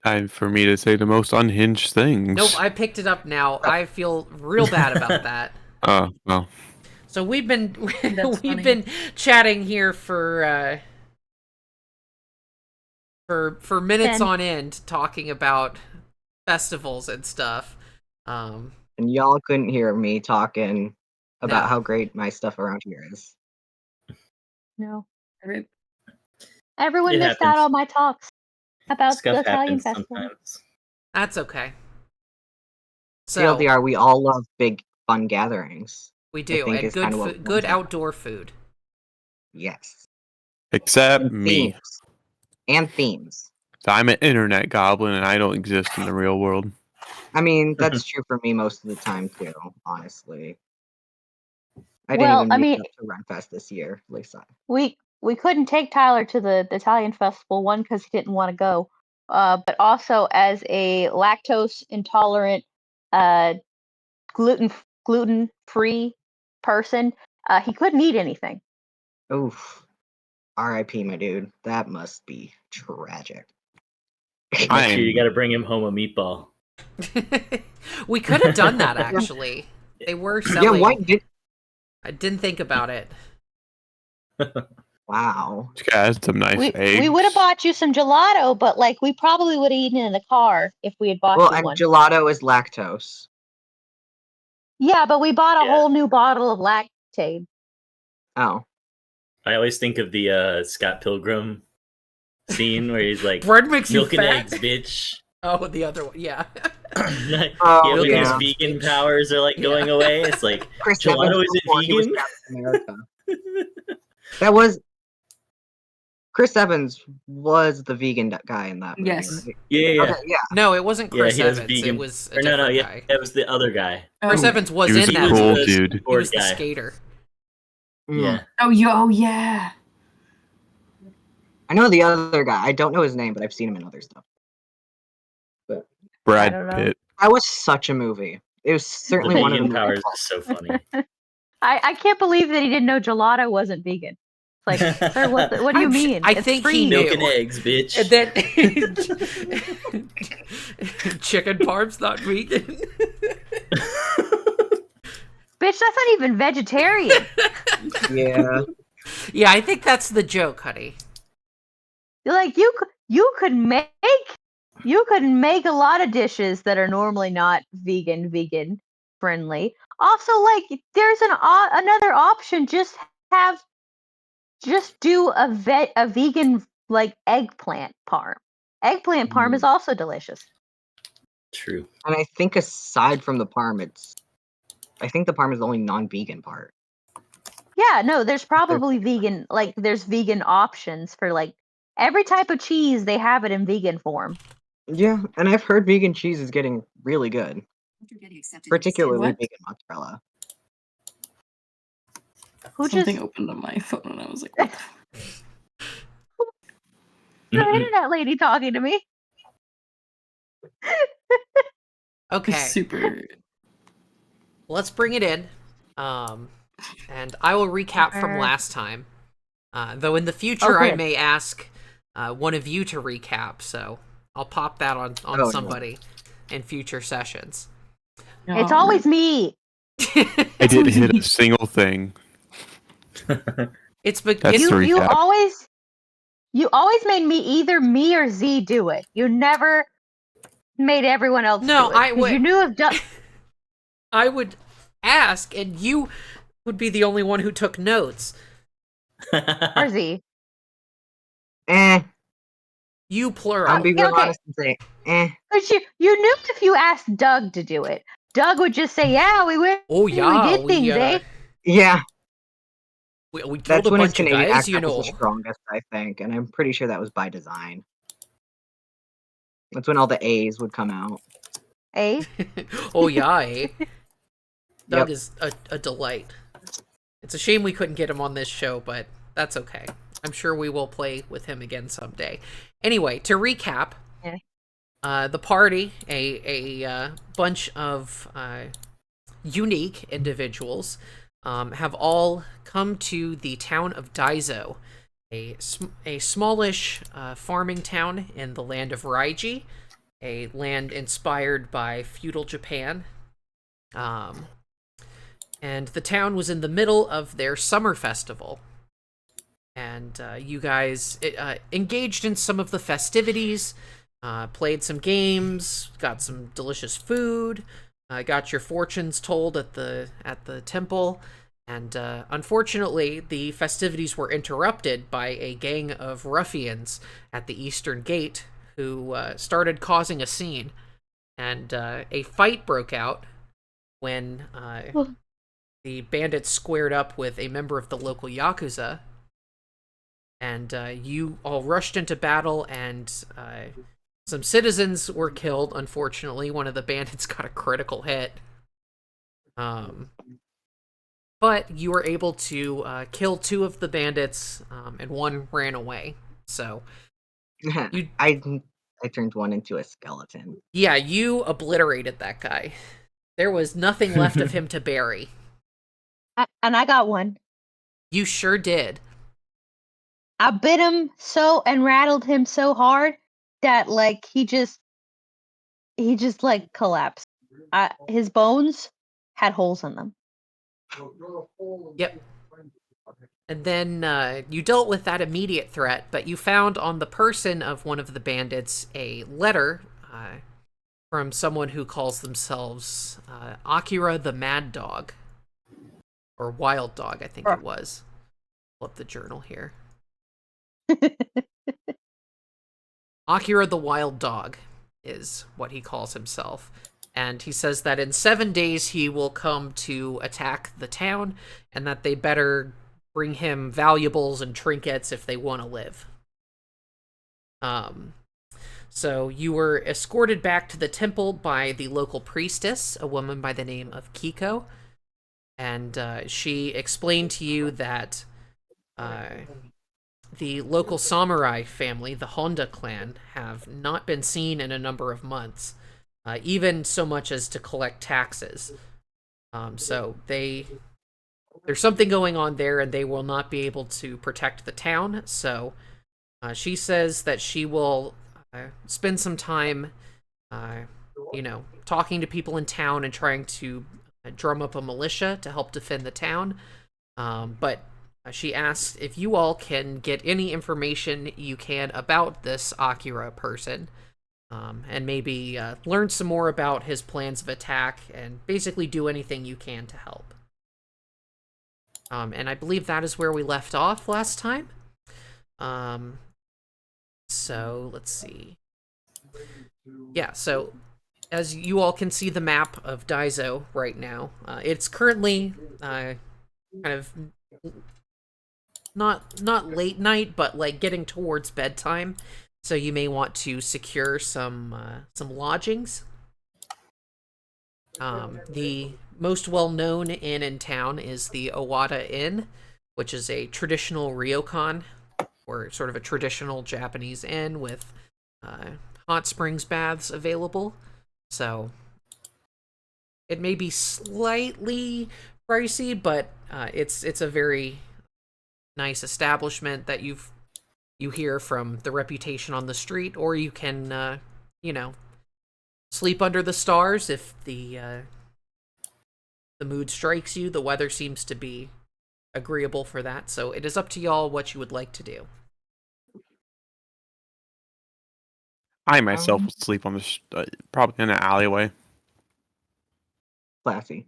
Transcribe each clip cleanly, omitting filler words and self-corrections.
time for me to say the most unhinged Nope, things. I picked it up now. I feel real bad about that. Well, So we've been That's we've funny. been chatting here for minutes 10. on end talking about festivals and stuff. And y'all couldn't hear me talking about No. how great my stuff around here is. No. Right. Everyone It missed out happens. on my talks about the Stuff Italian happens festival. sometimes. That's okay. So TLDR, we all love big, fun gatherings. we I do, think and is good kind of what food, we good want to do. outdoor food. Yes. except And me. themes. And themes. So I'm an internet goblin and I don't exist in the real world. I mean, that's true for me most of the time, too, honestly. I didn't Well, even I make mean, it up to Runfest this year, Lisa. we couldn't take Tyler to the Italian festival, one because he didn't want to go, but also as a lactose intolerant, uh, gluten free person, he couldn't eat anything. Oof. R.I.P., my dude. That must be tragic. Next I year, you am- got to bring him home a meatball. We could have done that actually. They were Yeah, selling. why did... I didn't think about it. Wow. This guy has some nice eggs. We would have bought you some gelato, but like we probably would have eaten it in the car if we had bought Well, you and one. gelato is lactose. Yeah, but we bought a Yeah. whole new bottle of lactate. Oh. I always think of the Scott Pilgrim scene where he's like, Bread makes you milk and fat. eggs, bitch. Oh, the other one, yeah. Oh, Milk and his yeah. vegan powers are like going away. It's like, Chris gelato Evans isn't before he was vegan? Captain America. That was... Chris Evans was the vegan guy in that movie. Yes. Right? Yeah. Okay, yeah. No, it wasn't Yeah, Chris he was Evans. vegan. It was a Or no, different yeah, guy. it was the other guy. Chris Oh. Evans was He was in a that cool movie. dude. He support was the guy. skater. Mm. Oh yeah. I know the other guy. I don't know his name, but I've seen him in other stuff. But Brad don't know. Pitt. that was such a movie. It was The certainly one of the vegan powers movies. is so funny. I can't believe that he didn't know gelato wasn't vegan. It's like, sir, what do you mean? I It's think free. he knew. Milk and eggs, bitch. And then chicken parm's not vegan. Bitch, that's not even vegetarian. Yeah. Yeah, I think that's the joke, honey. Like you could make a lot of dishes that are normally not vegan friendly. Also, like there's another option. Just do a vegan like eggplant parm. Eggplant parm is also delicious. True. And I think aside from the parm, I think the parm is the only non-vegan part. Yeah, no, there's probably vegan, like there's vegan options for like every type of cheese. They have it in vegan form. Yeah, and I've heard vegan cheese is getting really good, particularly What? vegan mozzarella. Who Something just opened on my phone and I was like, what the internet lady talking to me? the Okay, super let's bring it in. And I will recap from last time. Though in the future, I Okay. may ask one of you to recap, so I'll pop that on Oh, no. somebody in future sessions. It's always me. I didn't hit a single thing. It's That's it's the You recap. you always made either me or Z do it. You never made everyone else No, do it. I 'Cause would- You knew have done. I would ask, and you would be the only one who took notes. Or Z. Eh, You plural. I'll be real Okay. honest and say, eh. But you knew if you asked Doug to do it, Doug would just say, "Yeah, we went. Oh yeah, we did things, eh?" Yeah, we killed that's a when his bunch of Canadian guys, accent you know. was the strongest, I think, and I'm pretty sure that was by design. That's when all the A's would come out. Eh? Oh yeah, eh? Doug Yep. is a delight. It's a shame we couldn't get him on this show, but that's okay. I'm sure we will play with him again someday. Anyway, to recap, the party, a bunch of unique individuals, have all come to the town of Daizo, a smallish farming town in the land of Raiji, a land inspired by feudal Japan. And the town was in the middle of their summer festival. And you guys engaged in some of the festivities, played some games, got some delicious food, got your fortunes told at the temple, and unfortunately, the festivities were interrupted by a gang of ruffians at the eastern gate who started causing a scene, and a fight broke out when the bandits squared up with a member of the local yakuza. And you all rushed into battle, and some citizens were killed, unfortunately. One of the bandits got a critical hit. But you were able to kill 2 of the bandits, and 1 ran away. So, I turned one into a skeleton. Yeah, you obliterated that guy. There was nothing left of him to bury. And I got one. You sure did. I bit him so and rattled him so hard that like he just like collapsed. His bones had holes in them. Yep. And then you dealt with that immediate threat, but you found on the person of one of the bandits a letter from someone who calls themselves Akira the Mad Dog. Or Wild Dog, I think it was. Pull up the journal here. Akira the Wild Dog is what he calls himself. And he says that in 7 days he will come to attack the town, and that they better bring him valuables and trinkets if they want to live. So you were escorted back to the temple by the local priestess, a woman by the name of Kiko. And she explained to you that the local samurai family, the Honda clan, have not been seen in a number of months, even so much as to collect taxes. So there's something going on there, and they will not be able to protect the town. So she says that she will spend some time, talking to people in town and trying to drum up a militia to help defend the town. But she asks if you all can get any information you can about this Akira person, and maybe learn some more about his plans of attack, and basically do anything you can to help. And I believe that is where we left off last time. So let's see. Yeah, so as you all can see the map of Daizo right now, it's currently kind of not late night, but like getting towards bedtime. So you may want to secure some lodgings. The most well-known inn in town is the Owada Inn, which is a traditional ryokan, or sort of a traditional Japanese inn with hot springs baths available. So it may be slightly pricey, but it's a very nice establishment that you hear from the reputation on the street, or you can sleep under the stars if the mood strikes you. The weather seems to be agreeable for that, so it is up to y'all what you would like to do. I myself would sleep on the probably in an alleyway. Classy.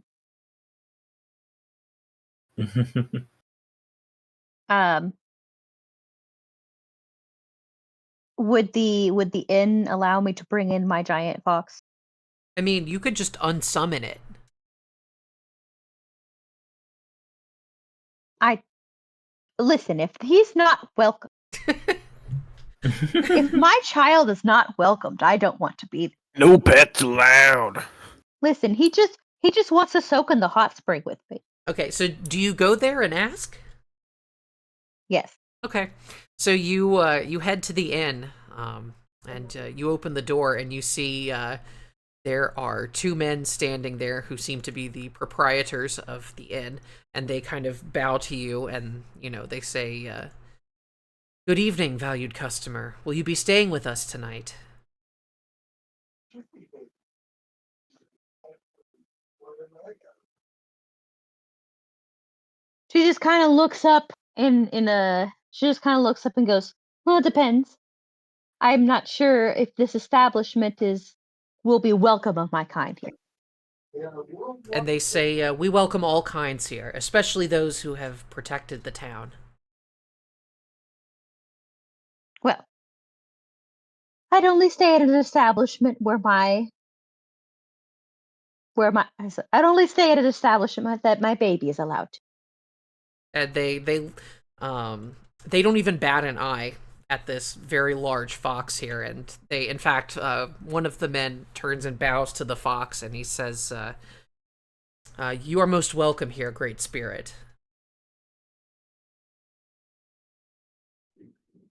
Would the inn allow me to bring in my giant fox? I mean, you could just unsummon it. Listen, if he's not welcome, if my child is not welcomed, I don't want to be there. No pets allowed. Listen, he just wants to soak in the hot spring with me. Okay, so do you go there and ask? Yes. Okay, so you head to the inn, and you open the door, and you see there are 2 men standing there who seem to be the proprietors of the inn, and they kind of bow to you, and they say, "Good evening, valued customer. Will you be staying with us tonight?" She just kind of looks up she just kind of looks up and goes, "Well, it depends. I'm not sure if this establishment will be welcome of my kind here." And they say, we welcome all kinds here, especially those who have protected the town. Well, I'd only stay at an establishment I'd only stay at an establishment that my baby is allowed to. And they don't even bat an eye at this very large fox here. And they, in fact, one of the men turns and bows to the fox, and he says, "You are most welcome here, Great Spirit."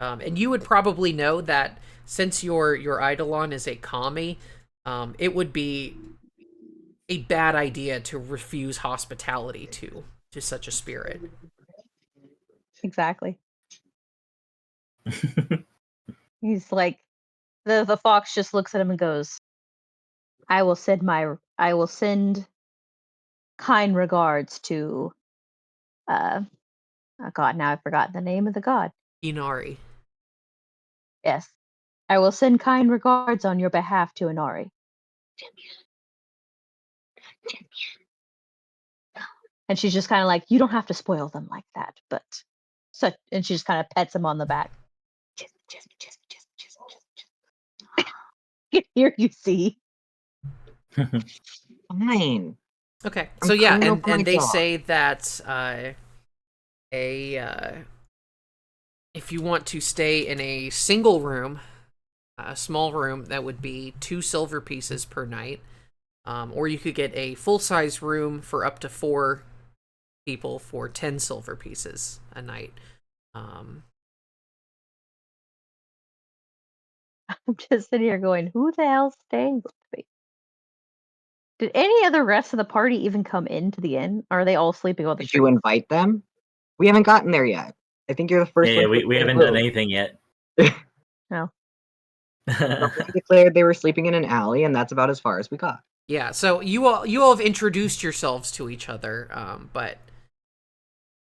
And you would probably know that since your Eidolon is a kami, it would be a bad idea to refuse hospitality to such a spirit. Exactly. He's like, the fox just looks at him and goes, I will send kind regards to oh god, now I've forgotten the name of the god. Inari. Yes. I will send kind regards on your behalf to Inari. And she's just kind of like, you don't have to spoil them like that, but and she just kind of pets him on the back. Here you see. Fine. Okay, I'm so yeah, cleaning up my and they dog. say that if you want to stay in a single room, a small room, that would be 2 silver pieces per night, or you could get a full-size room for up to 4 people for 10 silver pieces a night. I'm just sitting here going, who the hell's staying with me? Did any of the rest of the party even come into the inn? Or are they all sleeping on the Did street? you invite them? We haven't gotten there yet. I think you're the first Yeah, one. we haven't done anything yet. No. They declared they were sleeping in an alley, and that's about as far as we got. Yeah, so you all have introduced yourselves to each other, but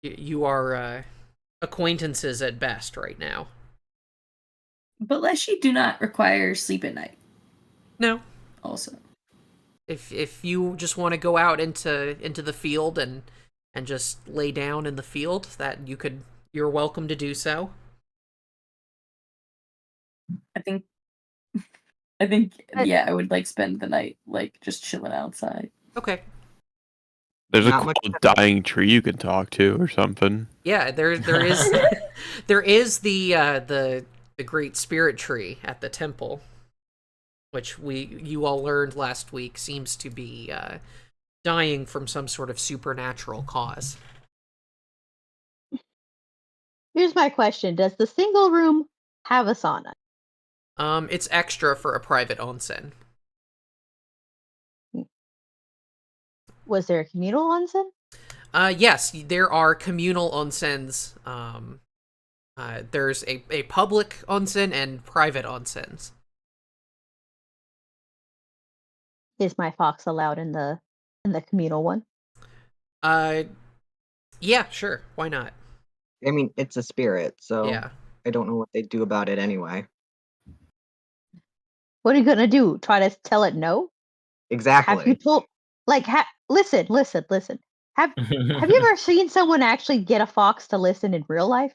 you are acquaintances at best right now. But Leshy do not require sleep at night. No. Also, If you just want to go out into the field and just lay down in the field, that you're welcome to do so. I think yeah, I would like spend the night like just chilling outside. Okay. There's a Not cool much- dying tree you can talk to or something. Yeah, there is there is the great spirit tree at the temple, which you all learned last week seems to be dying from some sort of supernatural cause. Here's my question. Does the single room have a sauna? It's extra for a private onsen. Was there a communal onsen? Yes, there are communal onsens. There's a public onsen and private onsens. Is my fox allowed in the communal one? Yeah, sure. Why not? I mean, it's a spirit, so Yeah. I don't know what they'd do about it anyway. What are you gonna do? Try to tell it no? Exactly. Have you told listen. Have you ever seen someone actually get a fox to listen in real life?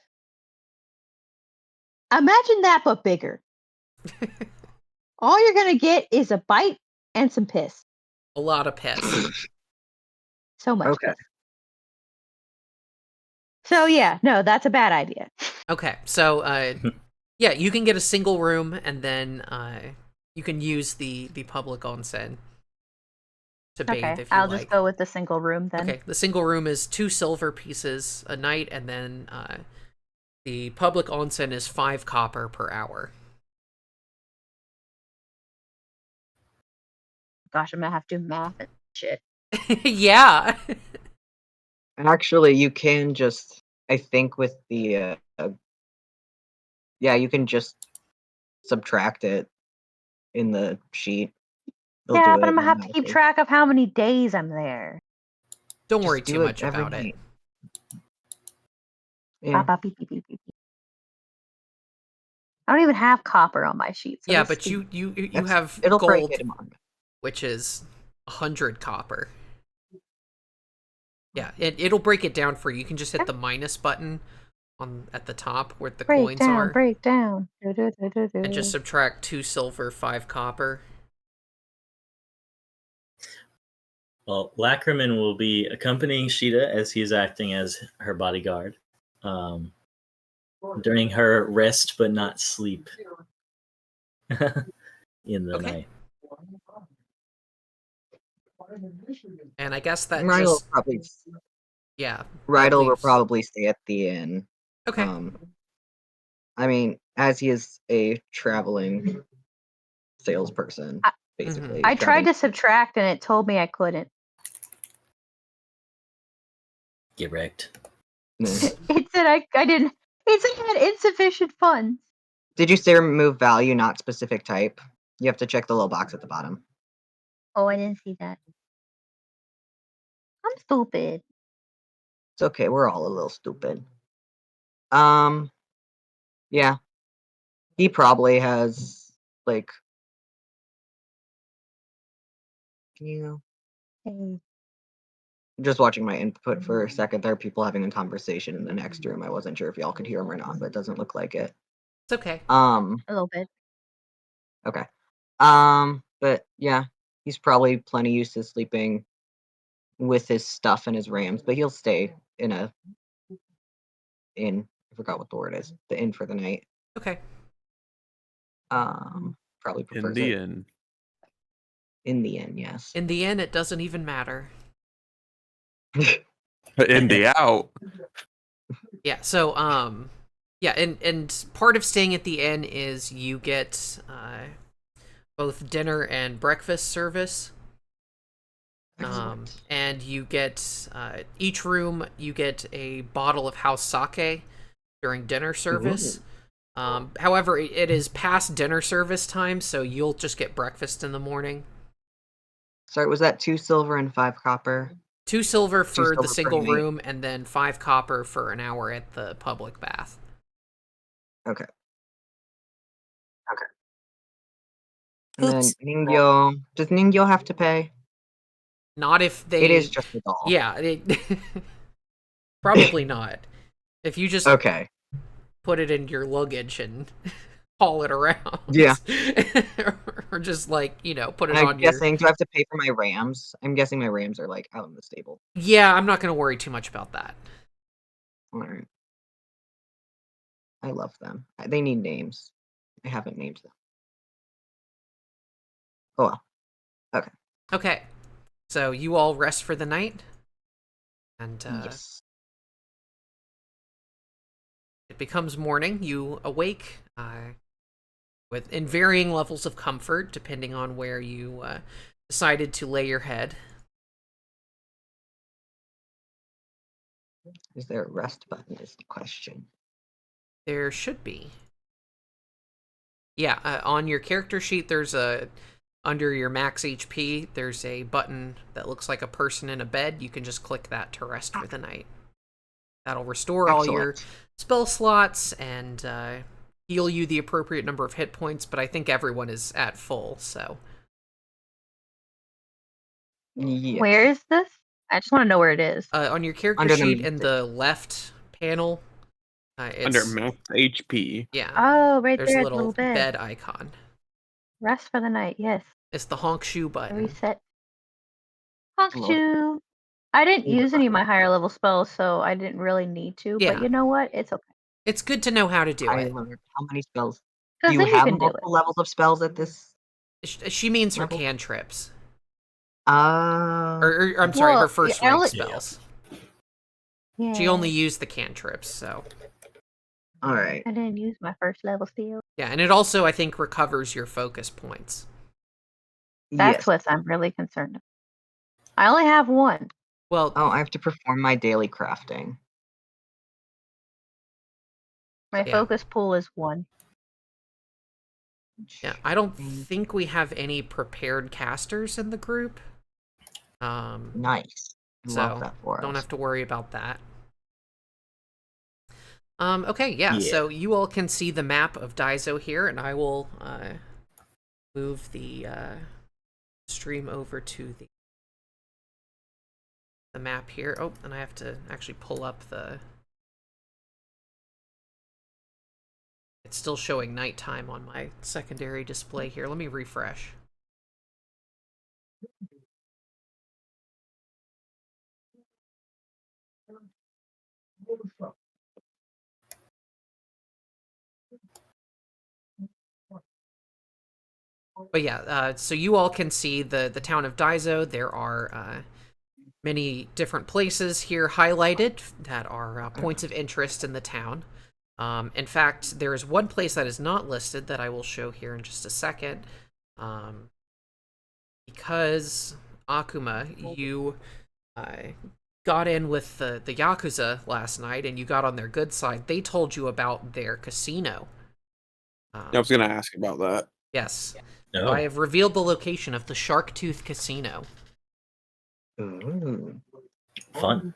Imagine that, but bigger. All you're gonna get is a bite and some piss. A lot of piss. So much Okay. piss. So yeah, no, that's a bad idea. Okay, so yeah, you can get a single room, and then you can use the public onsen to bathe Okay, if you I'll like. just go with the single room then. Okay, the single room is 2 silver pieces a night, and then the public onsen is 5 copper per hour. Gosh, I'm gonna have to do math and shit. Yeah. Actually, you can just, I think with the, yeah, you can just subtract it in the sheet. He'll Yeah, do but it I'm gonna have to keep automatically. track of how many days I'm there. Don't Just worry do too it much every about it. night. Yeah. Bop, beep, beep, beep, beep, beep. I don't even have copper on my sheet. So Yeah, this but is- you That's- have it'll break gold, it tomorrow. which is 100 copper. Yeah, it'll break it down for you. You can just hit the minus button at the top where the break coins down, are, break down. and just subtract 2 silver, 5 copper. Well, Lackerman will be accompanying Sheeta as he is acting as her bodyguard during her rest but not sleep in the Okay. night. And I guess that Rydel will just probably yeah. Rydel will leaves- probably stay at the inn. Okay. I mean, as he is a traveling salesperson, basically. I tried to subtract and it told me I couldn't. Get wrecked. It said I didn't. It said I had insufficient funds. Did you say remove value, not specific type? You have to check the little box at the bottom. Oh, I didn't see that. I'm stupid. It's okay, we're all a little stupid. Yeah. He probably has, like... You Hey. just watching my input for a second. There are people having a conversation in the next room. I wasn't sure if y'all could hear them or not, but it doesn't look like it. It's okay. A little bit. Okay. But yeah, he's probably plenty used to sleeping with his stuff and his rams, but he'll stay in a inn. I forgot what the word is. The inn for the night. Okay. Probably In prefers the it end. in the inn, yes. In the end, it doesn't even matter. In the out. Yeah. So yeah, and part of staying at the inn is you get both dinner and breakfast service. And you get each room you get a bottle of house sake during dinner service. However, it is past dinner service time, so you'll just get breakfast in the morning. Sorry, was that 2 silver and 5 copper? 2 silver for silver the per single night. room, and then 5 copper for an hour at the public bath. Okay. And then Oops. Ningyou. Does Ningyou have to pay? Not if they. It is just a doll. Yeah, probably not. If you just Okay. put it in your luggage and haul it around. Yeah. Or just like, put it I'm on your... guessing, do I have to pay for my rams? I'm guessing my rams are like out in the stable. Yeah, I'm not going to worry too much about that. Alright. I love them. They need names. I haven't named them. Oh well. Okay. So you all rest for the night. And Yes. it becomes morning. You awake in varying levels of comfort, depending on where you decided to lay your head. Is there a rest button is the question. There should be. Yeah, on your character sheet, there's under your max HP, there's a button that looks like a person in a bed. You can just click that to rest for the night. That'll restore all your spell slots and heal you the appropriate number of hit points, but I think everyone is at full, so... Yeah. Where is this? I just want to know where it is. On your character Under the sheet main in the left panel, it's... Under max HP. Yeah. Oh, right There's there a at the little little bed. bed icon. Rest for the night. Yes. It's the honk shoe button. Reset. Honk Love shoe. I didn't Yeah. use any of my higher level spells, so I didn't really need to. Yeah. But you know what? It's okay. It's good to know how to do I it. learned how many spells. Do Because you then you have can do it. multiple levels of spells at this? She means her Level? cantrips. Or I'm sorry, Well, her first I rank only- spells. Yeah. She only used the cantrips, so... Alright. I didn't use my first level steel. Yeah, and it also, I think, recovers your focus points. That's Yes. what I'm really concerned about. I only have one. Well, Oh, I have to perform my daily crafting. My Yeah. focus pool is one. Yeah, I don't think we have any prepared casters in the group. Nice. Love So that for us. don't have to worry about that. Okay, yeah, Yeah. so you all can see the map of Daizo here, and I will move the stream over to the map here. Oh, and I have to actually pull up the... It's still showing nighttime on my secondary display here. Let me refresh. But yeah, so you all can see the town of Daizo. There are many different places here highlighted that are points of interest in the town. In fact, there is one place that is not listed that I will show here in just a second. Because, Akuma, you got in with the yakuza last night and you got on their good side. They told you about their casino. I was going to ask about that. Yes. No. So I have revealed the location of the Shark Tooth Casino. Ooh. Fun.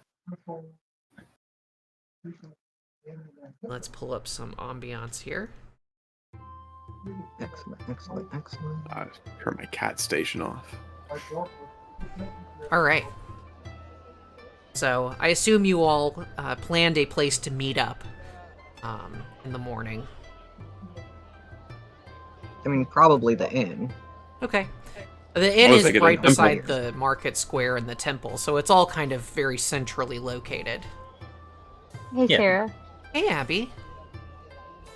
Let's pull up some ambiance here. Excellent, excellent, excellent. I turn my cat station off. All right. So I assume you all planned a place to meet up in the morning. I mean, probably the inn. Okay. The inn was is thinking right the temple. beside the market square and the temple, so it's all kind of very centrally located. Hey, Yeah. Sarah. Hey, Abby.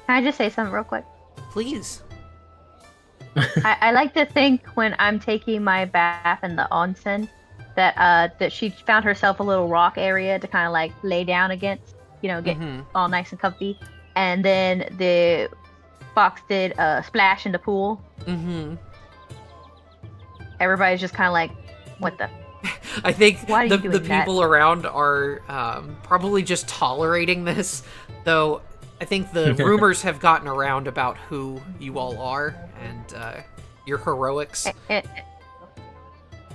Can I just say something real quick? Please. I like to think when I'm taking my bath in the onsen that she found herself a little rock area to kind of like lay down against, get Mhm. all nice and comfy. And then the fox did a splash in the pool. Mm-hmm. Everybody's just kind of like, what the? I think Why are you the doing that? people around are probably just tolerating this, though I think the rumors have gotten around about who you all are and your heroics.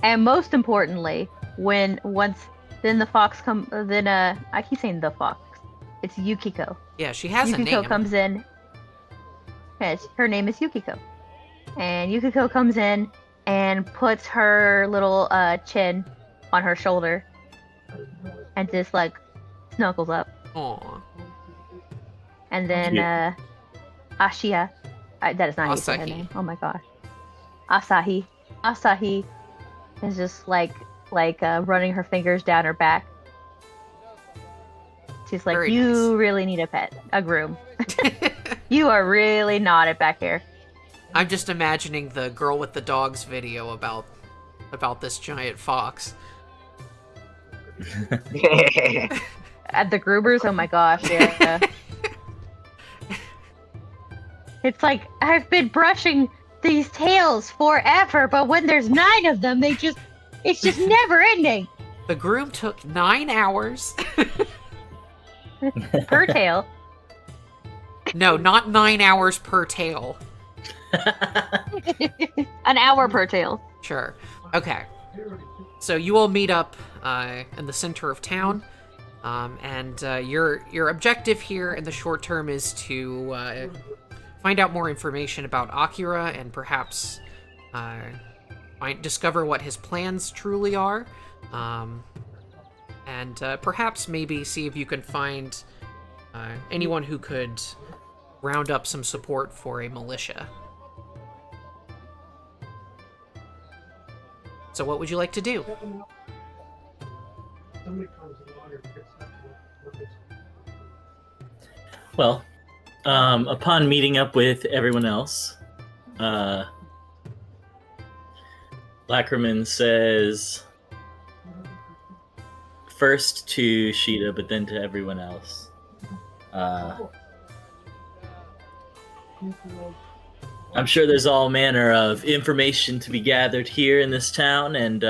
And most importantly, then the fox I keep saying the fox. It's Yukiko. Yeah, she has a Yukiko name. comes in. Yes, her name is Yukiko. And Yukiko comes in and puts her little chin on her shoulder and just like snuggles up. Aw. And then Ashia, that is not how you say her Asahi. name. Oh my gosh. Asahi is just like running her fingers down her back. She's like, Very you nice. really need a groom. You are really not it back here. I'm just imagining the girl with the dogs video about this giant fox. At the groomers, oh my gosh, yeah. It's like, I've been brushing these tails forever, but when there's 9 of them, it's just never ending. The groom took 9 hours. Per tail. No, not 9 hours per tail. An hour per tail. Sure. Okay. So you all meet up in the center of town, and your objective here in the short term is to find out more information about Akira and perhaps discover what his plans truly are, and perhaps maybe see if you can find anyone who could round up some support for a militia. So what would you like to do? Well, upon meeting up with everyone else, Lackerman says first to Sheeta, but then to everyone else. I'm sure there's all manner of information to be gathered here in this town, and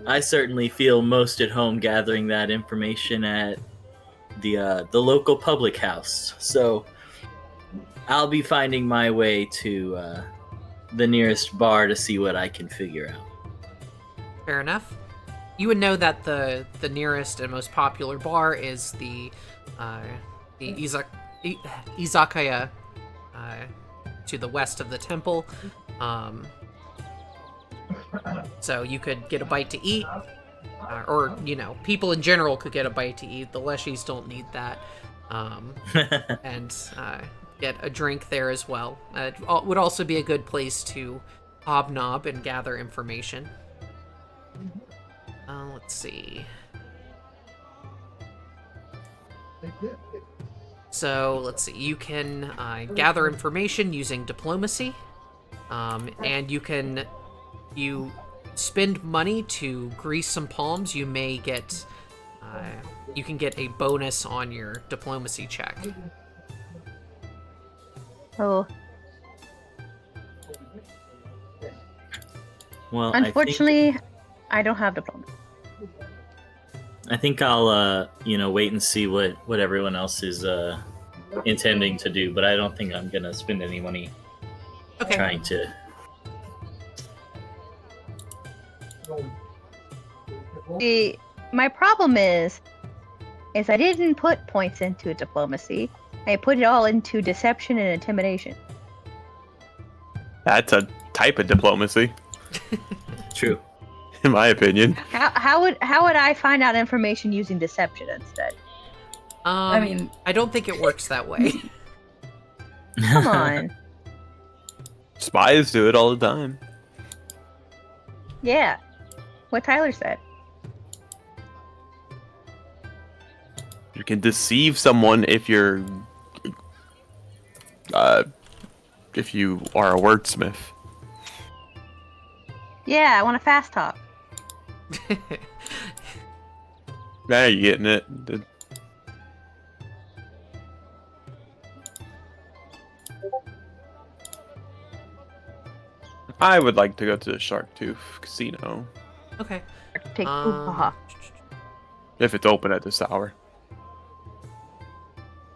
I certainly feel most at home gathering that information at the local public house. So I'll be finding my way to the nearest bar to see what I can figure out. Fair enough. You would know that the nearest and most popular bar is the izakaya to the west of the temple. So you could get a bite to eat, or people in general could get a bite to eat. The Leshies don't need that, and get a drink there as well. It would also be a good place to hobnob and gather information. Let's see. So, let's see. You can gather information using diplomacy, and you spend money to grease some palms. You may get, you can get a bonus on your diplomacy check. Oh, Well, unfortunately, I don't have diplomacy. I think I'll wait and see what everyone else is intending to do, but I don't think I'm gonna spend any money trying to. My problem is I didn't put points into diplomacy. I put it all into deception and intimidation. That's a type of diplomacy, True. in my opinion. How would I find out information using deception instead? I mean, I don't think it works that way. Come on. Spies do it all the time. Yeah. What Tyler said. You can deceive someone if you are a wordsmith. Yeah, I want to fast talk. Now you're getting it. I would like to go to the Shark Tooth Casino Okay. Take if it's open at this hour.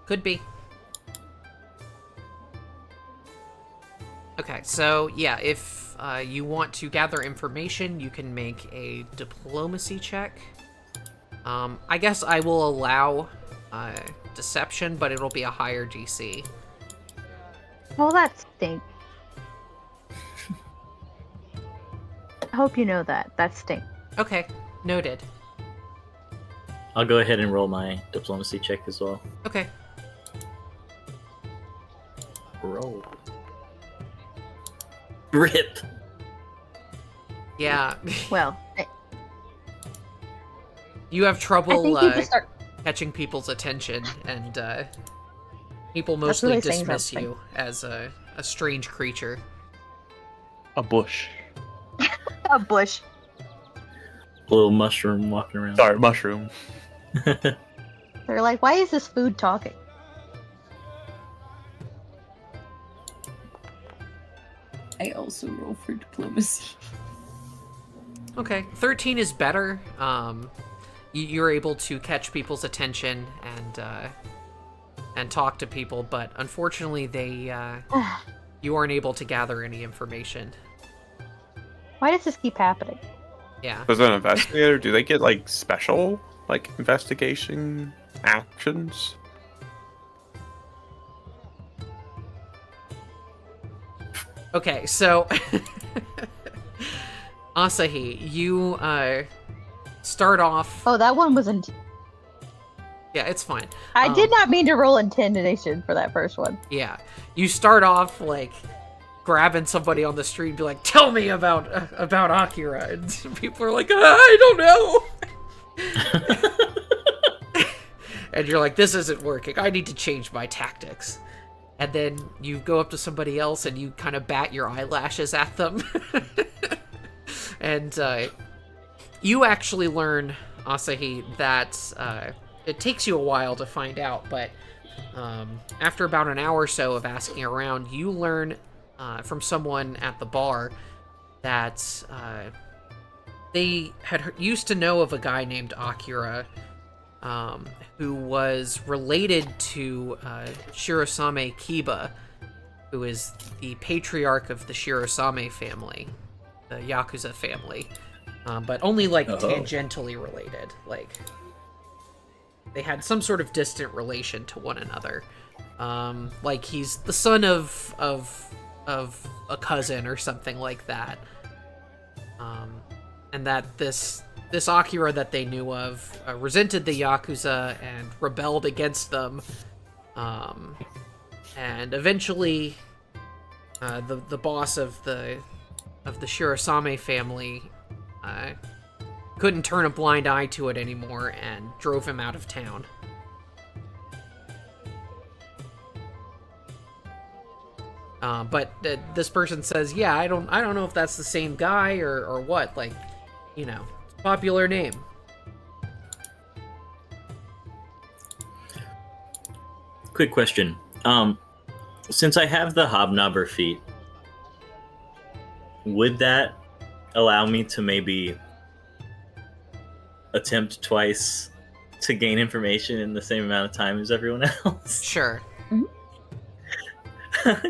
Could be. Okay, so yeah, if you want to gather information, you can make a diplomacy check. I guess I will allow deception, but it'll be a higher DC. Well, that stinks. I hope you know that. That stinks. Okay, noted. I'll go ahead and roll my diplomacy check as well. Okay. Roll. Rip. Yeah, Well, you have I trouble think you just start. catching people's attention, and people That's mostly really saying dismiss something. you as a strange creature. A bush. A bush. A little mushroom walking around. Sorry, mushroom. They're like, why is this food talking? I also roll for diplomacy. Okay, 13 is better. You're able to catch people's attention and talk to people, but unfortunately, you aren't able to gather any information. Why does this keep happening? Yeah. As an investigator, do they get like special investigation actions? Okay, so Asahi, you start off. Oh, that one wasn't. Yeah, it's fine. I did not mean to roll intimidation for that first one. Yeah, you start off like grabbing somebody on the street and be like, "Tell me about Akira," and people are like, "I don't know." And you're like, "This isn't working. I need to change my tactics." And then you go up to somebody else and you kind of bat your eyelashes at them. And you actually learn, Asahi, that it takes you a while to find out, but after about an hour or so of asking around, you learn from someone at the bar that they had used to know of a guy named Akira, who was related to Shirosame Kiba, who is the patriarch of the Shirosame family, the Yakuza family, but only like tangentially related. Like they had some sort of distant relation to one another. Like he's the son of a cousin or something like that. And that this Akira that they knew of resented the Yakuza and rebelled against them. And eventually, the boss of the Shirosame family couldn't turn a blind eye to it anymore and drove him out of town. But this person says, yeah, I don't know if that's the same guy or what. Like, you know, popular name. Quick question. Since I have the hobnobber feat, would that allow me to maybe attempt twice to gain information in the same amount of time as everyone else? Sure.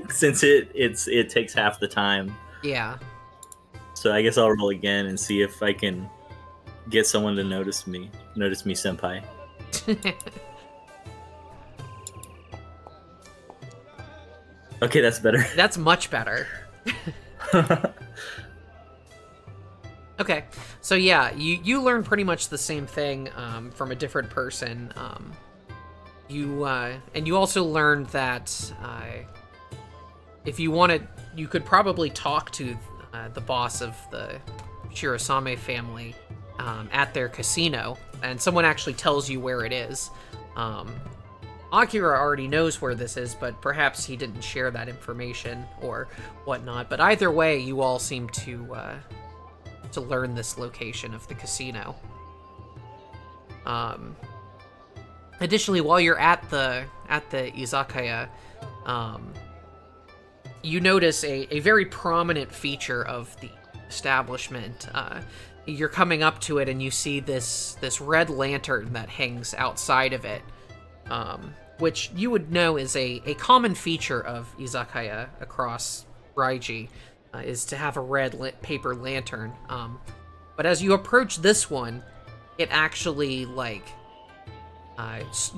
Since it takes half the time. Yeah. So I guess I'll roll again and see if I can get someone to notice me, senpai. Okay, that's better. That's much better. Okay, so yeah, you learn pretty much the same thing from a different person. And you also learned that if you wanted, you could probably talk to the boss of the Shirosame family at their casino, and someone actually tells you where it is. Akira already knows where this is, but perhaps he didn't share that information or whatnot. But either way, you all seem to learn this location of the casino. Additionally, while you're at the izakaya, you notice a very prominent feature of the establishment. You're coming up to it and you see this red lantern that hangs outside of it, which you would know is a common feature of izakaya across Raiji, is to have a red paper lantern. But as you approach this one, it actually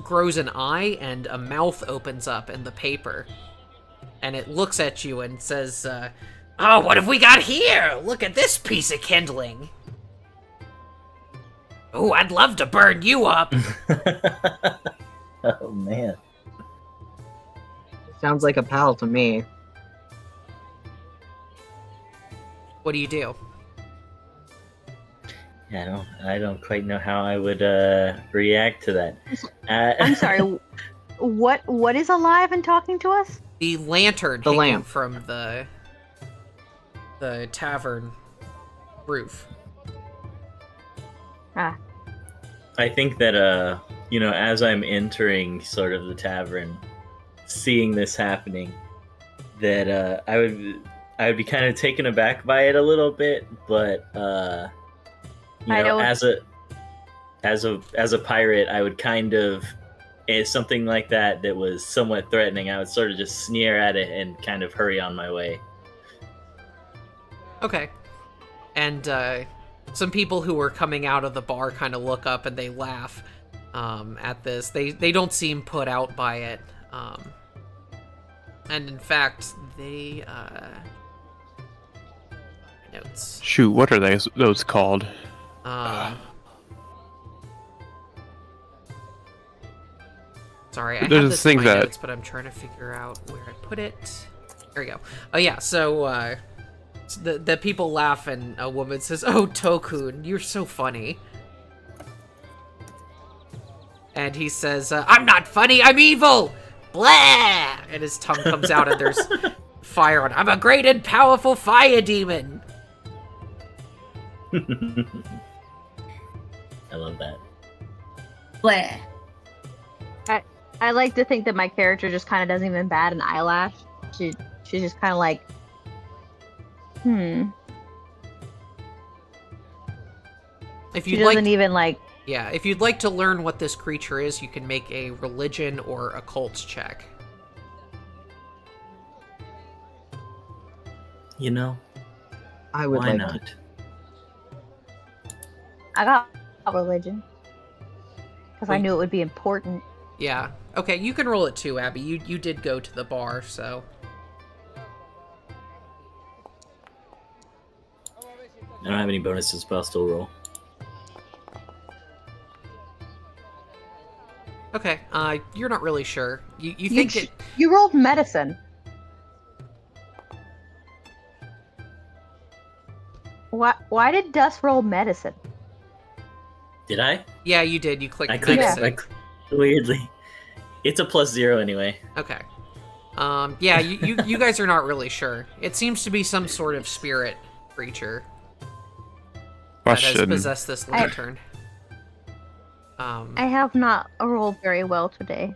grows an eye and a mouth opens up in the paper. And it looks at you and says, oh, what have we got here? Look at this piece of kindling. Oh, I'd love to burn you up. Oh, man. Sounds like a pal to me. What do you do? Yeah, I don't quite know how I would react to that. I'm sorry. What is alive and talking to us? The lantern The hanging lamp. from the tavern roof. Ah. I think that as I'm entering sort of the tavern, seeing this happening, that I would be kind of taken aback by it a little bit, but as a pirate, I would kind of, if something like that was somewhat threatening, I would sort of just sneer at it and kind of hurry on my way. Okay. And some people who were coming out of the bar kind of look up and they laugh at this. They don't seem put out by it. And in fact, they notes. Shoot, what are those called? Sorry, I There's have this this in thing my that- notes, but I'm trying to figure out where I put it. There we go. Oh yeah, so the people laugh and a woman says, "Oh, Tokun, you're so funny." And he says, "I'm not funny, I'm evil! Blah!" And his tongue comes out and there's fire on it. "I'm a great and powerful fire demon!" I love that. Blah. I like to think that my character just kind of doesn't even bat an eyelash. She's just kind of like, If She you'd doesn't like, even like. yeah, if you'd like to learn what this creature is, you can make a religion or occult check. You know, I would why like not? to. I got religion because I Wait. knew it would be important. Yeah. Okay, you can roll it too, Abby. You did go to the bar, so. I don't have any bonuses, but I'll still roll. Okay, you're not really sure. You You think it... you rolled medicine. Why did Dust roll medicine? Did I? Yeah, you did. You clicked I clicked medicine. Yeah. weirdly. It's a +0 anyway. Okay. Yeah, you guys are not really sure. It seems to be some sort of spirit creature that has Question. possessed this lantern. I have not rolled very well today.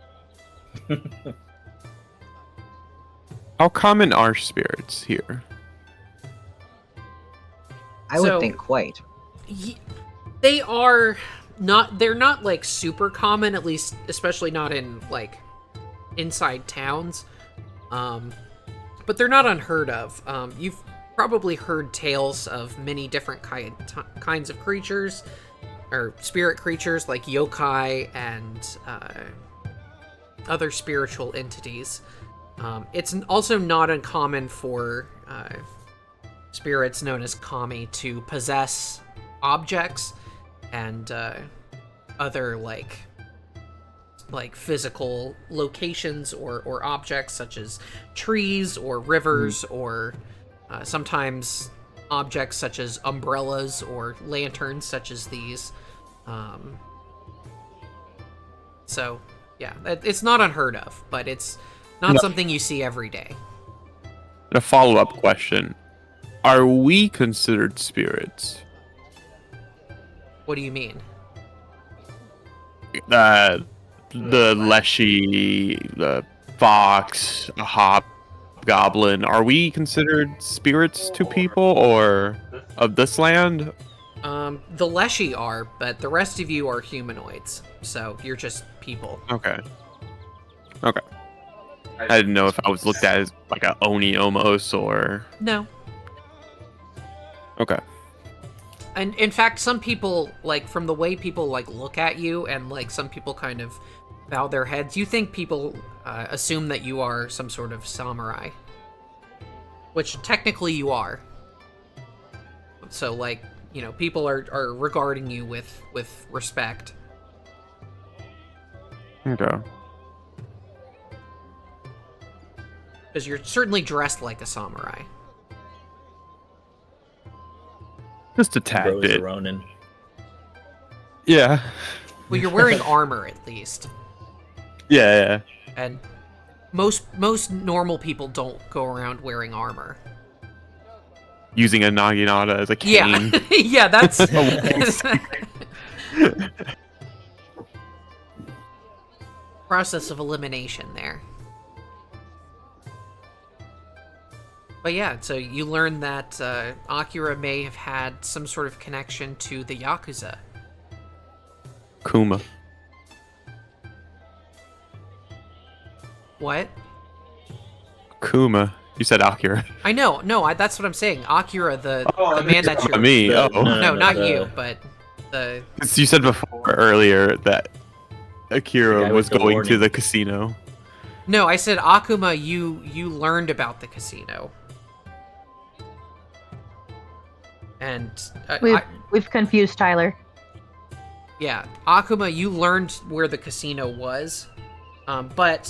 How common are spirits here? I would So- think quite. They are not, they're not like super common, at least, especially not in like inside towns. But they're not unheard of. You've probably heard tales of many different kinds of creatures, or spirit creatures like yokai and other spiritual entities. It's also not uncommon for spirits known as kami to possess objects and other like physical locations or objects such as trees or rivers or sometimes objects such as umbrellas or lanterns such as these. So yeah, it's not unheard of, but it's not No. something you see every day. And a follow-up question. Are we considered spirits? What do you mean? The Leshy, the Fox, a Hobgoblin, are we considered spirits to people or of this land? The Leshy are, but the rest of you are humanoids, so you're just people. Okay. Okay. I didn't know if I was looked at as like a Oni almost or... No. Okay. And in fact, some people, like, from the way people, like, look at you and, like, some people kind of bow their heads, you think people assume that you are some sort of samurai. Which technically you are. So, like, you know, people are regarding you with respect. Okay. Because you're certainly dressed like a samurai. Just a tad Bro is a bit. Ronin. Yeah. Well, you're wearing armor, at least. Yeah. And most normal people don't go around wearing armor. Using a naginata as a cane. Yeah, yeah, that's... process of elimination there. But yeah, so you learn that Akira may have had some sort of connection to the yakuza. Kuma. What? Kuma. You said Akira. I know, no, that's what I'm saying. Akira, the man that you're... Me. The- Oh. No, not the- you, but the... You said before earlier that The Akira guy was with the going to warning. the casino. No, I said Akuma, you learned about the casino. And We've confused Tyler. yeah, Akuma, you learned where the casino was, but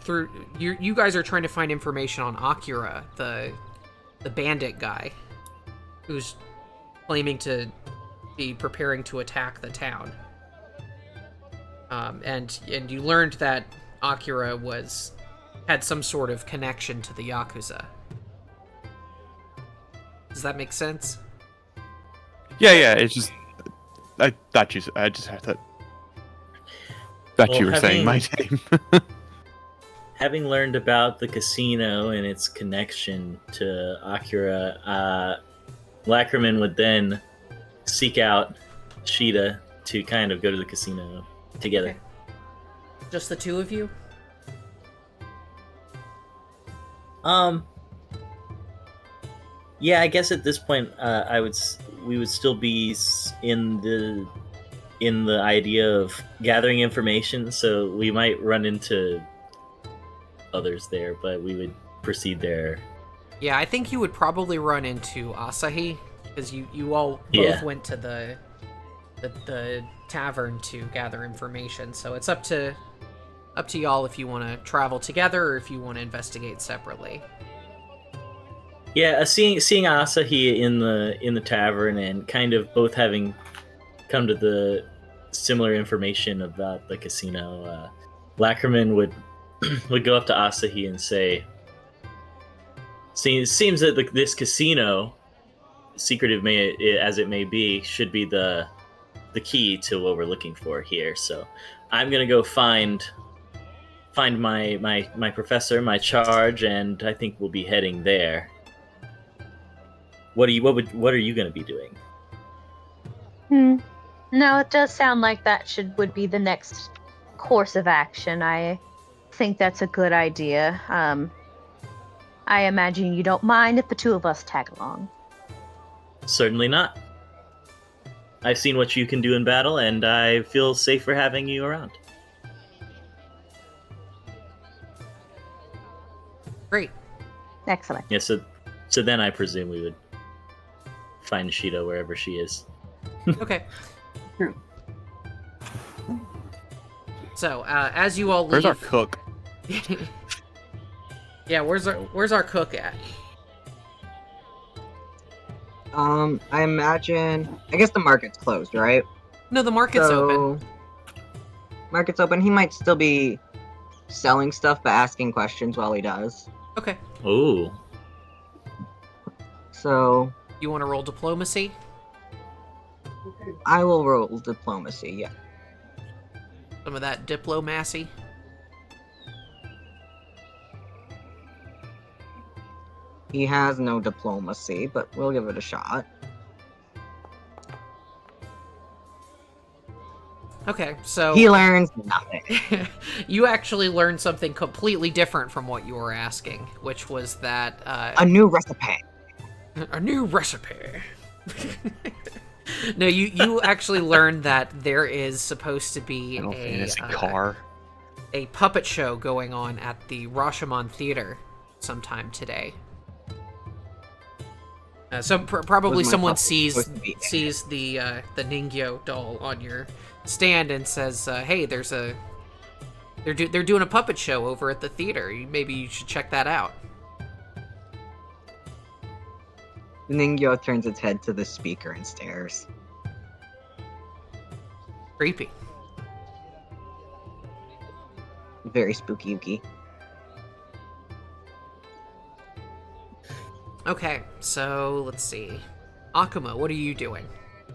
through you guys are trying to find information on Akira, the bandit guy, who's claiming to be preparing to attack the town. And you learned that Akira had some sort of connection to the yakuza. Does that make sense? Yeah. It's just I just had to. Thought Well, you were saying my having- name. Having learned about the casino and its connection to Akira, Lackerman would then seek out Sheeta to kind of go to the casino together. Okay. Just the two of you? Yeah, I guess at this point, we would still be in the idea of gathering information. So we might run into others there, but we would proceed there. Yeah, I think you would probably run into Asahi because you all both Yeah. went to the tavern to gather information. So it's up to y'all if you want to travel together or if you want to investigate separately. Yeah, seeing Asahi in the tavern and kind of both having come to the similar information about the casino, Lackerman would go up to Asahi and say, "Seems that this casino, secretive as it may be, should be the key to what we're looking for here. So I'm gonna go find my professor, my charge, and I think we'll be heading there." What are you gonna be doing? No, it does sound like that would be the next course of action. I think that's a good idea. I imagine you don't mind if the two of us tag along. Certainly not. I've seen what you can do in battle, and I feel safer having you around. Great. Excellent. Yeah, so then I presume we would find Shido wherever she is. Okay. True. So as you all leave, Where's our cook? Yeah, where's our cook at? I imagine. I guess the market's closed, right? No, the market's open. Market's open. He might still be selling stuff, but asking questions while he does. Okay. Ooh. So You want to roll diplomacy? I will roll diplomacy. Yeah. Some of that diplomacy. He has no diplomacy, but we'll give it a shot. Okay, so He learns nothing. you actually learned something completely different from what you were asking, which was that A new recipe. a new recipe. No, you actually learned that there is supposed to be Final Fantasy car. a puppet show going on at the Rashomon Theater sometime today. So probably Was my someone puppet supposed to be sees the Ningyou doll on your stand and says, "Hey, they're doing a puppet show over at the theater. Maybe you should check that out." Ningyou turns its head to the speaker and stares. Creepy. Very spooky. Okay, so let's see. Akuma, what are you doing?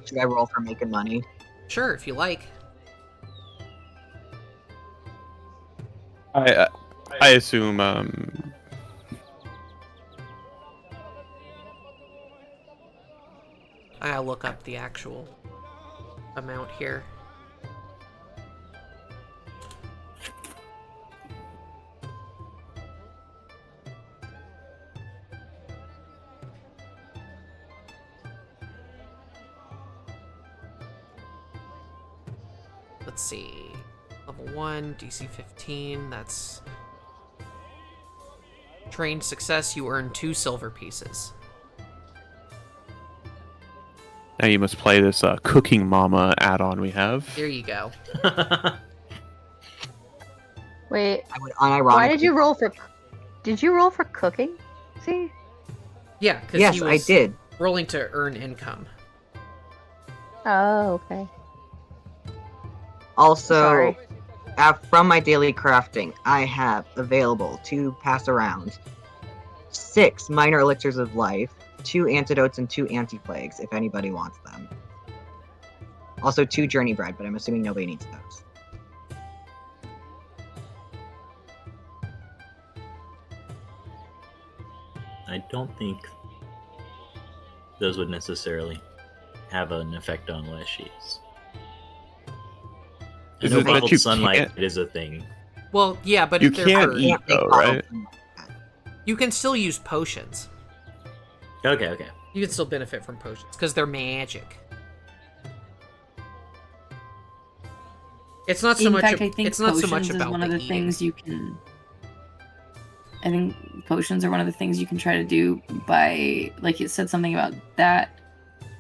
Should I roll for making money? Sure, if you like. I assume I'll look up the actual amount here. Let's see. Level 1, DC 15, that's... Trained success, you earn 2 silver pieces. now you must play this Cooking Mama add-on we have. There you go. Wait, I would unironically. why did you roll for? Did you roll for cooking? See? Yeah, because Yes, he I was did. rolling to earn income. Oh, okay. Also, Sorry. from my daily crafting, I have available to pass around 6 minor elixirs of life, 2 antidotes, and 2 anti-plagues, if anybody wants them. Also 2 journey bread, but I'm assuming nobody needs those. I don't think those would necessarily have an effect on Leshies. I Is know it that bottled you sunlight can't- is a thing. Well, yeah, but You if they're can't hurt, eat Can't make though, bottles right? and- you can still use potions. Okay. You can still benefit from potions because they're magic. It's not so In much. fact, I think it's not so much potions is about one of the eating. things you can. I think potions are one of the things you can try to do by, like, it said something about that.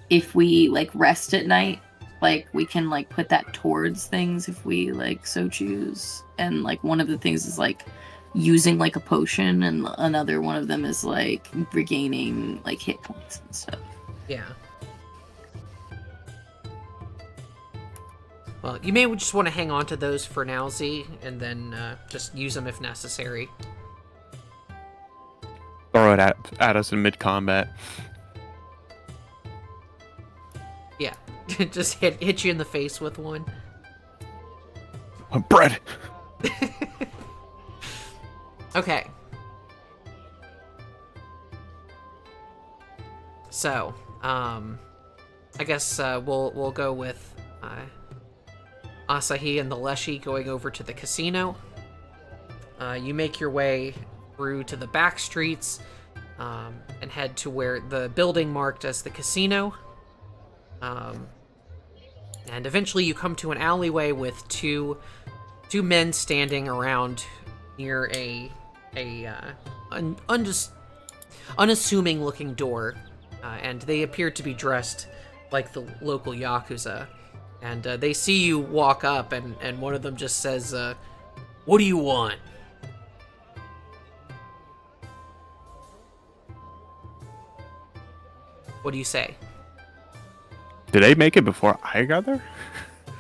If we like rest at night, like we can like put that towards things if we like so choose. And like one of the things is like using like a potion, and another one of them is like regaining like hit points and stuff. Yeah. Well, you may just want to hang on to those for now, Z, and then just use them if necessary. Throw it at us in mid-combat. Yeah. Just hit you in the face with one. Bread! Okay. So, I guess we'll go with Asahi and the Leshy going over to the casino. You make your way through to the back streets and head to where the building marked as the casino. And eventually you come to an alleyway with two men standing around near a unassuming looking door, and they appear to be dressed like the local yakuza. And they see you walk up, and one of them just says, "What do you want?" What do you say? Did they make it before I got there?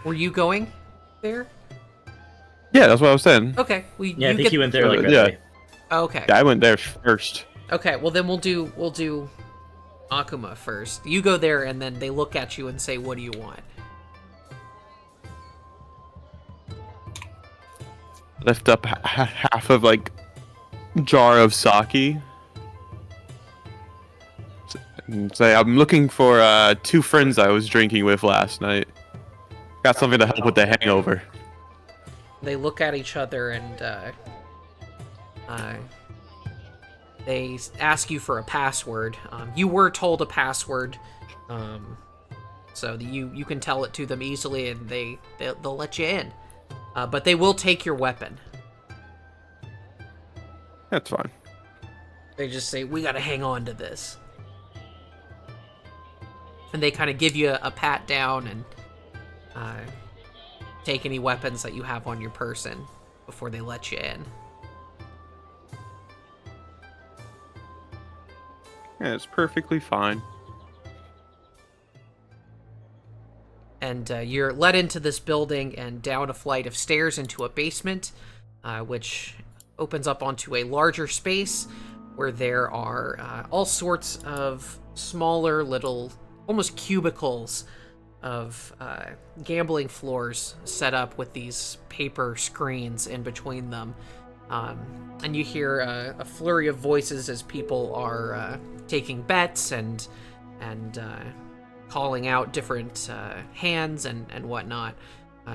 Were you going there? Yeah, that's what I was saying. Okay. Well, Yeah, I think you went there like right Yeah. away. Okay. Yeah, I went there first. Okay. Well, then we'll do Akuma first. You go there, and then they look at you and say, "What do you want?" Lift up half of like jar of sake. And say, I'm looking for 2 friends I was drinking with last night. Got something to help with the hangover. They look at each other and they ask you for a password. You were told a password, so you can tell it to them easily, and they'll let you in. But they will take your weapon. That's fine. They just say, "We gotta hang on to this," and they kind of give you a pat down and take any weapons that you have on your person before they let you in. Yeah, it's perfectly fine. And you're led into this building and down a flight of stairs into a basement, which opens up onto a larger space where there are all sorts of smaller little, almost cubicles of gambling floors set up with these paper screens in between them. And you hear a flurry of voices as people are taking bets and calling out different hands and whatnot.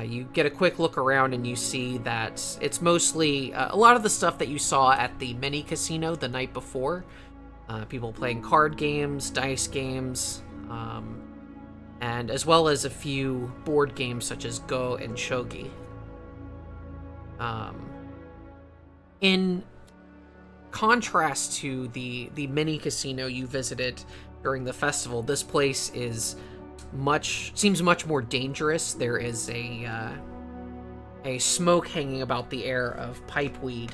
You get a quick look around and you see that it's mostly a lot of the stuff that you saw at the mini casino the night before. People playing card games, dice games, and as well as a few board games such as Go and Shogi. In contrast to the mini casino you visited during the festival, this place seems much more dangerous. There is a smoke hanging about the air of pipeweed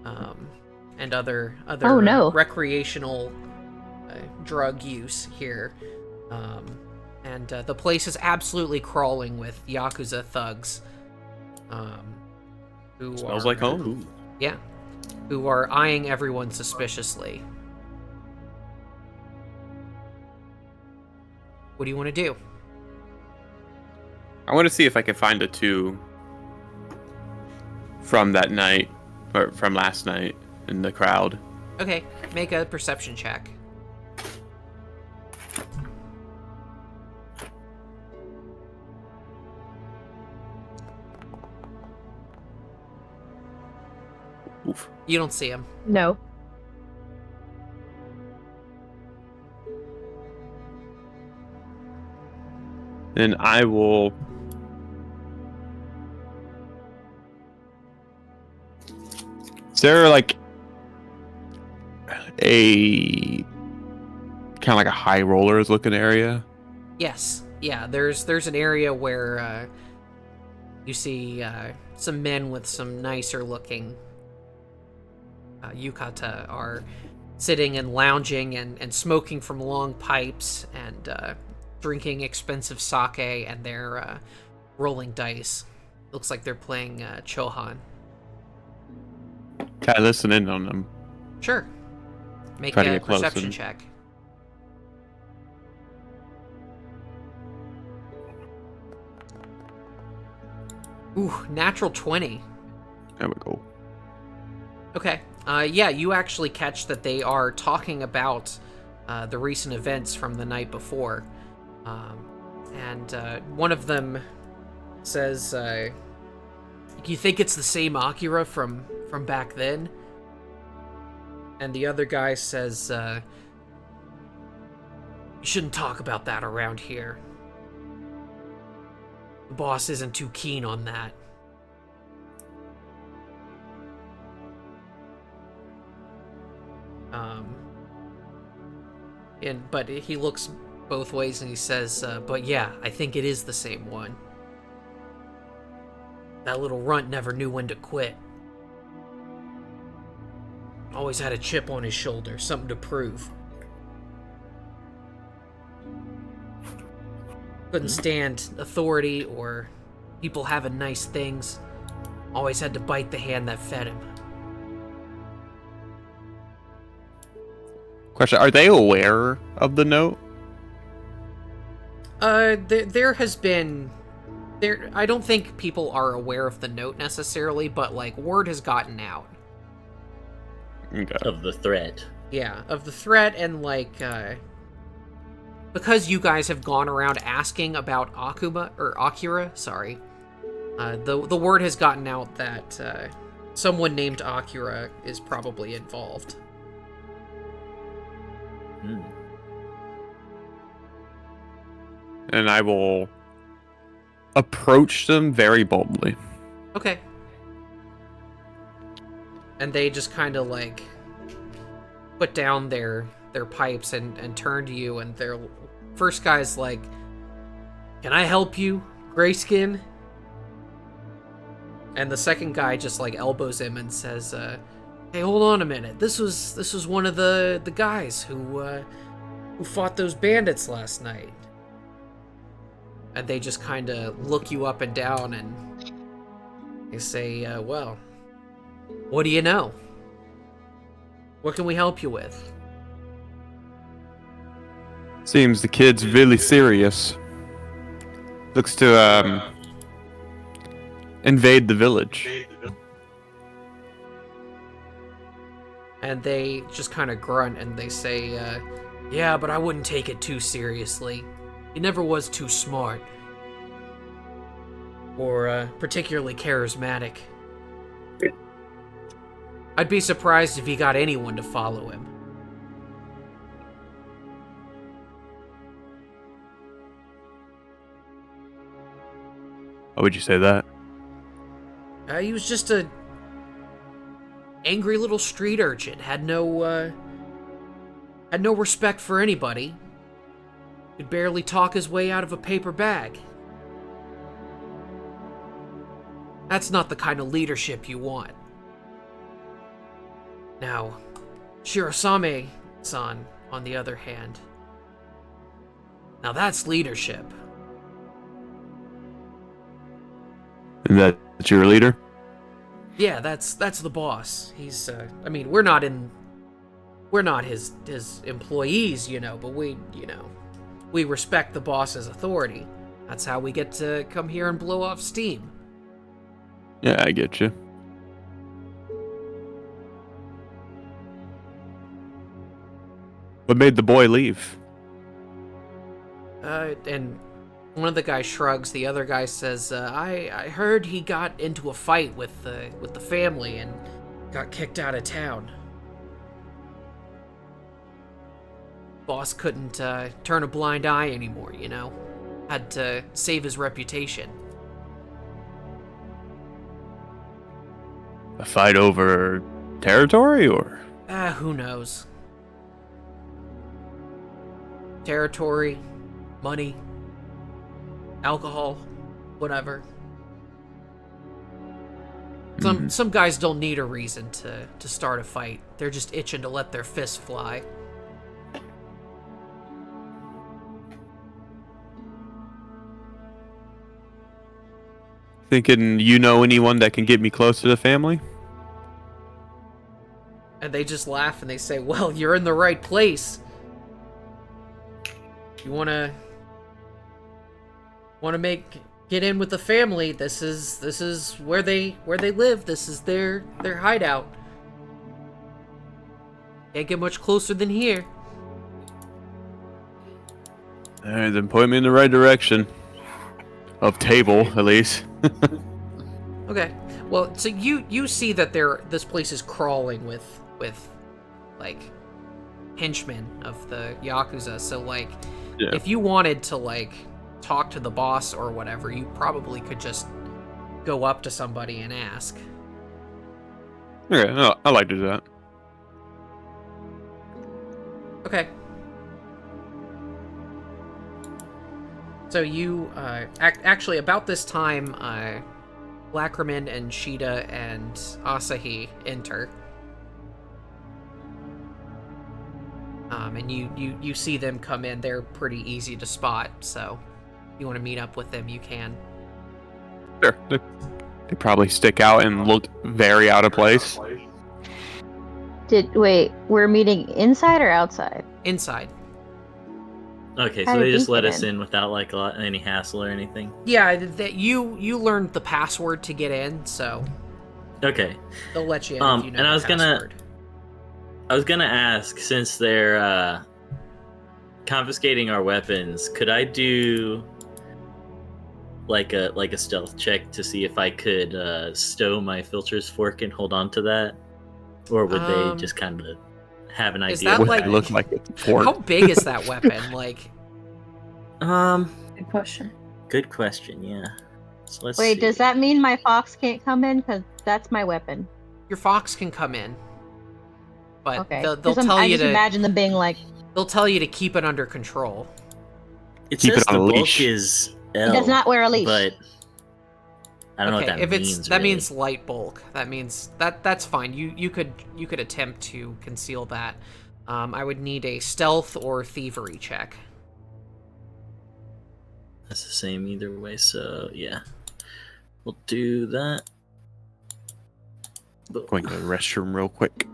and other Oh, no. recreational drug use here. And the place is absolutely crawling with yakuza thugs. Who Smells are, like home. Yeah, who are eyeing everyone suspiciously. What do you want to do? I want to see if I can find a 2 from that night, or from last night in the crowd. Okay, make a perception check. Oof. You don't see him. No. And I will... Is there like a kind of like a high rollers looking area? Yes. Yeah, there's an area where you see some men with some nicer looking yukata are sitting and lounging and smoking from long pipes and drinking expensive sake, and they're rolling dice. Looks like they're playing Chohan. Can I listen in on them? Sure. Make Try to a get close perception and- check. Ooh, natural 20. There we go. Okay. Yeah, you actually catch that they are talking about the recent events from the night before. And one of them says, you think it's the same Akira from back then? And the other guy says, you shouldn't talk about that around here. The boss isn't too keen on that. But he looks both ways and he says, but yeah, I think it is the same one. That little runt never knew when to quit. Always had a chip on his shoulder, something to prove. Couldn't stand authority or people having nice things. Always had to bite the hand that fed him. Question: are they aware of the note? There has been... I don't think people are aware of the note necessarily, but, like, word has gotten out. Okay. Of the threat. Yeah, of the threat, and, like, because you guys have gone around asking about Akira, sorry, the word has gotten out that, someone named Akira is probably involved. Hmm. And I will approach them very boldly. Okay. And they just kind of, like, put down their pipes and turn to you, and their first guy's like, "Can I help you, Grayskin?" And the second guy just, like, elbows him and says, "Hey, hold on a minute. This was one of the guys who fought those bandits last night." And they just kind of look you up and down, and they say, well, what do you know? What can we help you with? Seems the kid's really serious. Looks to invade the village. And they just kind of grunt and they say, yeah, but I wouldn't take it too seriously. He never was too smart. Or particularly charismatic. I'd be surprised if he got anyone to follow him. Why would you say that? He was just a angry little street urchin. Had no respect for anybody. Could barely talk his way out of a paper bag. That's not the kind of leadership you want. Now, Shirasame-san, on the other hand. Now that's leadership. And that's your leader? Yeah, that's the boss. He's, I mean, we're not his employees, but we respect the boss's authority. That's how we get to come here and blow off steam. Yeah, I get you. What made the boy leave? And one of the guys shrugs. The other guy says, I heard he got into a fight with the family and got kicked out of town. Boss couldn't turn a blind eye anymore, had to save his reputation. A fight over territory, or? Who knows? Territory, money, alcohol, whatever. Some guys don't need a reason to start a fight. They're just itching to let their fists fly. Thinking you know anyone that can get me close to the family? And they just laugh and they say, well, you're in the right place. You wanna get in with the family, this is where they live, this is their hideout. Can't get much closer than here. Alright, then point me in the right direction. Of table, at least. Okay. Well, so you see that this place is crawling with like henchmen of the yakuza. So like, yeah. If you wanted to like talk to the boss or whatever, you probably could just go up to somebody and ask. Okay, no, I like to do that. Okay. So you, actually, about this time, Lackerman and Shida and Asahi enter. And you see them come in. They're pretty easy to spot, so if you want to meet up with them, you can. Sure. They probably stick out and look very out of place. Wait, we're meeting inside or outside? Inside. Okay, How so did they just we let get us in without like any hassle or anything. Yeah, that you learned the password to get in, so Okay. they'll let you in if you know and the password. I was gonna ask, since they're confiscating our weapons, could I do like a stealth check to see if I could stow my filter's fork and hold on to that, or would they just kind of have an is idea? that what like- I- Look like it's fork. How big is that weapon? Like, Good question. Good question. Yeah. So let's Wait, see. does that mean my fox can't come in? Because that's my weapon. your fox can come in, but Okay. they'll 'Cause tell I you just to imagine them being like, they'll tell you to keep it under control. It Keep says it on the a bulk leash. is it L, does not wear a leash. but I don't know what Okay, that if means. it's that really. means light bulk. That means that's fine. You could attempt to conceal that. I would need a stealth or thievery check. That's the same either way. So yeah, we'll do that. Going to the restroom real quick.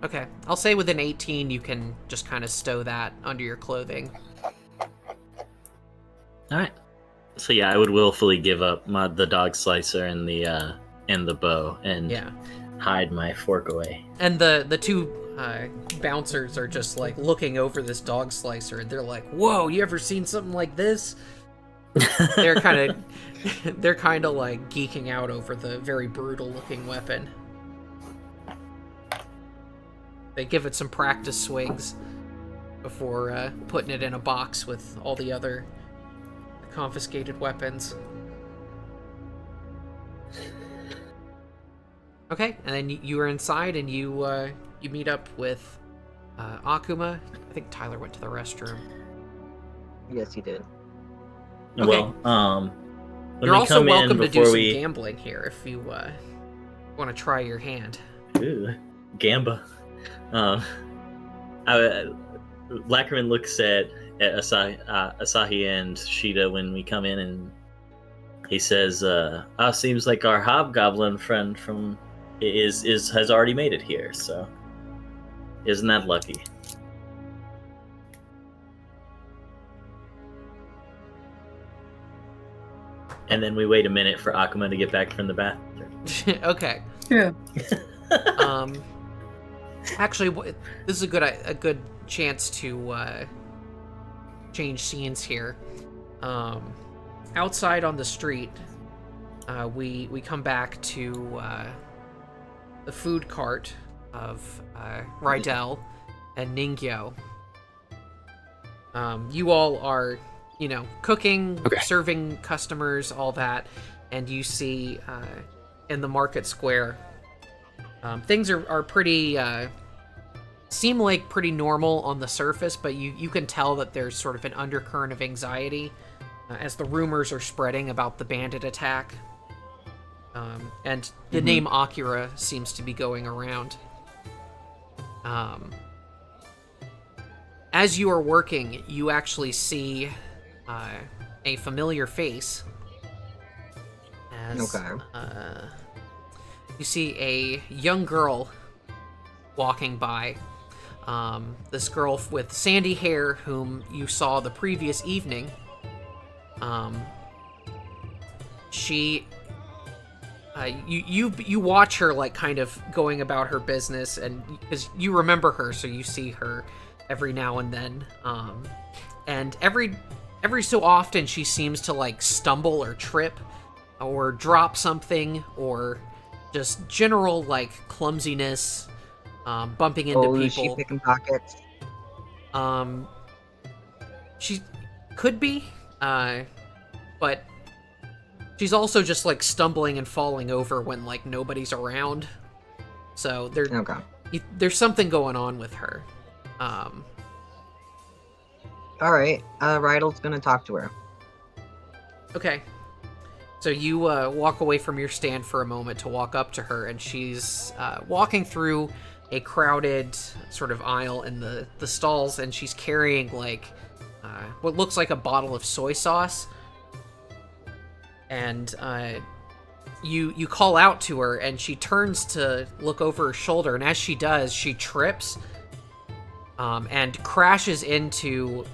Okay, I'll say with an 18 you can just kind of stow that under your clothing. All right. So yeah, I would willfully give up the dog slicer and the bow and Yeah. hide my fork away. And the two bouncers are just like looking over this dog slicer, and they're like, "Whoa, you ever seen something like this?" they're kind of like geeking out over the very brutal looking weapon. They give it some practice swings before putting it in a box with all the other confiscated weapons. Okay, and then you are inside, and you meet up with Akuma. I think Tyler went to the restroom. Yes, he did. Okay. Well, when You're we also come in welcome to do before some gambling here if you want to try your hand. Ooh, Gamba. Lackerman looks at Asahi and Shida when we come in, and he says, seems like our hobgoblin friend from has already made it here, so isn't that lucky?" And then we wait a minute for Akuma to get back from the bathroom. Okay. True. Actually, this is a good chance to change scenes here. Outside on the street, we come back to the food cart of Rydel and Ningyou. You all are cooking, Okay. serving customers, all that. And you see in the market square, things are pretty, seem like pretty normal on the surface, but you can tell that there's sort of an undercurrent of anxiety as the rumors are spreading about the bandit attack. And the name Akira seems to be going around. As you are working, you actually see a familiar face. As, you see a young girl walking by. This girl with sandy hair, whom you saw the previous evening. She... you watch her, like, kind of going about her business, and because you remember her, so you see her every now and then. And every so often she seems to, like, stumble or trip or drop something, or just general, like, clumsiness, bumping into people. Is she picking pockets? She could be, but she's also just, like, stumbling and falling over when, like, nobody's around. So there's something going on with her. Alright, Rydel's gonna talk to her. Okay. So you walk away from your stand for a moment to walk up to her, and she's walking through a crowded sort of aisle in the stalls, and she's carrying, like, what looks like a bottle of soy sauce. And you call out to her, and she turns to look over her shoulder, and as she does, she trips and crashes into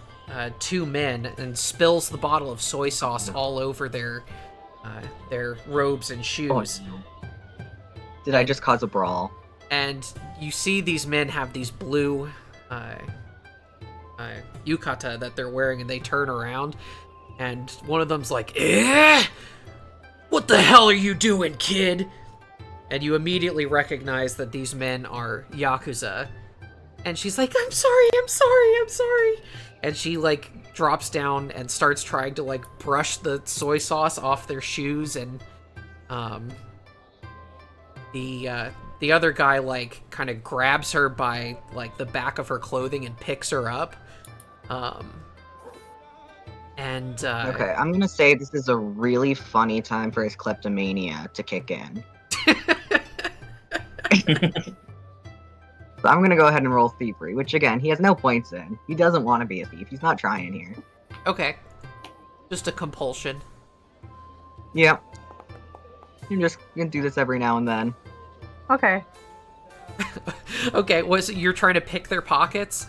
two men and spills the bottle of soy sauce all over their robes and shoes. Oh, no. Did I just cause a brawl? And you see these men have these blue yukata that they're wearing, and they turn around, and one of them's like, "What the hell are you doing, kid?" And you immediately recognize that these men are yakuza. And she's like, I'm sorry. And she, like, drops down and starts trying to, like, brush the soy sauce off their shoes, and the other guy, like, kind of grabs her by, like, the back of her clothing and picks her up. Okay, I'm gonna say this is a really funny time for his kleptomania to kick in. So I'm gonna go ahead and roll thievery, which again, he has no points in. He doesn't want to be a thief. He's not trying here. Okay. Just a compulsion. Yep. You're just gonna do this every now and then. Okay. Okay, you're trying to pick their pockets?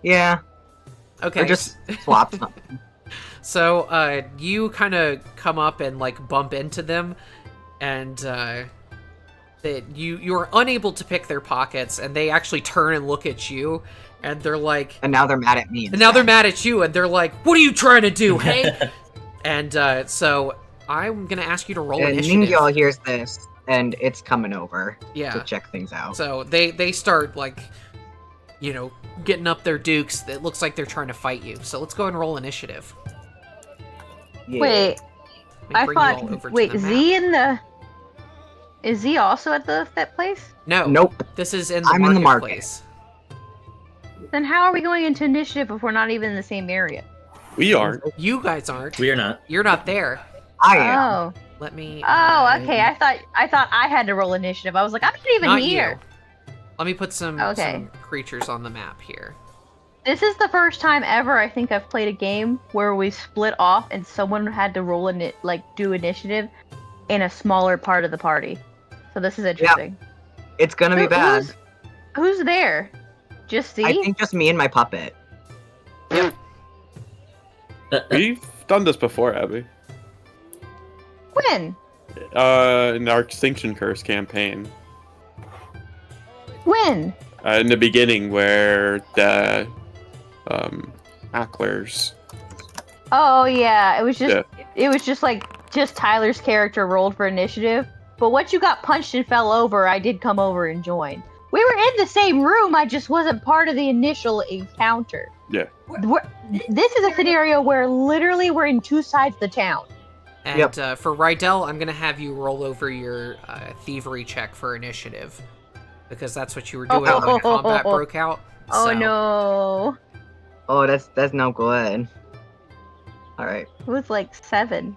Yeah. Okay. Or just swap something. So, you kind of come up and, like, bump into them, and, you're unable to pick their pockets, and they actually turn and look at you, and they're like... And now they're mad at me. And now they're mad at you, and they're like, what are you trying to do, hey? And, so, I'm gonna ask you to roll initiative. Ningyou hears this, and it's coming over to check things out. So, they start, like, getting up their dukes. It looks like they're trying to fight you. So, let's go and roll initiative. Yeah. Wait, I thought... Wait, Is Z also at that place? No. Nope. This is in the I'm in the market. marketplace. Then how are we going into initiative if we're not even in the same area? We aren't. You guys aren't. We are not. You're not there. I am. Oh. Let me... Oh, okay. I thought I had to roll initiative. I was like, I'm not even here. You. Let me put some creatures on the map here. This is the first time ever I think I've played a game where we split off and someone had to roll do initiative in a smaller part of the party. So this is interesting. Yeah. It's gonna be bad. Who's there? Just Z? I think just me and my puppet. Yep. We've done this before, Abby. When? In our Extinction Curse campaign. When? In the beginning, where the Acklers. Oh yeah, it was just like Tyler's character rolled for initiative. But once you got punched and fell over, I did come over and join. We were in the same room. I just wasn't part of the initial encounter. Yeah. This is a scenario where literally we're in two sides of the town. And for Rydel, I'm gonna have you roll over your thievery check for initiative, because that's what you were doing when combat broke out. Oh so. no! Oh, that's no good. All right. It was like 7.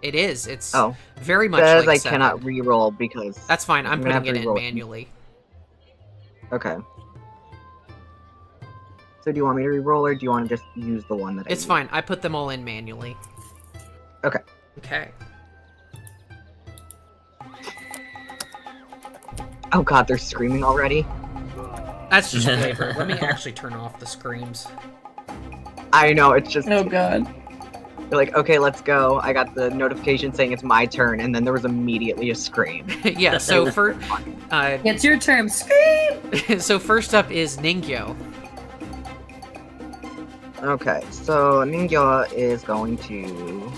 It is. It's Oh, very much says like I 7. cannot re-roll because That's fine. I'm gonna have putting it to in re-roll. manually. Okay. So do you want me to re-roll or do you want to just use the one that I It's used? fine. I put them all in manually. Okay. Okay. Oh god, they're screaming already? That's just flavor. Let me actually turn off the screams. I know, it's just... Oh god. You're like, okay, let's go. I got the notification saying it's my turn, and then there was immediately a scream. Yeah, so for It's your turn. Scream! so first up is Ningyou. Okay, so Ningyou is going to...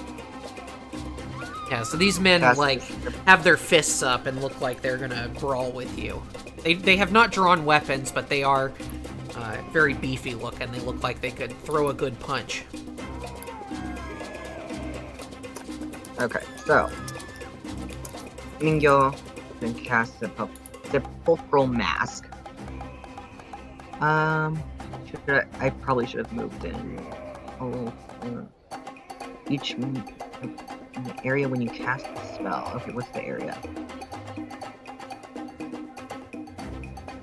Yeah, so these men cast like this- have their fists up and look like they're gonna brawl with you. They have not drawn weapons, but they are very beefy looking. They look like they could throw a good punch. Okay, so... Ningyou then casts a sepulchral mask. I probably should have moved in. Oh, each in the area when you cast the spell. Okay, what's the area?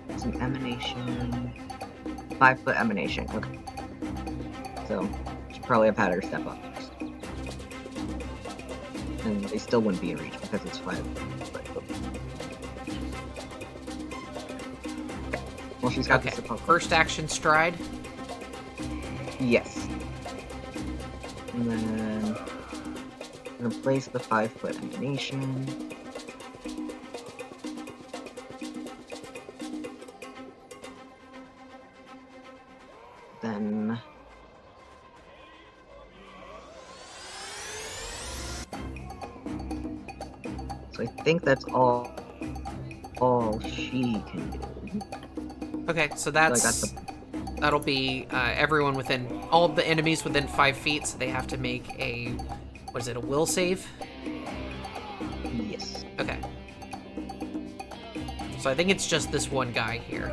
It's an emanation. 5-foot emanation. Okay. So, should probably have had her step up first. And they still wouldn't be in reach because it's 5 foot. Well, she's got Okay, the sepulchral. first action stride. Yes. And then I'm gonna place the 5-foot emanation. Then so I think that's all she can do. Okay, so So I got that's that'll be everyone within all of the enemies within 5 feet. So they have to make a what is it? A will save. yes. Okay. So I think it's just this one guy here.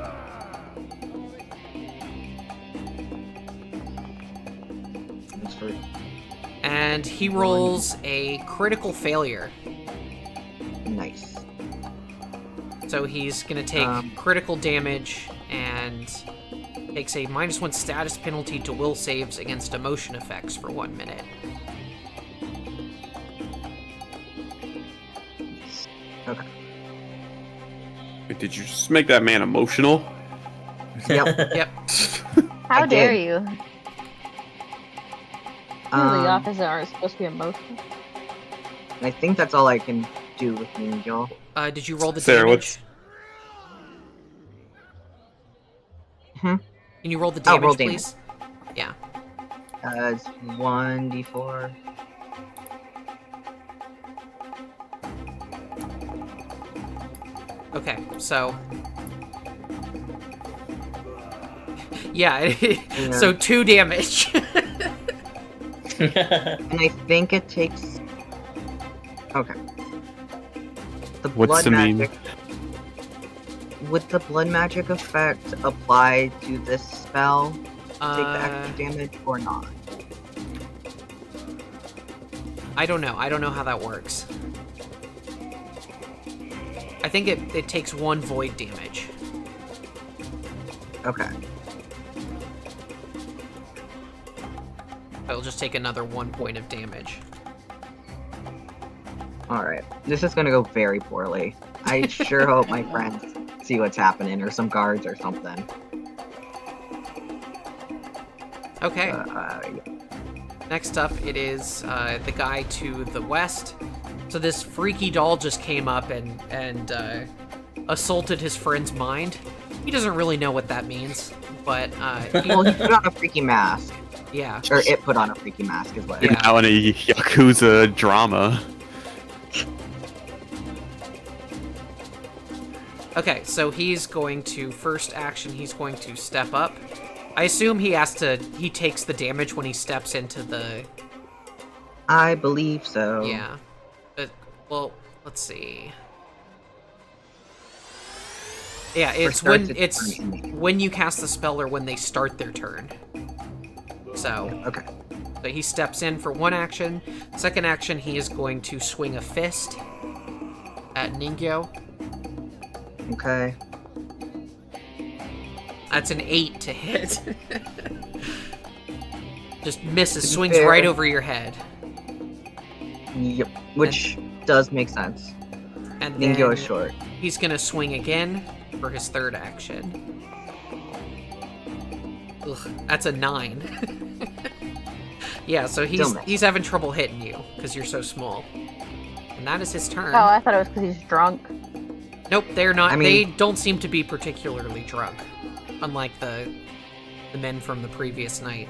That's for And he rolls a critical failure. nice. So he's gonna take critical damage and takes a -1 status penalty to will saves against emotion effects for 1 minute. Okay. Wait, did you just make that man emotional? Yep. Yep. How I dare did. you? The opposite aren't supposed to be emotional. I think that's all I can do with Ningyou. Did you roll the Sarah, damage? Hmm? Can you roll the Oh, damage, roll damage. please? Yeah. It's 1d4. Okay, so... Yeah, so 2 damage. And I think it takes... Okay. The What's blood the mean? magic... Would the blood magic effect apply to this spell? Take the extra damage or not? I don't know. I don't know how that works. I think it takes 1 void damage. Okay. It'll just take another 1 point of damage. Alright. This is gonna go very poorly. I sure hope my friends see what's happening, or some guards or something. Okay. Yeah. Next up, it is the guy to the west. So this freaky doll just came up and assaulted his friend's mind. He doesn't really know what that means, but Well, he put on a freaky mask. yeah. Or it put on a freaky mask as well. Yeah. Now in a yakuza drama. Okay, so he's going to, first action, he's going to step up. I assume he takes the damage when he steps into the... I believe so. Yeah. Well, let's see. Yeah, it's when you cast the spell or when they start their turn. So. Okay. So he steps in for one action. Second action, he is going to swing a fist at Ningyou. Okay. That's an 8 to hit. Just misses, To be swings fair- right over your head. Yep. Which does make sense. And Ningyou then is short. he's gonna swing again for his third action. Ugh, that's a 9. Yeah, so he's having trouble hitting you because you're so small. And that is his turn. Oh, I thought it was because he's drunk. Nope, they're not. I mean- They don't seem to be particularly drunk, unlike the men from the previous night.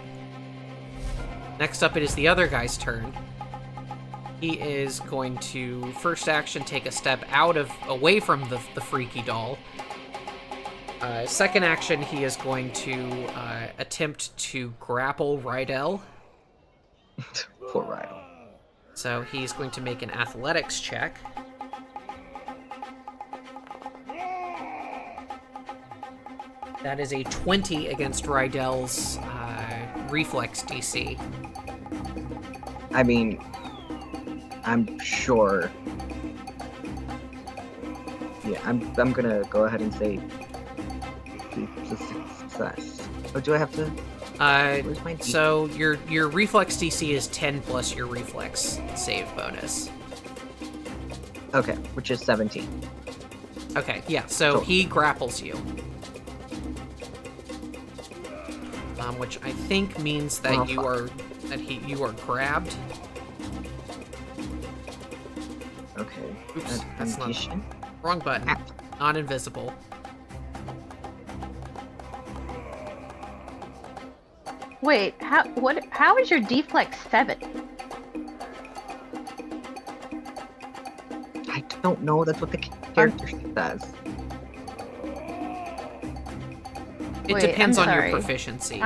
Next up, it is the other guy's turn. He is going to first action take a step away from the freaky doll. Second action, he is going to attempt to grapple Rydel. Poor Rydel. So he's going to make an athletics check. That is a 20 against Rydel's reflex DC. I mean, I'm sure. Yeah, I'm gonna go ahead and say it's a success. Oh, do I have to? Where's my D? So your reflex DC is 10 plus your reflex save bonus. Okay, which is 17. Okay, yeah. So Cool. he grapples you, which I think means that Oh, you fuck. are grabbed. Okay. Oops, that's not Condition. wrong button. Ah. Not invisible. Wait, how is your deflex 7? I don't know. That's what the character says. It Wait, depends I'm on your sorry. proficiency.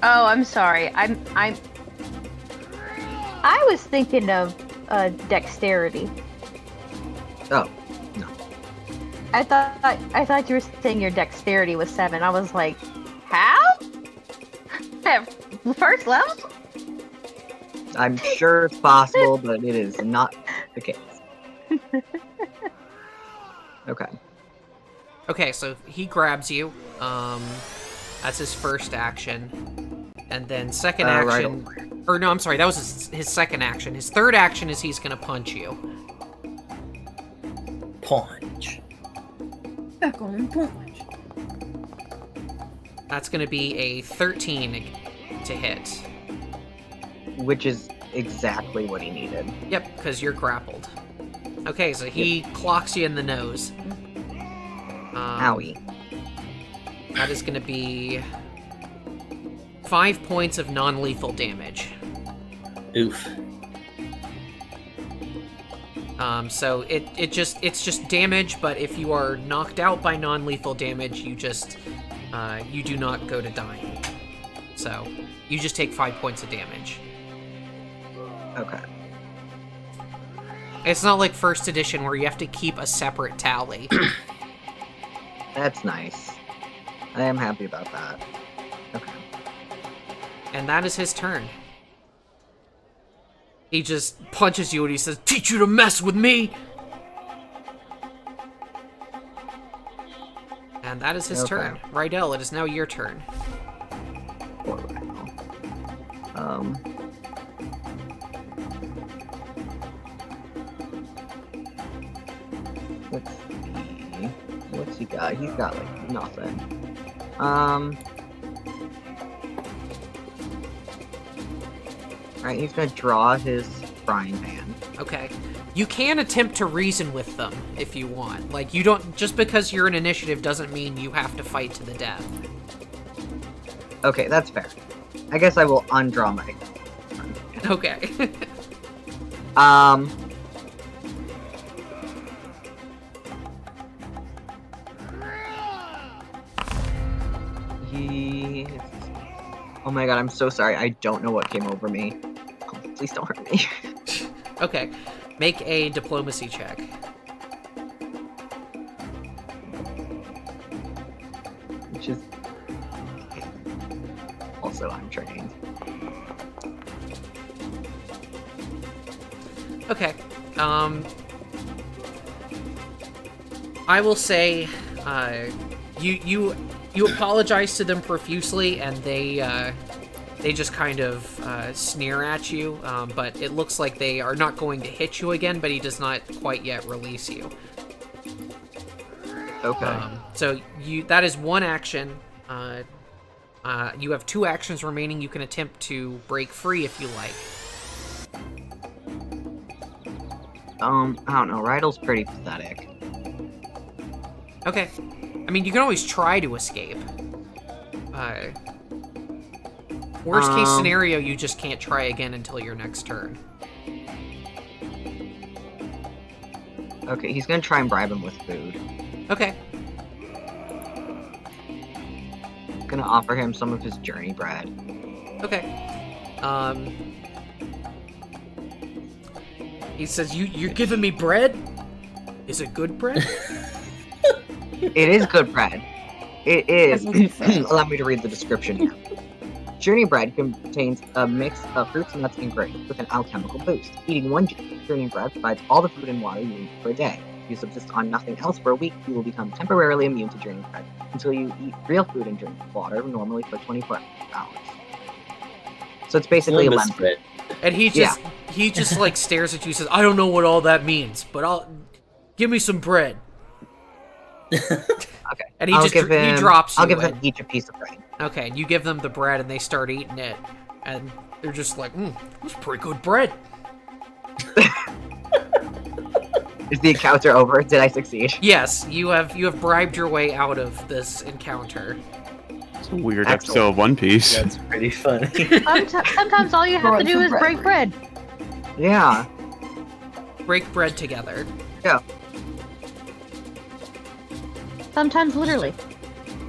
I'm sorry. I was thinking of dexterity. Oh, no. I thought you were saying your dexterity was 7. I was like, how? At first level? I'm sure it's possible, but it is not the case. Okay. Okay, so he grabs you. That's his first action. And then second action... Or no, I'm sorry, that was his second action. His third action is he's gonna punch you. Punch. Back on punch. That's gonna be a 13 to hit. Which is exactly what he needed. Yep, because you're grappled. Okay, so he clocks you in the nose. Owie. That is gonna be 5 points of non-lethal damage. Oof. So it's just damage, but if you are knocked out by non-lethal damage, you do not go to dying. So you just take 5 points of damage. Okay. It's not like first edition where you have to keep a separate tally. That's nice. I am happy about that. Okay. And that is his turn. He just punches you and he says, "Teach you to mess with me!" And that is his Okay. turn. Rydel, it is now your turn. Poor Rydel. Let's see. What's he got? He's got like nothing. Alright, he's gonna draw his frying pan. Okay. You can attempt to reason with them if you want. Like, you don't... Just because you're an initiative doesn't mean you have to fight to the death. Okay, that's fair. I guess I will undraw my. Okay. Oh my god, I'm so sorry. I don't know what came over me. Oh, please don't hurt me. Okay. Make a diplomacy check. Which is... Also, I'm trained. Okay. I will say, you apologize to them profusely, and they just kind of sneer at you. But it looks like they are not going to hit you again. But he does not quite yet release you. Okay. So that is one action. You have 2 actions remaining. You can attempt to break free if you like. I don't know. Rydel's pretty pathetic. Okay. I mean, you can always try to escape. Worst case scenario, you just can't try again until your next turn. Okay, he's gonna try and bribe him with food. Okay. Gonna offer him some of his journey bread. Okay. He says, "You're giving me bread? Is it good bread?" It is good bread. It is. That's what he said. Allow me to read the description here. Journey bread contains a mix of fruits, nuts, and grains with an alchemical boost. Eating one journey bread provides all the food and water you need for a day. If you subsist on nothing else for a week, you will become temporarily immune to journey bread until you eat real food and drink water normally for 24 hours. So it's basically a Columbus lemon. bread. And he just like stares at you and says, "I don't know what all that means, but give me some bread." Okay. And he drops you. I'll give them each a piece of bread. Okay, and you give them the bread, and they start eating it, and they're just like, "That's pretty good bread." Is the encounter over? Did I succeed? Yes, you have bribed your way out of this encounter. It's a weird Excellent. episode of One Piece. That's pretty funny. Sometimes all you have to do is break bread. Yeah. Break bread together. Yeah. Sometimes literally.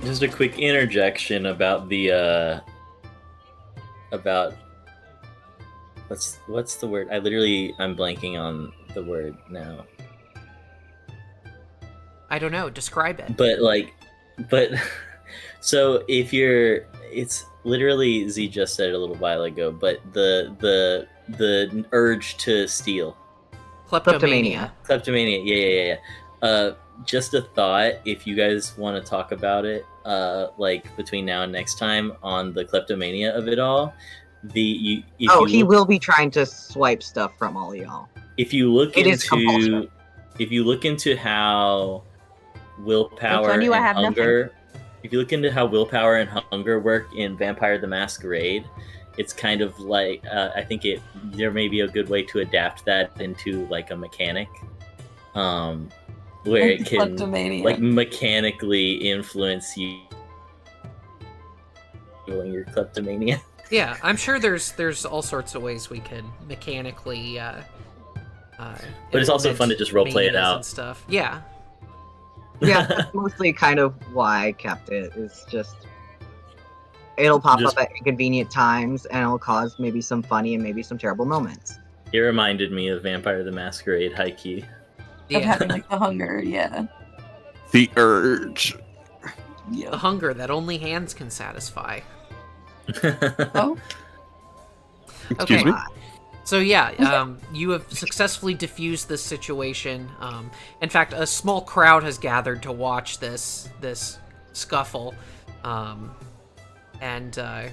Just a quick interjection about the about what's the word? I'm blanking on the word now. I don't know. Describe it. But so it's literally Z just said it a little while ago, but the urge to steal. Kleptomania. Kleptomania, yeah. Just a thought, if you guys want to talk about it, like between now and next time on the kleptomania of it all, he will be trying to swipe stuff from all y'all. If you look It is compulsory. if you look into how willpower I and have hunger, if you look into how willpower and hunger work in Vampire the Masquerade, it's kind of like I think there may be a good way to adapt that into like a mechanic, where it can like mechanically influence you doing your kleptomania. Yeah, I'm sure there's all sorts of ways we can mechanically. But it's also fun to just roleplay it manias out and stuff. Yeah. Yeah, that's mostly kind of why I kept it. It's just it'll pop up at inconvenient times, and it'll cause maybe some funny and maybe some terrible moments. It reminded me of Vampire the Masquerade high key. Of having like the hunger, yeah. The urge. Yeah. The hunger that only hands can satisfy. Oh. Excuse Okay. me? So yeah, you have successfully diffused this situation. In fact, a small crowd has gathered to watch this scuffle, and the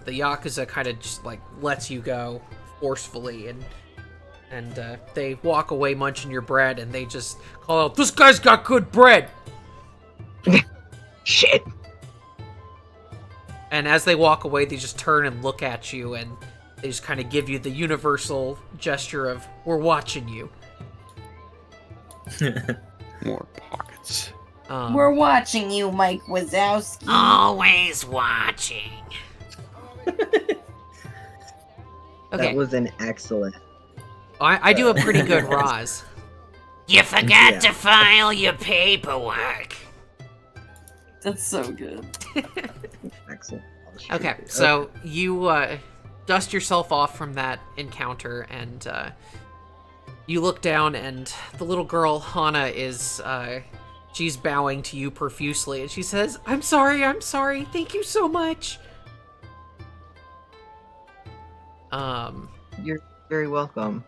yakuza kind of just like lets you go forcefully, and they walk away munching your bread, and they just call out, "This guy's got good bread!" Shit. And as they walk away, they just turn and look at you, and they just kind of give you the universal gesture of, "We're watching you." More pockets. We're watching you, Mike Wazowski. Always watching. Okay, That was an excellent. I do a pretty good Roz. You forgot to file your paperwork. That's so good. Excellent. Okay, so you dust yourself off from that encounter, and you look down, and the little girl, Hana, is, she's bowing to you profusely, and she says, I'm sorry, thank you so much. You're very welcome.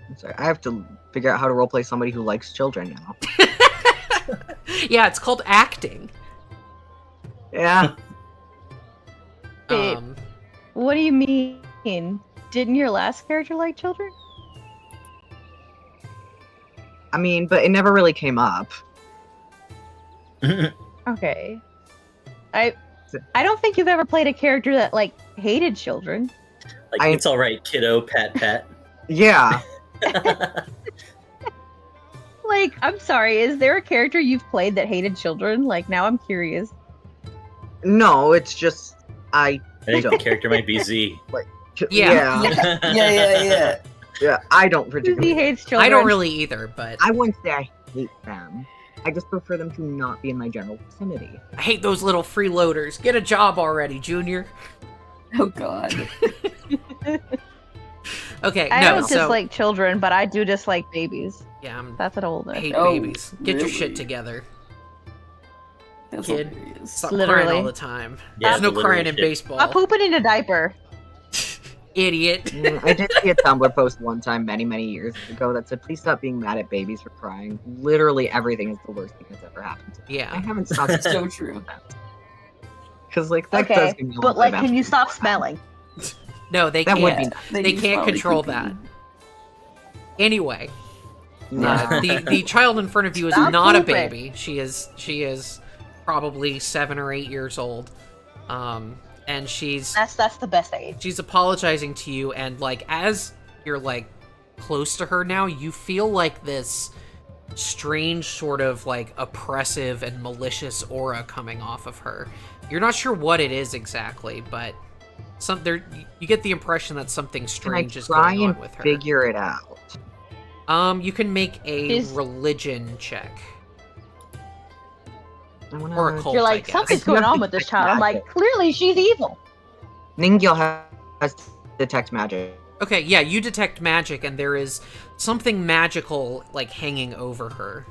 I'm sorry, I have to figure out how to roleplay somebody who likes children now. Yeah, it's called acting. Yeah. Wait. What do you mean? Didn't your last character like children? I mean, but it never really came up. Okay. I don't think you've ever played a character that like hated children. Like, it's all right, kiddo, pat, pat. Yeah. Like, I'm sorry, is there a character you've played that hated children? Like, now I'm curious. No, it's just I think the character might be Z. Yeah. Yeah, I don't He particularly. hates children. I don't really either, but I wouldn't say I hate them. I just prefer them to not be in my general vicinity. I hate those little freeloaders. Get a job already, Junior. Oh god. Okay, I no, don't dislike children, but I do dislike babies. Yeah, That's what old. I hate Oh, babies. Get your really? shit together, That's kid. hilarious. Stop Literally. crying all the time. Yeah, There's no the crying literal in shit. baseball. I'm pooping in a diaper. Idiot. I did see a Tumblr post one time many, many years ago that said, please stop being mad at babies for crying. Literally everything is the worst thing that's ever happened to me. I Yeah. haven't stopped That's so true. because like that does Okay, give me a but little like, bit of can you empathy. stop smelling? No, they That would be can't. nice. They do can't smell control creepy. that. Anyway, Nah. the child in front of you is Stop not a pooping. baby. She is probably 7 or 8 years old. And she's That's the best age. she's apologizing to you, and like as you're like close to her now, you feel like this strange sort of like oppressive and malicious aura coming off of her. You're not sure what it is exactly, but you get the impression that something Can I strange is try going and on with her. figure it out? You can make a Is- religion check. I wanna... Or a cult. You're I like, guess. something's I going have on to with this detect child. I'm like, magic. clearly she's evil. Ningyou has detect magic. Okay, yeah, you detect magic, and there is something magical, like, hanging over her.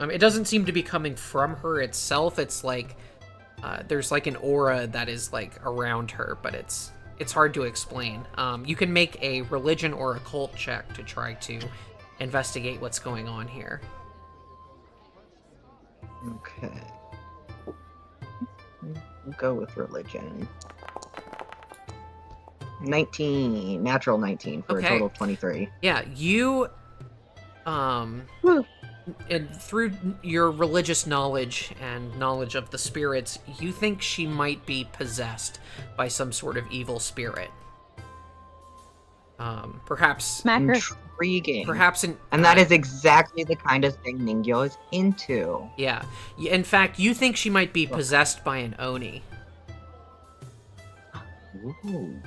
It doesn't seem to be coming from her itself. It's like, there's like an aura that is, like, around her, but it's hard to explain. You can make a religion or occult check to try to investigate what's going on here. Okay. We'll go with religion. 19. Natural 19 for Okay. a total of 23. Yeah, you, Whew. and through your religious knowledge and knowledge of the spirits, you think she might be possessed by some sort of evil spirit. Perhaps, Smacker. Intriguing. perhaps in, And that is exactly the kind of thing Ningyou is into. yeah. In fact, you think she might be possessed by an Oni. Ooh.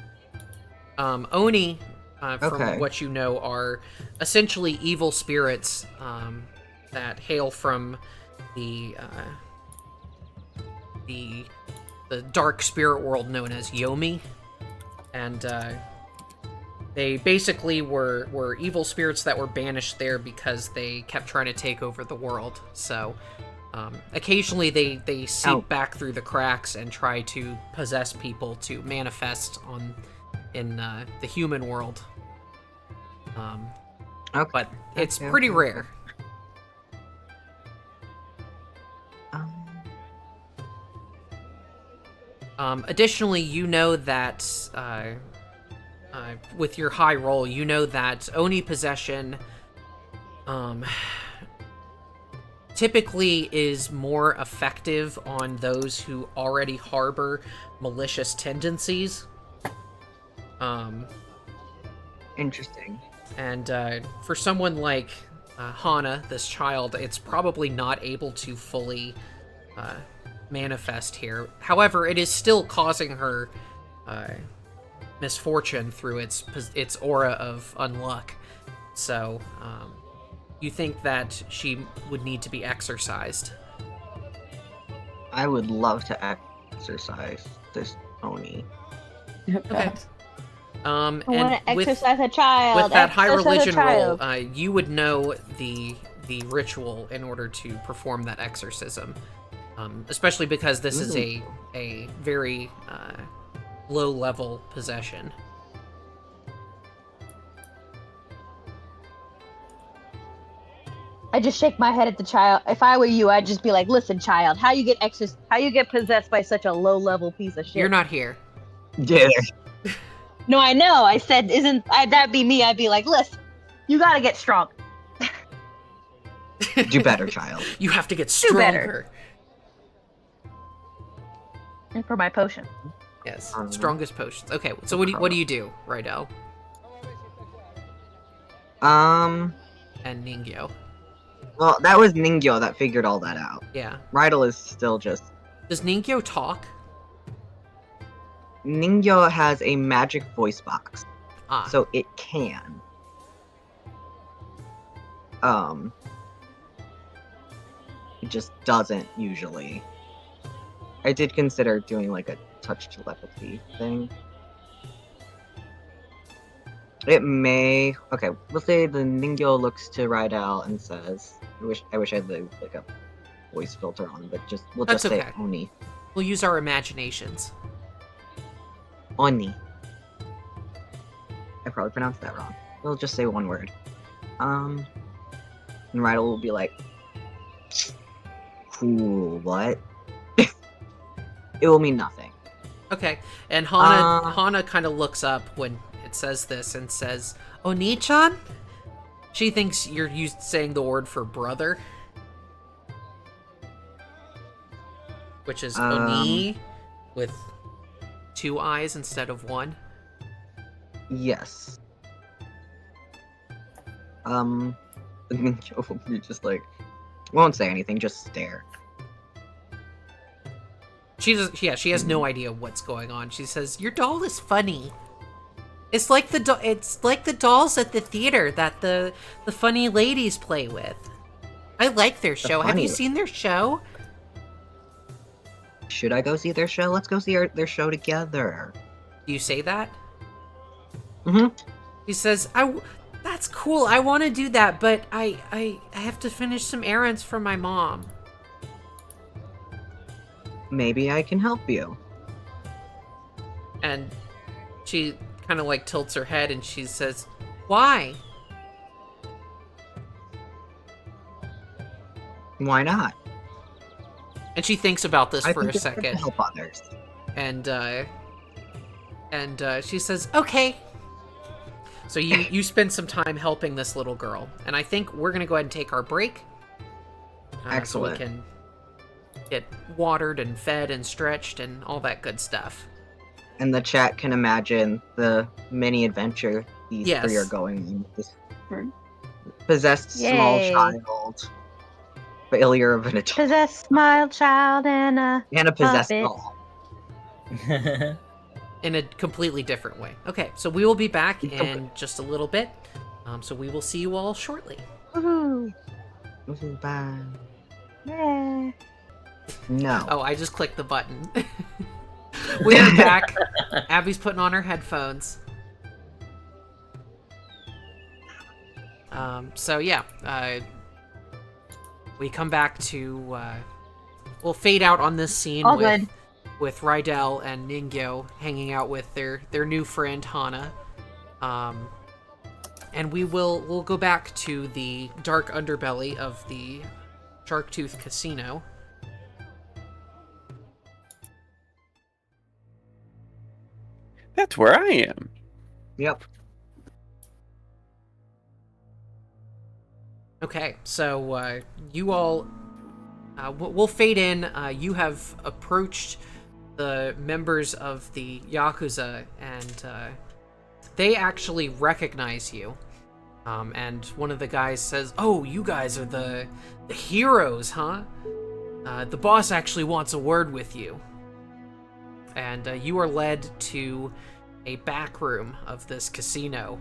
Oni, from Okay. what you know, are essentially evil spirits that hail from the dark spirit world known as Yomi, and they basically were evil spirits that were banished there because they kept trying to take over the world. So occasionally they seep back through the cracks and try to possess people to manifest in the human world. Okay. But it's Okay, pretty okay. rare. Additionally, you know that with your high roll, you know that Oni possession typically is more effective on those who already harbor malicious tendencies. Interesting. And for someone like Hana, this child, it's probably not able to fully manifest here. However, it is still causing her misfortune through its aura of unluck. So, you think that she would need to be exorcised. I would love to exercise this Oni. Okay. I want And to exercise a child. with that high exercise a religion roll, child. you would know the ritual in order to perform that exorcism, especially because this is a very low level possession. I just shake my head at the child. If I were you, I'd just be like, "Listen, child, how you get possessed by such a low level piece of shit?" You're not here. Yeah. No, I know. I said, that'd be me? I'd be like, "Listen, you gotta get strong. Do better, child. You have to get Do better. stronger. And for my potion." Yes, strongest potions. Okay, so what do you do, Rydel Um. and Ningyou? Well, that was Ningyou that figured all that out. Yeah. Rydel is still just. Does Ningyou talk? Ningyou has a magic voice box, Ah. so it can. It just doesn't usually. I did consider doing like a touch telepathy thing. It may. Okay, we'll say the Ningyou looks to Rydel and says, I wish I had like a voice filter on, but we'll That's just say okay. Oni. We'll use our imaginations. Oni. I probably pronounced that wrong. We'll just say one word. And Rydel will be like, cool, what? It will mean nothing. Okay, and Hana kind of looks up when it says this and says, "Oni-chan?" She thinks you're saying the word for brother, which is Oni with 2 eyes instead of 1. Yes. Ningyou will be just like, won't say anything, just stare. She has no idea what's going on. She says, "Your doll is funny. It's like the dolls at the theater that the funny ladies play with. I like their show. Have you seen their show?" Should I go see their show? Let's go see their show together. Do you say that? Mm-hmm. He says, "That's cool. I want to do that, but I have to finish some errands for my mom." Maybe I can help you. And she kind of like tilts her head and she says, "Why?" Why not? And she thinks about this I for think a it's good to second. help others. And she says, "Okay." So you spend some time helping this little girl, and I think we're gonna go ahead and take our break. Excellent. So we can get watered and fed and stretched and all that good stuff. And the chat can imagine the mini adventure these Yes. three are going on. This Sure. possessed small Yay. child, failure of an adult, Possessed smile child and a possessed puppet. doll. In a completely different way. Okay, so we will be back in just a little bit. So we will see you all shortly. Woohoo! This is bad. Yeah. No. Oh, I just clicked the button. We are back. Abby's putting on her headphones. So yeah, we come back to we'll fade out on this scene All good. with Rydel and Ningyou hanging out with their new friend Hana. And we'll go back to the dark underbelly of the Sharktooth Casino. That's where I am. Yep. Okay, so you all, we'll fade in. You have approached the members of the yakuza, and they actually recognize you. And one of the guys says, "Oh, you guys are the heroes, huh? The boss actually wants a word with you." And you are led to a back room of this casino.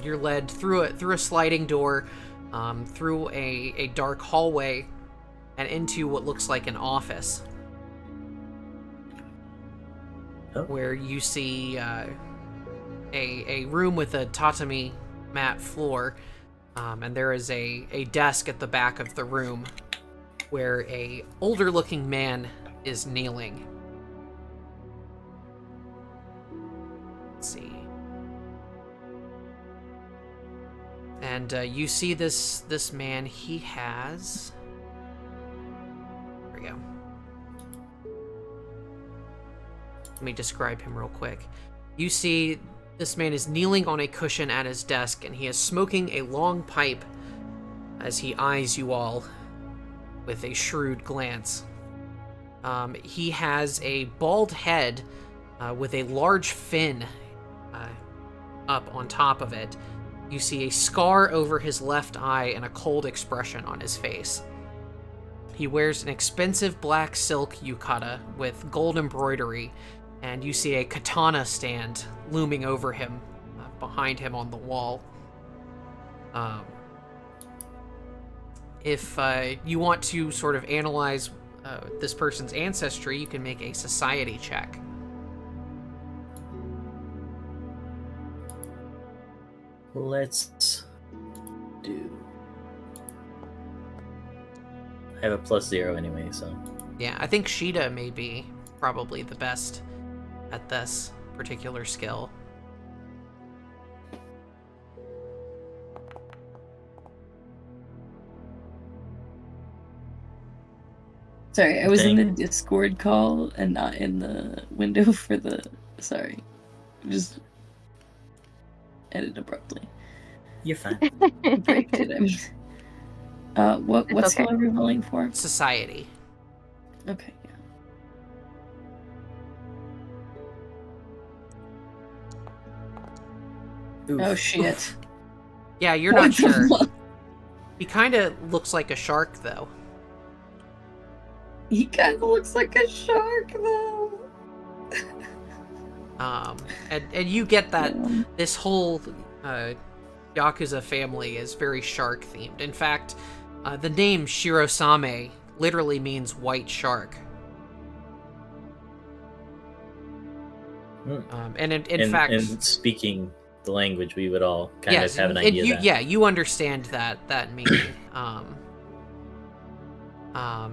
You're led through a sliding door, through a dark hallway, and into what looks like an office. Oh. Where you see a room with a tatami mat floor, and there is a desk at the back of the room where a older looking man is kneeling. Let's see. And you see this man, he has... There we go. Let me describe him real quick. You see this man is kneeling on a cushion at his desk, and he is smoking a long pipe as he eyes you all with a shrewd glance. He has a bald head with a large fin up on top of it. You see a scar over his left eye and a cold expression on his face. He wears an expensive black silk yukata with gold embroidery, and you see a katana stand looming over him, behind him on the wall. If you want to sort of analyze this person's ancestry, you can make a society check. Let's do... I have a +0 anyway, so... Yeah, I think Sheeta may be probably the best at this particular skill. Sorry, I was in the Discord call and not in the window for the... Sorry. Just ended abruptly. You're fine. Braked it, I mean. What okay. skill are we rolling for? Society. Okay, yeah. Oof. Oh shit. Yeah, you're What not the sure. fuck? He kind of looks like a shark, though. He kind of looks like a shark, though. And you get that this whole Yakuza family is very shark themed. In fact, the name Shirosame literally means white shark. And in fact, and speaking the language, we would all kind of have an idea. You understand that meaning.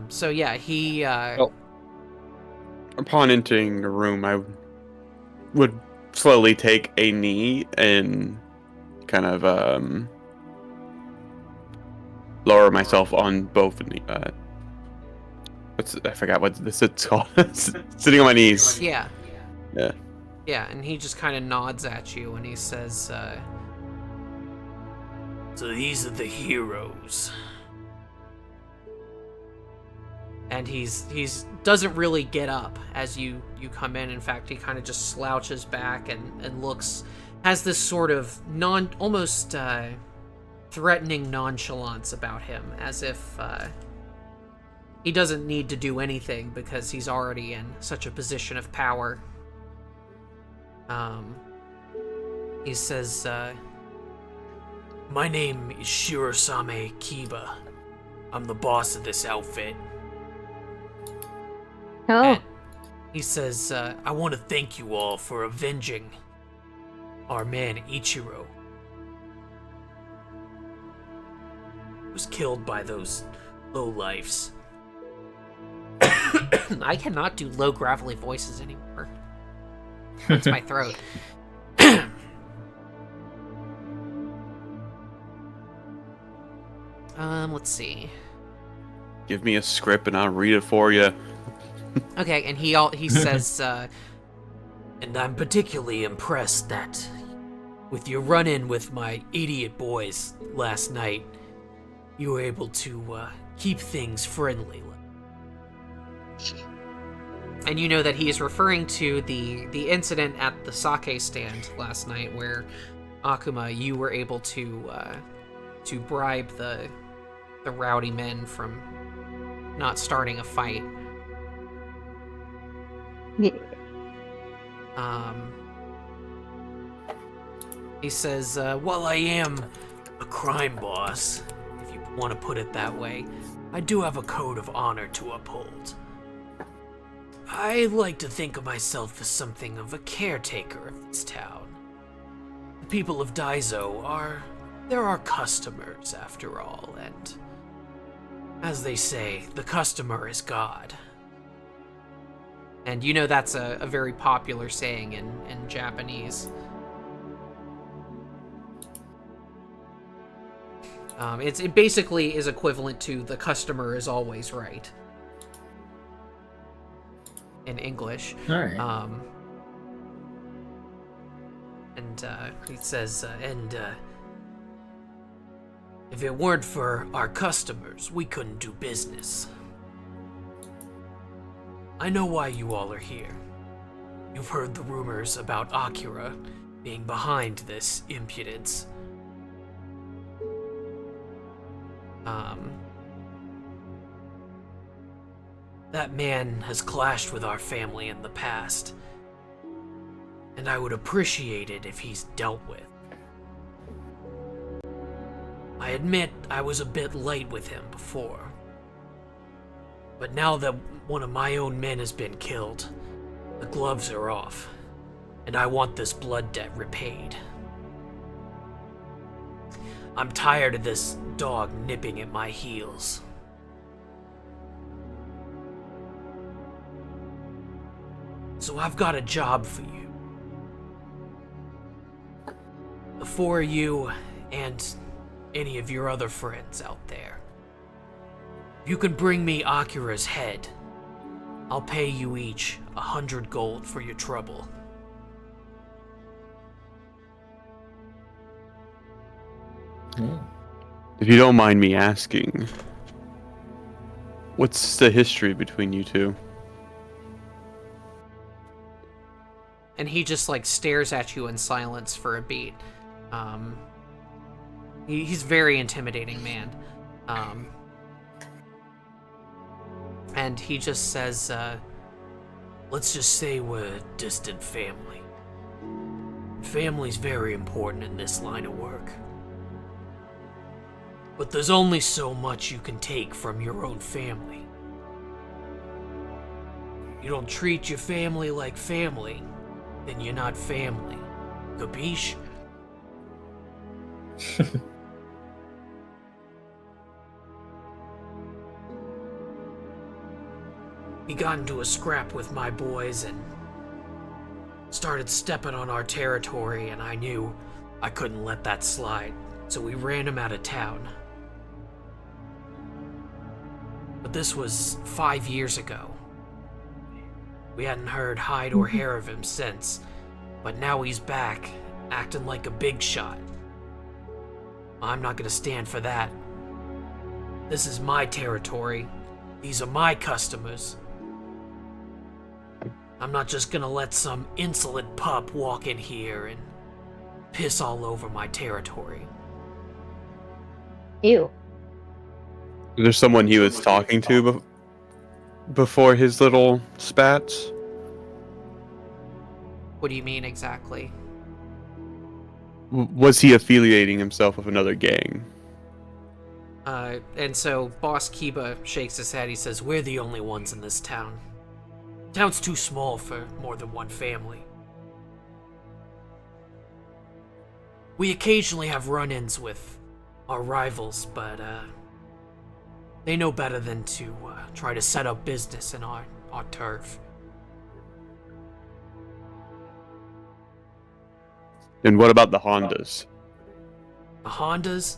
So yeah, he. Upon entering the room, I would slowly take a knee and kind of lower myself on both knee. I forgot what this is called. Sitting on my knees. Yeah. Yeah. Yeah, and he just kind of nods at you and he says, "So these are the heroes." And he's doesn't really get up as you come in. In fact, he kind of just slouches back and looks, has this sort of almost threatening nonchalance about him, as if he doesn't need to do anything because he's already in such a position of power. He says, "My name is Shirosame Kiba. I'm the boss of this outfit." Oh, And he says, "I want to thank you all for avenging our man Ichiro. He was killed by those lowlifes." I cannot do low gravelly voices anymore. Hurts my throat. Let's see. Give me a script and I'll read it for you. Okay, and he says, "And I'm particularly impressed that with your run-in with my idiot boys last night, you were able to keep things friendly." And you know that he is referring to the incident at the sake stand last night, where Akuma, you were able to bribe the rowdy men from not starting a fight. yeah. He says, "While I am a crime boss, if you want to put it that way, I do have a code of honor to uphold. I like to think of myself as something of a caretaker of this town. The people of Daizo they're our customers, after all, and as they say, the customer is God. And you know that's a very popular saying in Japanese. It basically is equivalent to the customer is always right in English. All right. He says, if it weren't for our customers, we couldn't do business. I know why you all are here. You've heard the rumors about Akira being behind this impudence. That man has clashed with our family in the past, and I would appreciate it if he's dealt with. I admit I was a bit light with him before, but now that one of my own men has been killed, the gloves are off, and I want this blood debt repaid. I'm tired of this dog nipping at my heels. So I've got a job for you. The four of you and any of your other friends out there. If you can bring me Akira's head, I'll pay you each 100 gold for your trouble. If you don't mind me asking, what's the history between you two? And he just like stares at you in silence for a beat. He's a very intimidating man. And he just says, let's just say we're a distant family. Family's very important in this line of work. But there's only so much you can take from your own family. You don't treat your family like family, then you're not family. Capiche? He got into a scrap with my boys and started stepping on our territory, and I knew I couldn't let that slide, so we ran him out of town. But this was 5 years ago. We hadn't heard hide or hair of him since, but now he's back, acting like a big shot. I'm not gonna stand for that. This is my territory. These are my customers. I'm not just gonna let some insolent pup walk in here and piss all over my territory. Ew. Is there someone he was talking to before his little spats? What do you mean exactly? Was he affiliating himself with another gang? And so Boss Kiba shakes his head. He says, we're the only ones in this town. Town's too small for more than one family. We occasionally have run-ins with our rivals, but they know better than to try to set up business in our turf. And what about the Hondas? The Hondas?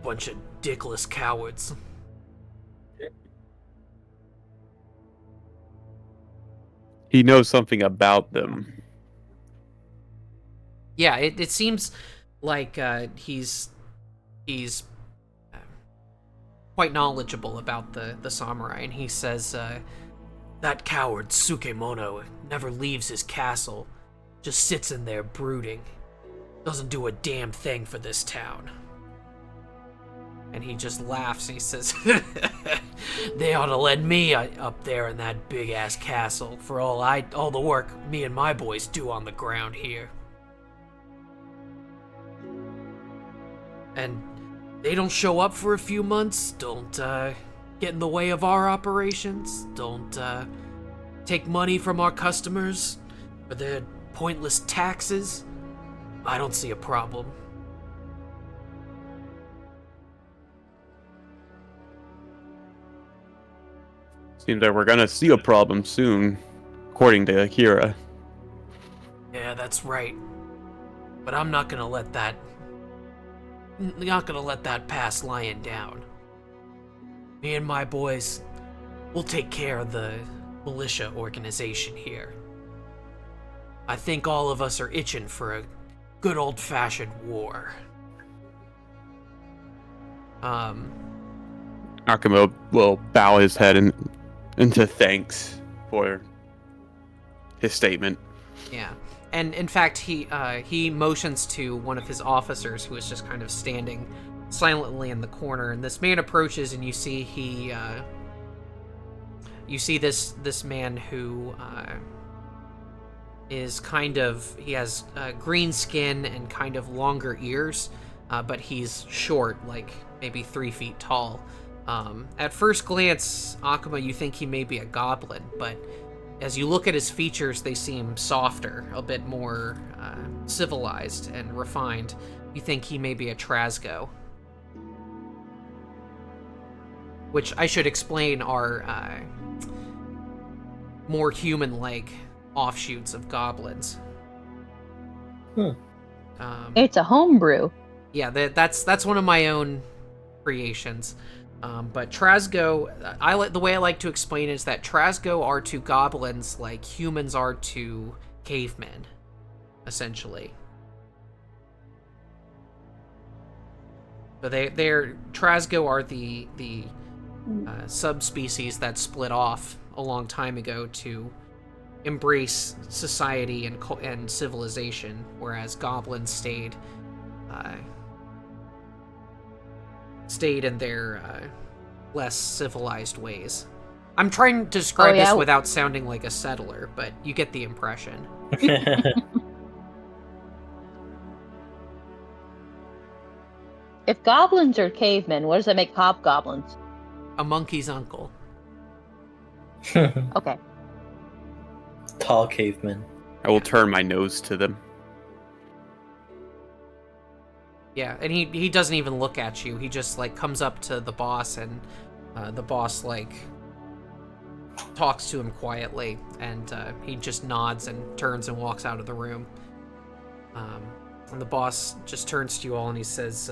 Bunch of dickless cowards. He knows something about them. Yeah, it seems like he's quite knowledgeable about the samurai, and he says that coward Sukemono never leaves his castle, just sits in there brooding, doesn't do a damn thing for this town. And he just laughs and he says, they ought to let me up there in that big ass castle for all the work me and my boys do on the ground here. And they don't show up for a few months, don't get in the way of our operations, don't take money from our customers for their pointless taxes, I don't see a problem. Seems like we're gonna see a problem soon, according to Akira. Yeah, that's right. But I'm not gonna let that pass lying down. Me and my boys, we'll take care of the militia organization here. I think all of us are itching for a good old-fashioned war. Akuma will bow his head into thanks for his statement. Yeah. And in fact, he motions to one of his officers who is just kind of standing silently in the corner, and this man approaches, and you see this man who is he has green skin and kind of longer ears, but he's short, like maybe 3 feet tall. At first glance, Akuma, you think he may be a goblin, but as you look at his features, they seem softer, a bit more civilized and refined. You think he may be a Trasgo. Which I should explain are more human-like offshoots of goblins. It's a homebrew. Yeah, that's one of my own creations. But Trasgo, the way I like to explain it is that Trasgo are to goblins like humans are to cavemen, essentially. So Trasgo are the subspecies that split off a long time ago to embrace society and civilization, whereas goblins stayed in their less civilized ways. I'm trying to describe this without sounding like a settler, but you get the impression. If goblins are cavemen, what does that make hobgoblins? A monkey's uncle. Okay. Tall caveman. I will turn my nose to them. Yeah, and he doesn't even look at you. He just like comes up to the boss, and the boss like talks to him quietly, and he just nods and turns and walks out of the room. And the boss just turns to you all and he says,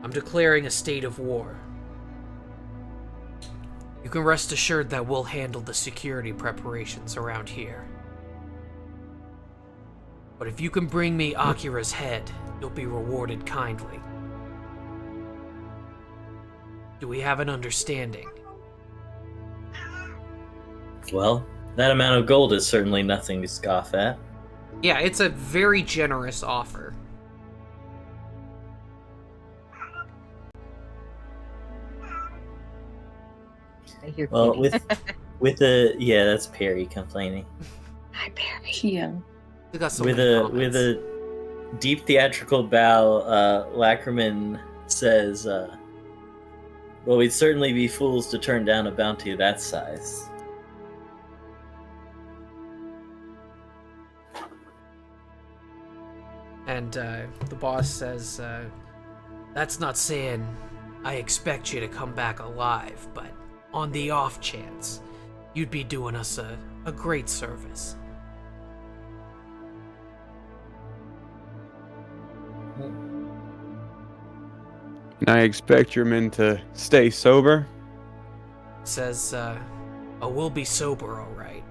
I'm declaring a state of war. You can rest assured that we'll handle the security preparations around here. But if you can bring me Akira's head, you'll be rewarded kindly. Do we have an understanding? Well, that amount of gold is certainly nothing to scoff at. Yeah, it's a very generous offer. Well, with that's Perry complaining. Hi, Perry. Yeah. With a deep theatrical bow, Lackerman says, well, we'd certainly be fools to turn down a bounty of that size. And the boss says, that's not saying I expect you to come back alive, but on the off chance, you'd be doing us a great service. And I expect your men to stay sober. Says, we'll be sober, all right.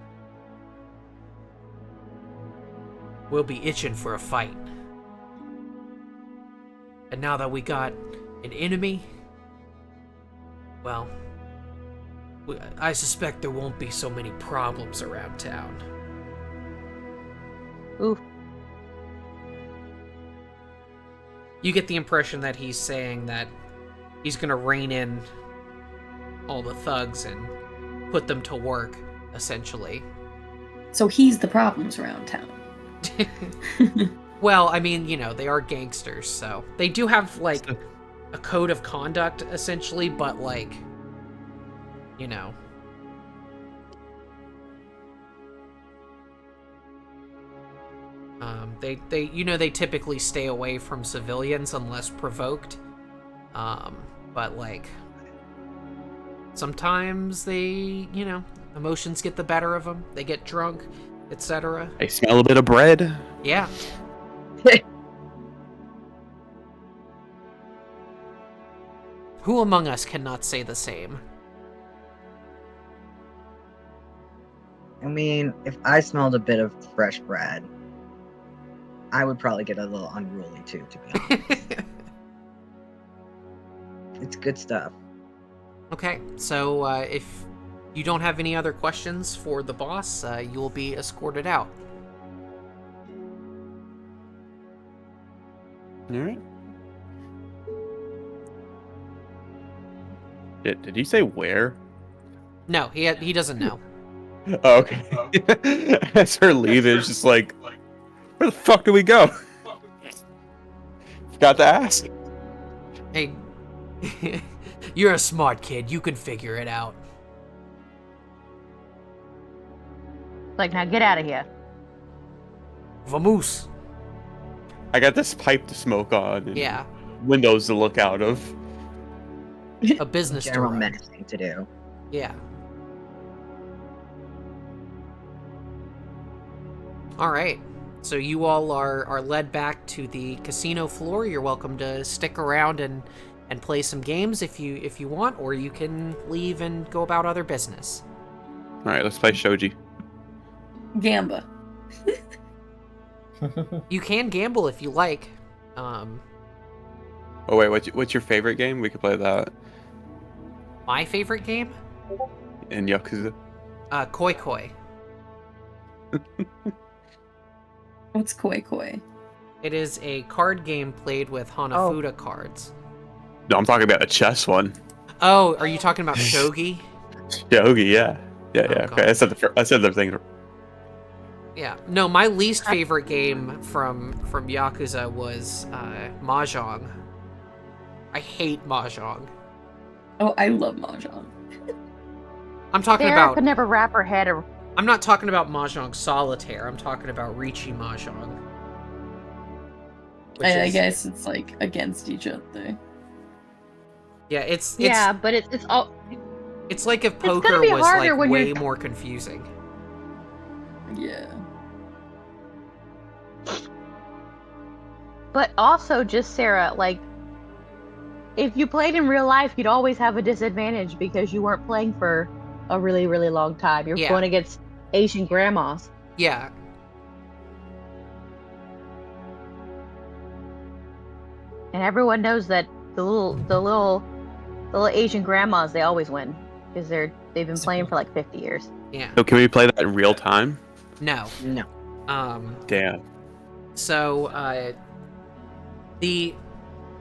We'll be itching for a fight. And now that we got an enemy, well, I suspect there won't be so many problems around town. Oof. You get the impression that he's saying that he's gonna rein in all the thugs and put them to work, essentially. So he's the problems around town. Well, I mean, they are gangsters, so they do have like a code of conduct essentially, but like, you know. They typically stay away from civilians unless provoked. But like sometimes they, emotions get the better of them. They get drunk, etc. I smell a bit of bread. Yeah. Who among us cannot say the same? I mean, if I smelled a bit of fresh bread, I would probably get a little unruly too, to be honest. It's good stuff. Okay, so if you don't have any other questions for the boss, you will be escorted out. All right. Did he say where? No, he doesn't know. Oh, okay. As her leaving, it's just like, where the fuck do we go? Forgot to ask. Hey, you're a smart kid. You can figure it out. Like, now get out of here. Vamoose. I got this pipe to smoke on. And Yeah, windows to look out of. a business General to run. menacing to do. Yeah. All right. So you all are led back to the casino floor. You're welcome to stick around and play some games if you want, or you can leave and go about other business. All right, let's play Shoji. Gamba. You can gamble if you like. Oh wait, what's your favorite game? We could play that My favorite game? in Yakuza. Koi Koi. What's Koi Koi? It is a card game played with Hanafuda cards. No, I'm talking about the chess one. Oh, are you talking about shogi? Shogi, yeah. Yeah. God. Okay, I said the thing. Yeah. No, my least favorite game from Yakuza was Mahjong. I hate Mahjong. Oh, I love Mahjong. I'm talking Sarah about... could never wrap her head around. I'm not talking about Mahjong Solitaire. I'm talking about Riichi Mahjong. I guess it's like against each other. Yeah, it's But it's all. It's like if It's gonna poker be was harder like when way you're- more confusing. Yeah. But also, just Sarah, like, if you played in real life, you'd always have a disadvantage because you weren't playing for a really, really long time. You're Yeah. going against Asian grandmas. Yeah. And everyone knows that the little Asian grandmas, they always win because they've been playing for like 50 years. Yeah. So can we play that in real time? No. No. Damn. So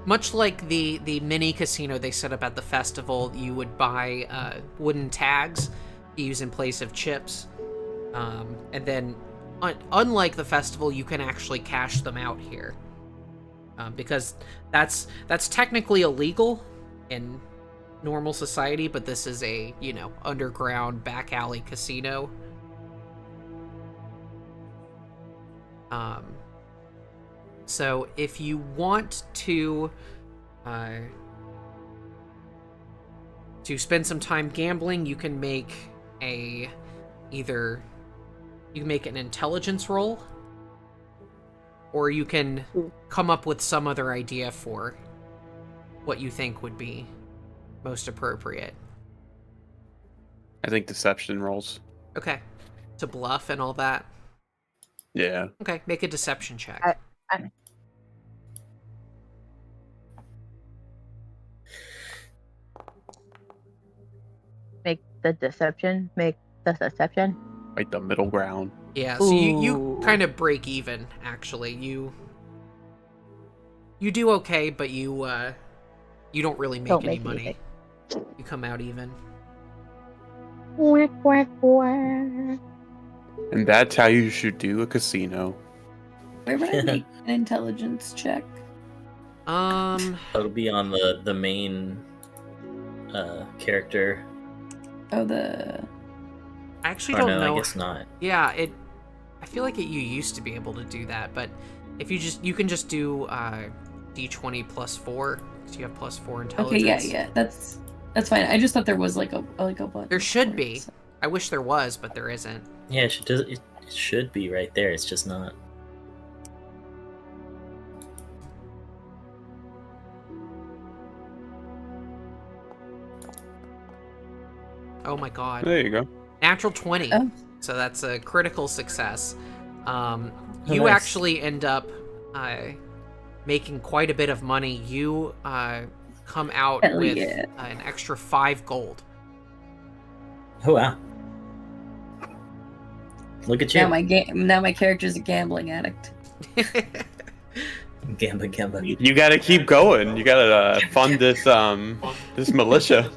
much like the mini casino they set up at the festival, you would buy wooden tags to use in place of chips, and then unlike the festival, you can actually cash them out here, because that's technically illegal in normal society, but this is a underground back alley casino. So if you want to spend some time gambling, you can make an intelligence roll, or you can come up with some other idea for what you think would be most appropriate. I think deception rolls. Okay. To bluff and all that. Yeah. Okay, make a deception check. Make the deception. Like the middle ground. Yeah, so you Ooh. kind of break even, actually. You do okay, but you don't really make Don't any make money. anything. You come out even. Quack, quack, quack. And that's how you should do a casino. Where would I make an intelligence check? It'll be on the main character. Oh, the... I actually Or don't no, know. I guess not. Yeah, I feel like you used to be able to do that, but if you can just do d20 plus 4 because you have plus 4 intelligence. Okay, yeah, that's fine. I just thought there was like a button. There should for it, be. so- I wish there was, but there isn't. Yeah, it should be right there. It's just not. Oh my god. There you go. Natural 20. Oh. So that's a critical success. You nice. actually end up making quite a bit of money. You come out Hell with yeah. an extra 5 gold. Oh wow! Look at you, Now my character's a gambling addict. Gamba. You gotta keep going. You gotta fund this this militia.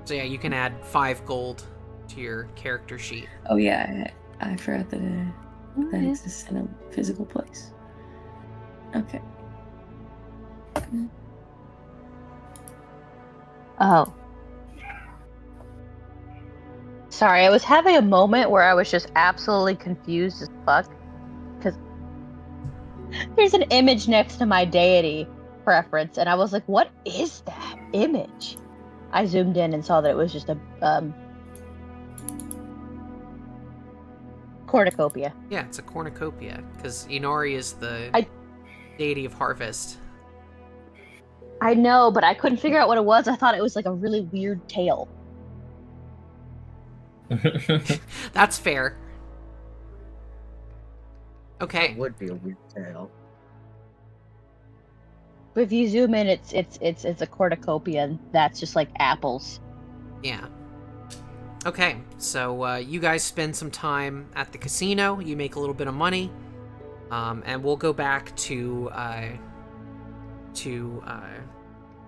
So yeah, you can add 5 gold to your character sheet. Oh yeah, I forgot that that exists in a physical place. Okay. Oh. Sorry, I was having a moment where I was just absolutely confused as fuck. Because there's an image next to my deity preference, and I was like, what is that image? I zoomed in and saw that it was just a cornucopia. Yeah, it's a cornucopia, because Inari is the deity of harvest. I know, but I couldn't figure out what it was. I thought it was like a really weird tail. That's fair. Okay. That would be a weird tale. But if you zoom in, it's a cornucopia, and that's just like apples. Yeah. Okay, so you guys spend some time at the casino. You make a little bit of money, and we'll go back to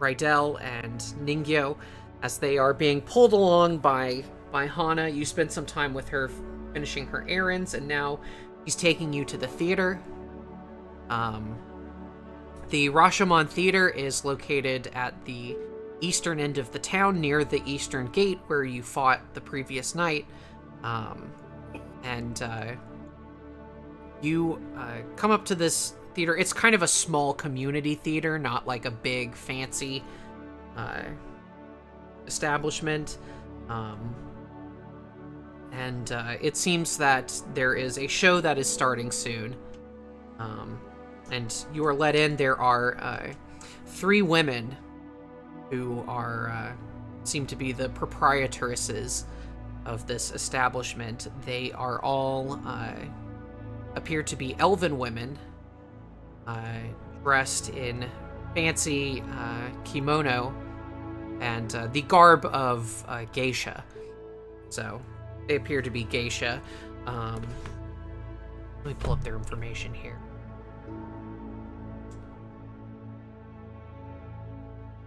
Rydel and Ningyou as they are being pulled along by Hana. You spend some time with her finishing her errands, and now he's taking you to the theater. The Rashomon Theater is located at the eastern end of the town, near the eastern gate where you fought the previous night. You come up to this theater. It's kind of a small community theater, not like a big fancy establishment. It seems that there is a show that is starting soon. And you are let in. There are 3 women who are seem to be the proprietoresses of this establishment. They are all appear to be elven women, dressed in fancy kimono and the garb of geisha. So they appear to be geisha. Let me pull up their information here.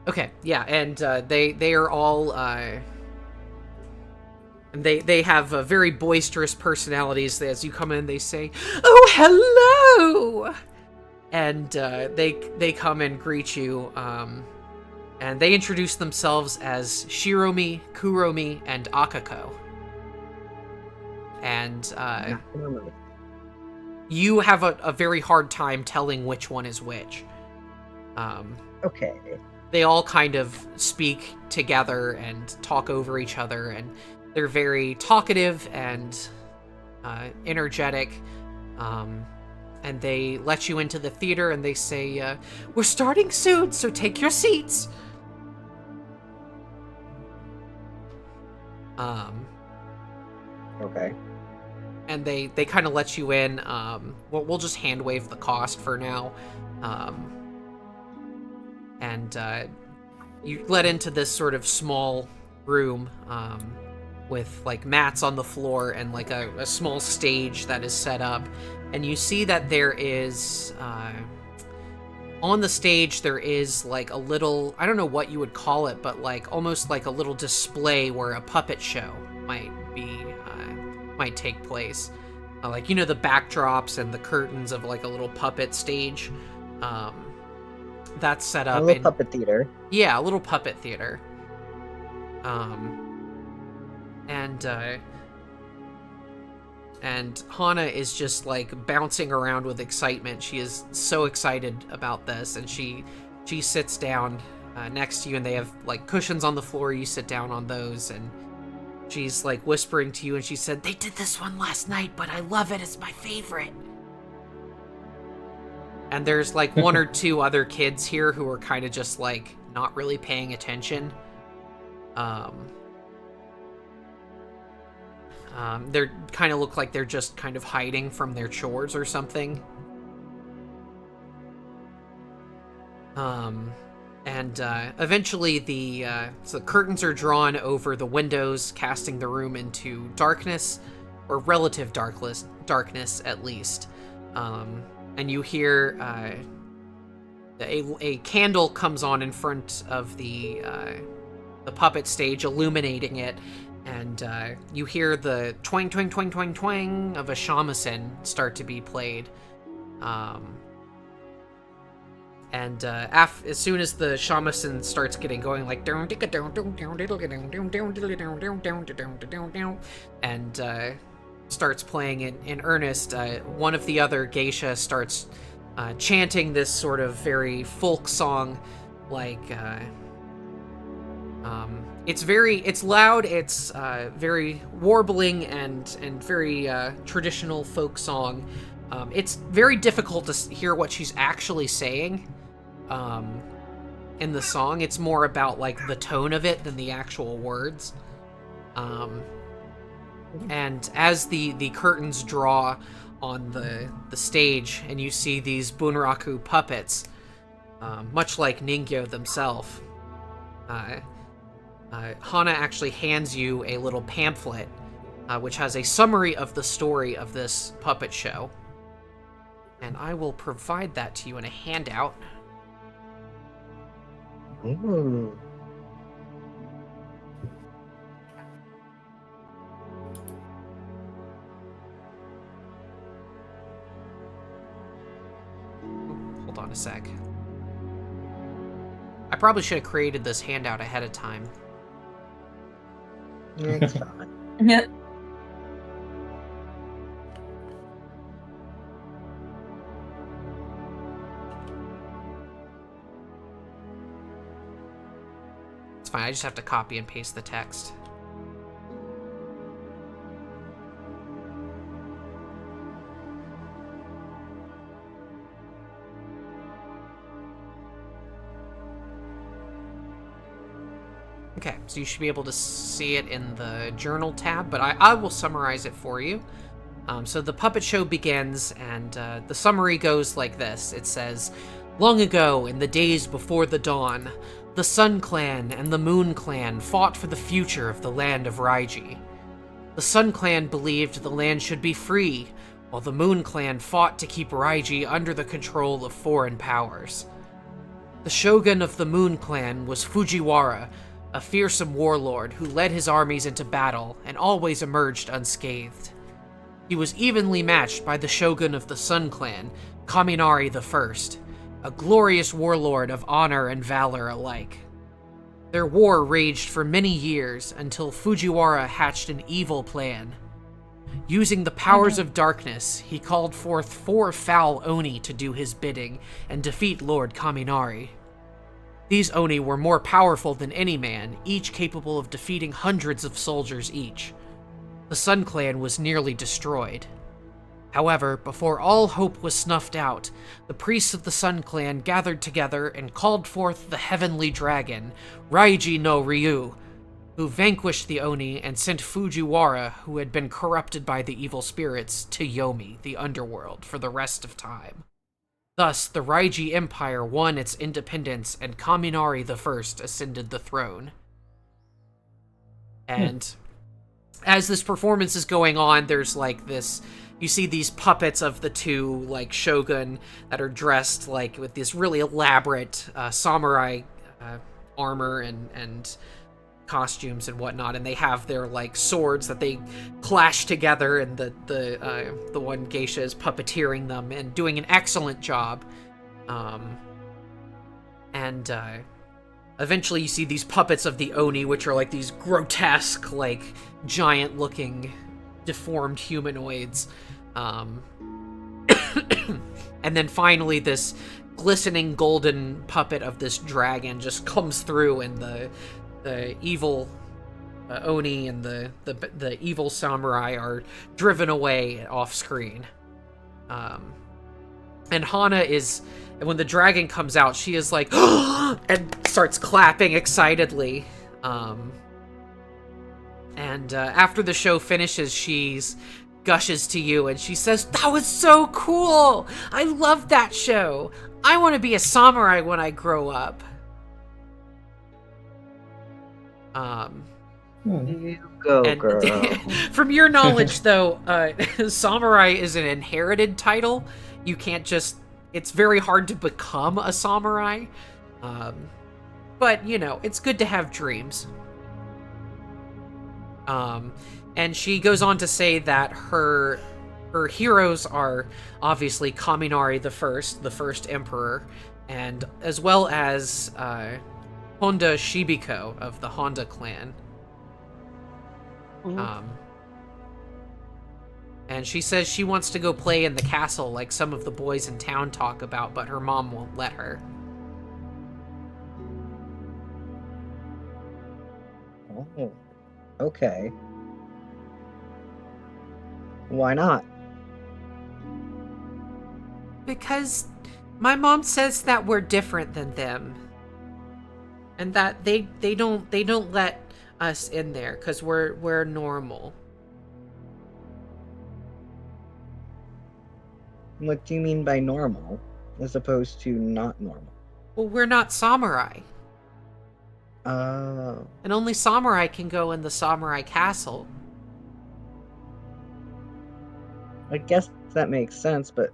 Okay, yeah, and they are all and they have very boisterous personalities. As you come in, they say, "Oh, hello," and they come and greet you, and they introduce themselves as Shiromi, Kuromi, and Akako. And you have a very hard time telling which one is which. Okay. They all kind of speak together and talk over each other, and they're very talkative and energetic. And they let you into the theater, and they say, "We're starting soon, so take your seats." Okay. And they kind of let you in. We'll just hand wave the cost for now. And you let into this sort of small room with like mats on the floor and like a small stage that is set up. And you see that there is on the stage there is like a little, I don't know what you would call it, but like almost like a little display where a puppet show might be might take place. Like, you know, the backdrops and the curtains of like a little puppet stage. That's set up A little in puppet theater. yeah, a little puppet theater. And Hana is just like bouncing around with excitement. She is so excited about this, and she sits down next to you, and they have like cushions on the floor. You sit down on those, and she's like whispering to you, and she said, "They did this one last night, but I love it. It's my favorite." And there's like one or two other kids here who are kind of just like not really paying attention. They're kind of look like they're just kind of hiding from their chores or something. Eventually so the curtains are drawn over the windows, casting the room into darkness, or relative darkness at least. And you hear a candle comes on in front of the puppet stage, illuminating it, and you hear the twang, twang, twang, twang, twang of a shamisen start to be played. As soon as the shamisen starts getting going, like and starts playing in earnest, one of the other geisha starts chanting this sort of very folk song, like it's loud, it's very warbling and very traditional folk song. It's very difficult to hear what she's actually saying in the song. It's more about like the tone of it than the actual words. And as the curtains draw on the stage, and you see these bunraku puppets, much like Ningyou themselves, Hana actually hands you a little pamphlet, which has a summary of the story of this puppet show. And I will provide that to you in a handout. Ooh. Hold on a sec. I probably should have created this handout ahead of time. It's fine. Yeah. It's fine, I just have to copy and paste the text. Okay, so you should be able to see it in the journal tab, but I will summarize it for you. So the puppet show begins, and the summary goes like this. It says, "Long ago, in the days before the dawn, the Sun Clan and the Moon Clan fought for the future of the land of Raiji. The Sun Clan believed the land should be free, while the Moon Clan fought to keep Raiji under the control of foreign powers. The shogun of the Moon Clan was Fujiwara, a fearsome warlord who led his armies into battle and always emerged unscathed. He was evenly matched by the shogun of the Sun Clan, Kaminari I, a glorious warlord of honor and valor alike. Their war raged for many years until Fujiwara hatched an evil plan. Using the powers of darkness, he called forth 4 foul Oni to do his bidding and defeat Lord Kaminari. These Oni were more powerful than any man, each capable of defeating hundreds of soldiers each. The Sun Clan was nearly destroyed. However, before all hope was snuffed out, the priests of the Sun Clan gathered together and called forth the Heavenly Dragon, Raiji no Ryu, who vanquished the Oni and sent Fujiwara, who had been corrupted by the evil spirits, to Yomi, the underworld, for the rest of time. Thus, the Raiji Empire won its independence, and Kaminari I ascended the throne." And as this performance is going on, there's like this, you see these puppets of the two like shogun that are dressed like with this really elaborate samurai armor and costumes and whatnot, and they have their like swords that they clash together, and the one geisha is puppeteering them and doing an excellent job. And eventually you see these puppets of the Oni, which are like these grotesque, like giant looking deformed humanoids. And then finally this glistening golden puppet of this dragon just comes through, and the evil Oni and the evil samurai are driven away off screen. And Hana is, when the dragon comes out, she is like, and starts clapping excitedly. And after the show finishes, she's gushes to you and she says, "That was so cool! I love that show! I want to be a samurai when I grow up." You go, girl. From your knowledge, though, samurai is an inherited title. You can't just... It's very hard to become a samurai. But, you know, it's good to have dreams. And she goes on to say that her heroes are obviously Kaminari the first emperor, and as well as Honda Shibiko of the Honda clan. And she says she wants to go play in the castle like some of the boys in town talk about, but her mom won't let her. Oh, okay. Why not? Because my mom says that we're different than them, and that they don't let us in there because we're normal. What do you mean by normal, as opposed to not normal? Well, we're not samurai, Oh. and only samurai can go in the samurai castle. I guess that makes sense, but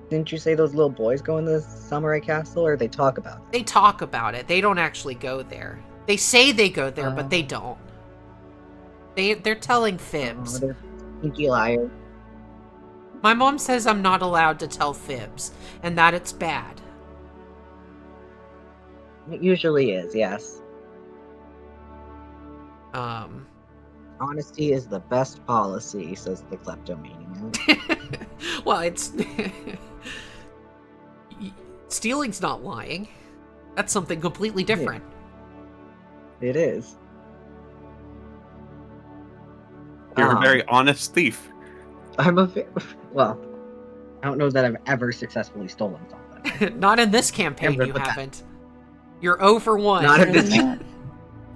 didn't you say those little boys go in the samurai castle, or they talk about it? They talk about it. They don't actually go there. They say they go there, but they don't. They're telling fibs. They're sneaky liars. My mom says I'm not allowed to tell fibs, and that it's bad. It usually is, yes. Honesty is the best policy, says the kleptomaniac. Well, it's... Stealing's not lying. That's something completely different. It is. You're a very honest thief. I'm well, I don't know that I've ever successfully stolen something. Not in this campaign, Never you put that- haven't. You're 0 for 1. Not in this.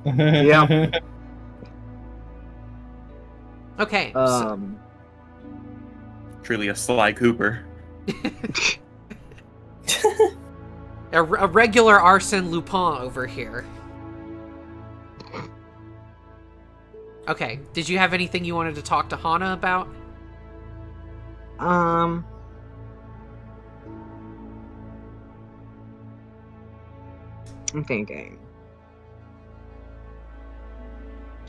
Yeah. Okay. Truly a Sly Cooper. A regular Arsène Lupin over here. Okay, did you have anything you wanted to talk to Hana about? I'm thinking.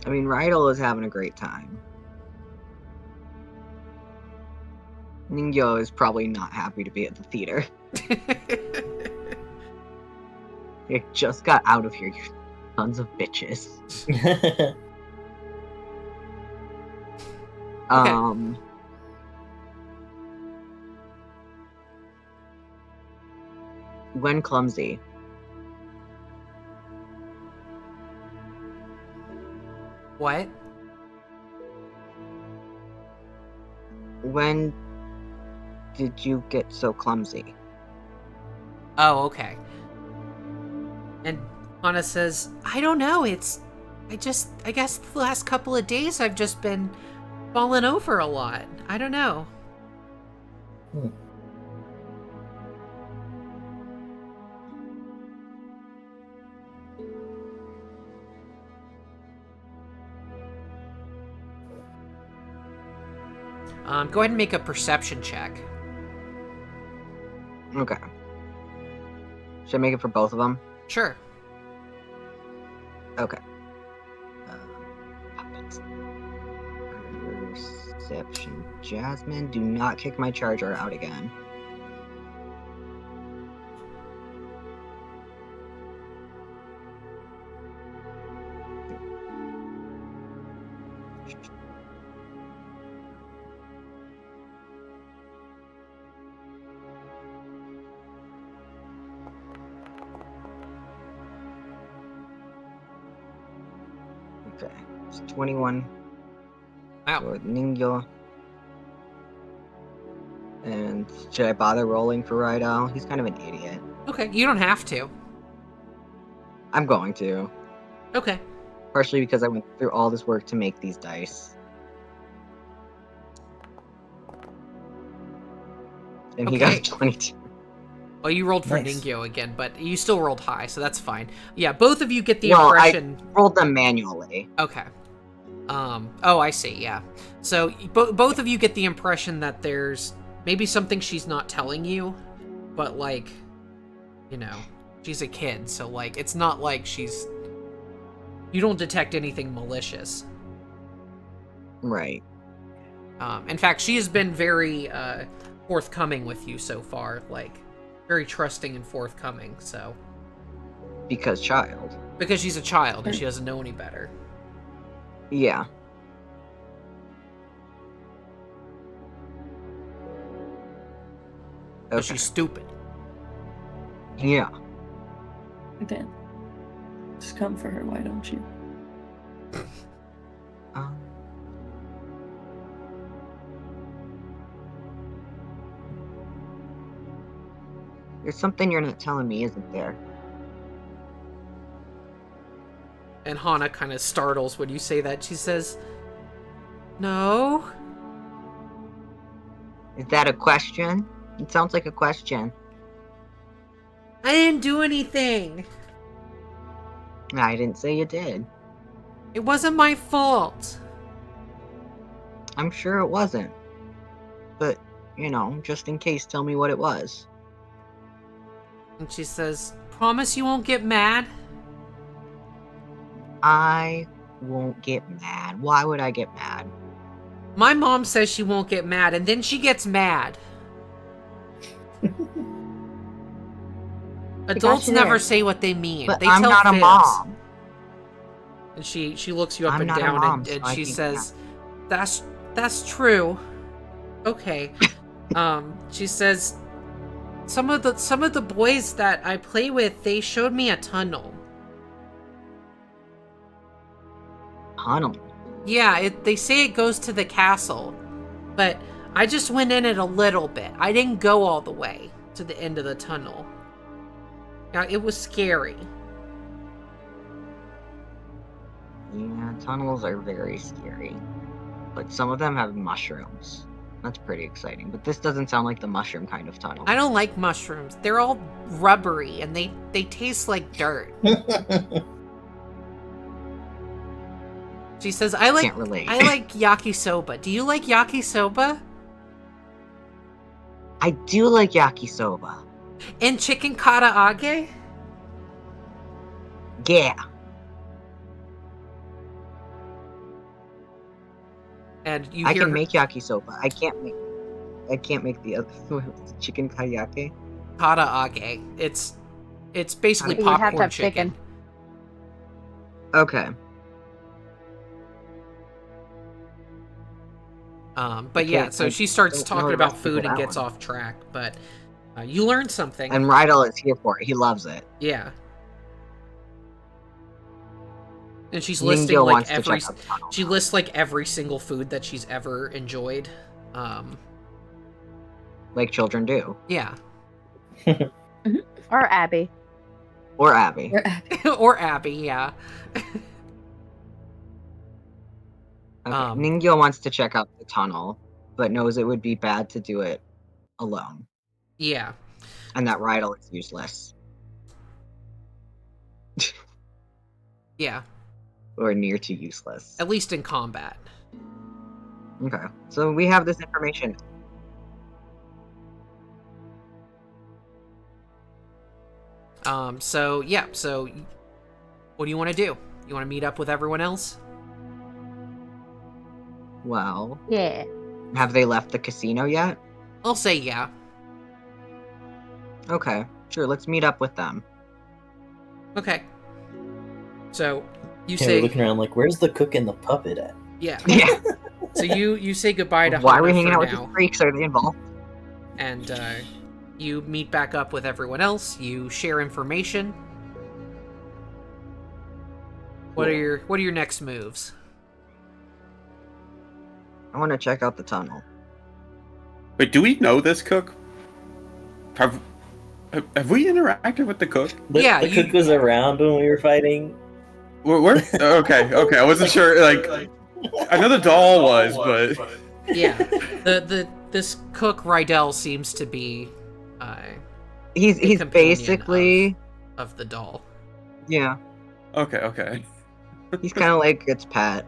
I mean, Rydel is having a great time. Ningyou is probably not happy to be at the theater. You just got out of here, you sons of bitches. Okay. When clumsy. What? When did you get so clumsy? Oh, okay. And Hana says, I don't know, I guess the last couple of days I've just been falling over a lot. I don't know. Go ahead and make a perception check. Okay. Should I make it for both of them? Sure. Okay. Perception. Jasmine, do not kick my charger out again. Okay, it's 21 Wow. for Ningyou. And should I bother rolling for Rydel? He's kind of an idiot. Okay, you don't have to. I'm going to. Okay. Partially because I went through all this work to make these dice. And he got Okay. a 22. Well, you rolled for Nice. Ningyou again, but you still rolled high, so that's fine. Yeah, both of you get the Well, impression. I rolled them manually. Okay. Oh, I see, yeah. So, both of you get the impression that there's maybe something she's not telling you, but, like, you know, she's a kid, so, like, it's not like she's... You don't detect anything malicious. Right. In fact, she has been very, forthcoming with you so far, like, very trusting and forthcoming, so... Because child. Because she's a child and she doesn't know any better. Yeah. But Okay. she's stupid. Yeah. Okay. Just come for her, why don't you? Um, there's something you're not telling me, isn't there? And Hana kind of startles when you say that. She says, "No." Is that a question? It sounds like a question. I didn't do anything. I didn't say you did. It wasn't my fault. I'm sure it wasn't. But, you know, just in case, tell me what it was. And she says, "Promise you won't get mad?" I won't get mad. Why would I get mad? My mom says she won't get mad, and then she gets mad. Adults you never there. say what they mean. But They I'm tell not a fibs. mom. And she looks you up I'm and not a down mom, and so I she can't says, That's true. Okay. She says, some of the boys that I play with, they showed me a tunnel. Tunnel. Yeah, they say it goes to the castle, but I just went in it a little bit. I didn't go all the way to the end of the tunnel. Yeah, it was scary. Yeah, tunnels are very scary. But some of them have mushrooms. That's pretty exciting. But this doesn't sound like the mushroom kind of tunnel. I don't like mushrooms. They're all rubbery and they taste like dirt. She says, I Can't relate. like yakisoba. Do you like yakisoba? I do like yakisoba. And chicken karaage? Yeah. And you I hear can her, make yakisoba. I can't make the other chicken kayake. karaage. It's basically You would have to popcorn have chicken. chicken. Okay. But yeah, Okay, so I she starts don't know talking the about recipe for food and that gets one. off track. But you learned something. And Rydel is here for it. He loves it. Yeah. And she's listing Ningyou like wants to every check out the tunnel. she lists like every single food that she's ever enjoyed. Like children do. Yeah. Or Abby. Or Abby. We're happy. Or Abby, yeah. Okay. Um, Ningyou wants to check out the tunnel, but knows it would be bad to do it alone. Yeah. And that Rydel is useless. Yeah. Or near to useless. At least in combat. Okay. So we have this information. So yeah, so what do you want to do? You want to meet up with everyone else? Well, Yeah. have they left the casino yet? I'll say yeah. Okay, sure. Let's meet up with them. Okay. So you Yeah, we're say looking around like, where's the cook and the puppet at? yeah. Yeah. So you say goodbye to Why are we Hana hanging for out with now, these freaks? Are they involved? and you meet back up with everyone else. You share information. What are your next moves? I want to check out the tunnel. Wait, do we know this cook? Have we interacted with the cook? Yeah, The cook was around when we were fighting. Where? Okay. I wasn't sure. Like, I know the doll was, but Yeah, this cook Rydel seems to be He's companion basically of the doll. yeah. okay. He's kind of like its pet.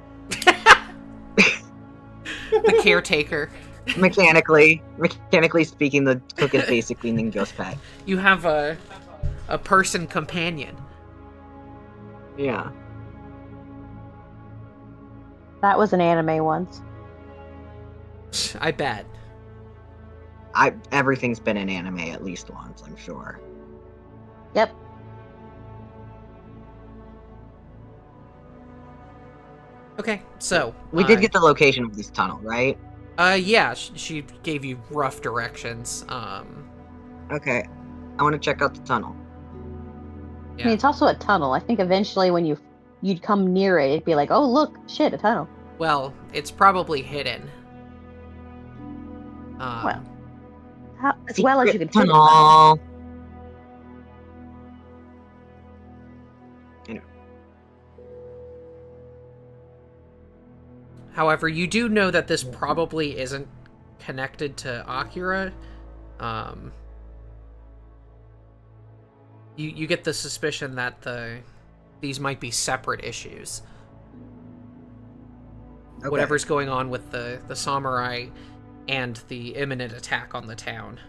The caretaker. Mechanically speaking, the cook is basically Ningyou's pet. You have a person companion. Yeah. That was an anime once. I bet. Everything's been in anime at least once, I'm sure. Yep. Okay, so We did get the location of this tunnel, right? yeah, she gave you rough directions. Okay. I want to check out the tunnel. I mean, it's also a tunnel. I think eventually when you'd come near it, it'd be like, oh look, shit, a tunnel. Well, it's probably hidden. Well, as well as you can Secret hit it. tunnel. However, you do know that this probably isn't connected to Akira. You get the suspicion that these might be separate issues. Okay. Whatever's going on with the samurai and the imminent attack on the town.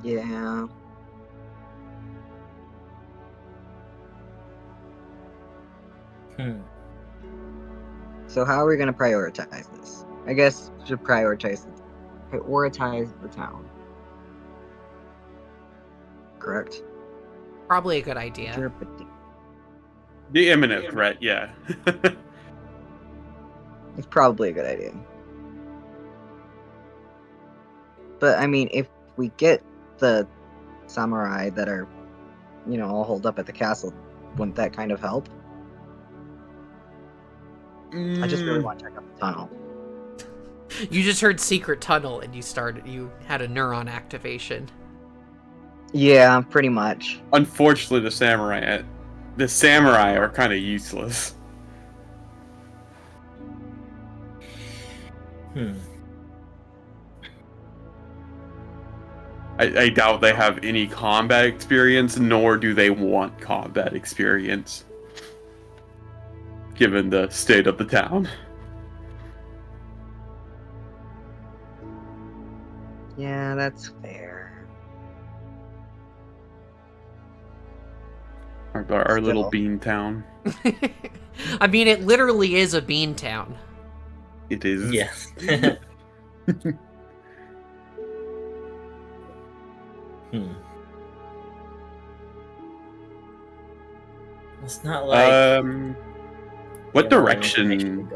Yeah. So how are we going to prioritize this? I guess we should prioritize the town. Correct? Probably a good idea. Sure, but The imminent threat, yeah. it's probably a good idea. But I mean, if we get the samurai that are, all holed up at the castle, wouldn't that kind of help? I just really want to check out the tunnel. You just heard secret tunnel and you had a neuron activation. Yeah, pretty much. Unfortunately, the samurai are kind of useless. I doubt they have any combat experience, nor do they want combat experience, given the state of the town. Yeah, that's fair. Our little Still. bean town. I mean, it literally is a bean town. It is. Yes. It's not like. What direction?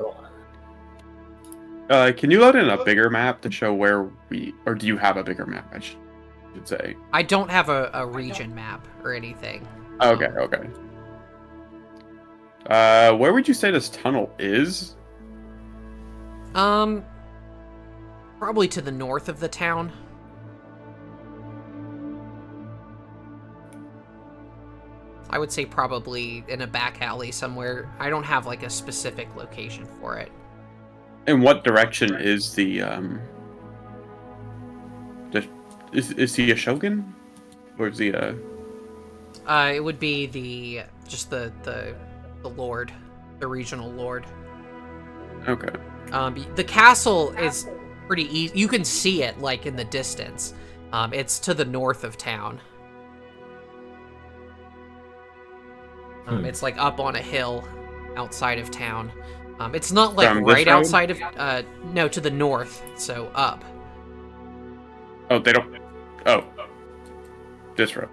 Can you load in a bigger map to show where or do you have a bigger map? I should say. I don't have a region map or anything. Okay. Where would you say this tunnel is? Probably to the north of the town. I would say probably in a back alley somewhere. I don't have like a specific location for it. In what direction is the is he a shogun? Or is he a It would be the lord, the regional lord. Okay. The castle is pretty easy. You can see it, like, in the distance. It's to the north of town. It's, like, up on a hill outside of town. It's not, like, From this right road? outside of... no, to the north, so up. Oh, they don't... Oh. This road.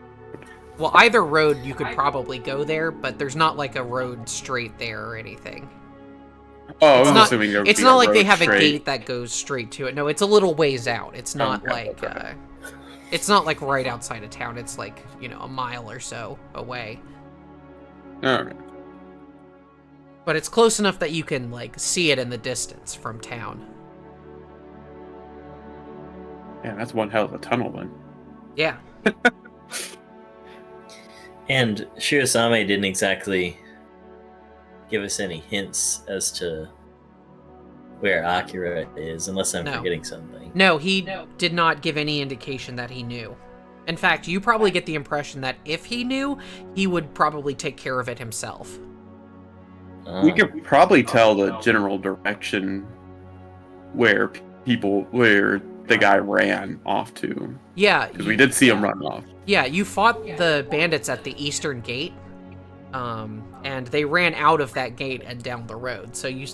Well, either road, you could probably go there, but there's not, like, a road straight there or anything. Oh, It's I'm not- assuming there would It's be not a like they road have a straight. gate that goes straight to it. No, it's a little ways out. It's not Okay, like... okay. it's not, like, right outside of town. It's, like, you know, a mile or so away. Alright. But it's close enough that you can, like, see it in the distance from town. Yeah, that's one hell of a tunnel then. Yeah. And Shirasame didn't exactly give us any hints as to where Akira is, unless I'm No. forgetting something. No, he did not give any indication that he knew. In fact, you probably get the impression that if he knew, he would probably take care of it himself. We could probably tell the general direction where the guy ran off to. Yeah. Because we did see him run off. Yeah, you fought the bandits at the eastern gate, and they ran out of that gate and down the road. So you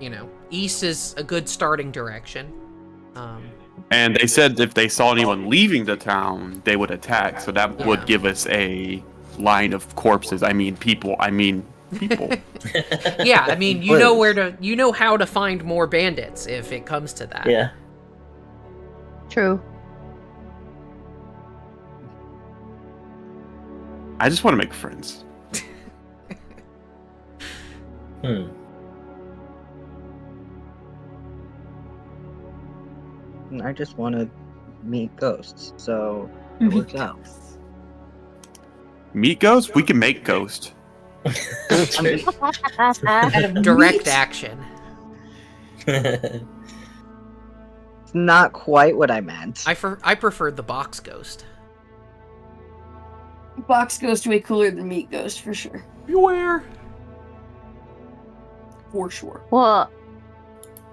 know, east is a good starting direction. And they said if they saw anyone leaving the town, they would attack. So that Yeah. would give us a line of corpses. I mean, people. Yeah, I mean, you know how to find more bandits if it comes to that. Yeah. True. I just want to make friends. I just want to meet ghosts, so it works out. Meet ghosts? We can make ghosts. Direct action. It's not quite what I meant. I preferred the box ghost. Box Ghost way cooler than Meat Ghost for sure. Beware. For sure. Well,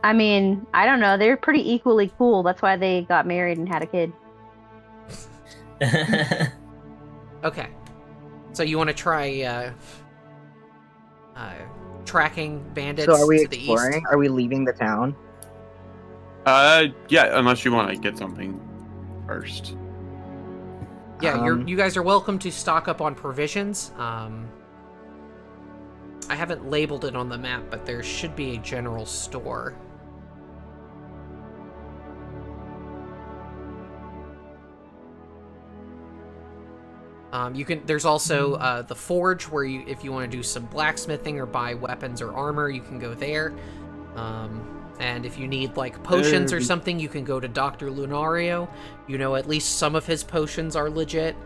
I mean, I don't know. They're pretty equally cool. That's why they got married and had a kid. Okay. So you want to try tracking bandits So are we to the east? exploring? Are we leaving the town? Yeah, unless you want to get something first. Yeah, Um, you guys are welcome to stock up on provisions. I haven't labeled it on the map, but there should be a general store. There's also the forge where if you want to do some blacksmithing or buy weapons or armor, you can go there. And if you need like potions or something, you can go to Dr. Lunario. You know, at least some of his potions are legit.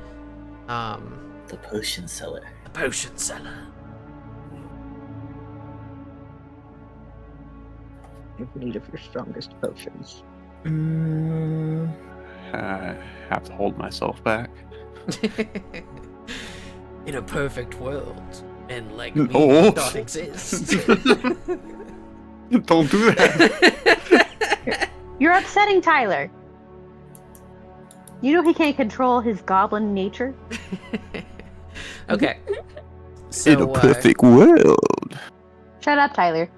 The potion seller. The potion seller. In need of your strongest potions. I have to hold myself back. In a perfect world, and like No. me not exist. Don't do that. You're upsetting Tyler. You know he can't control his goblin nature. Okay. So, In a perfect world, Shut up, Tyler.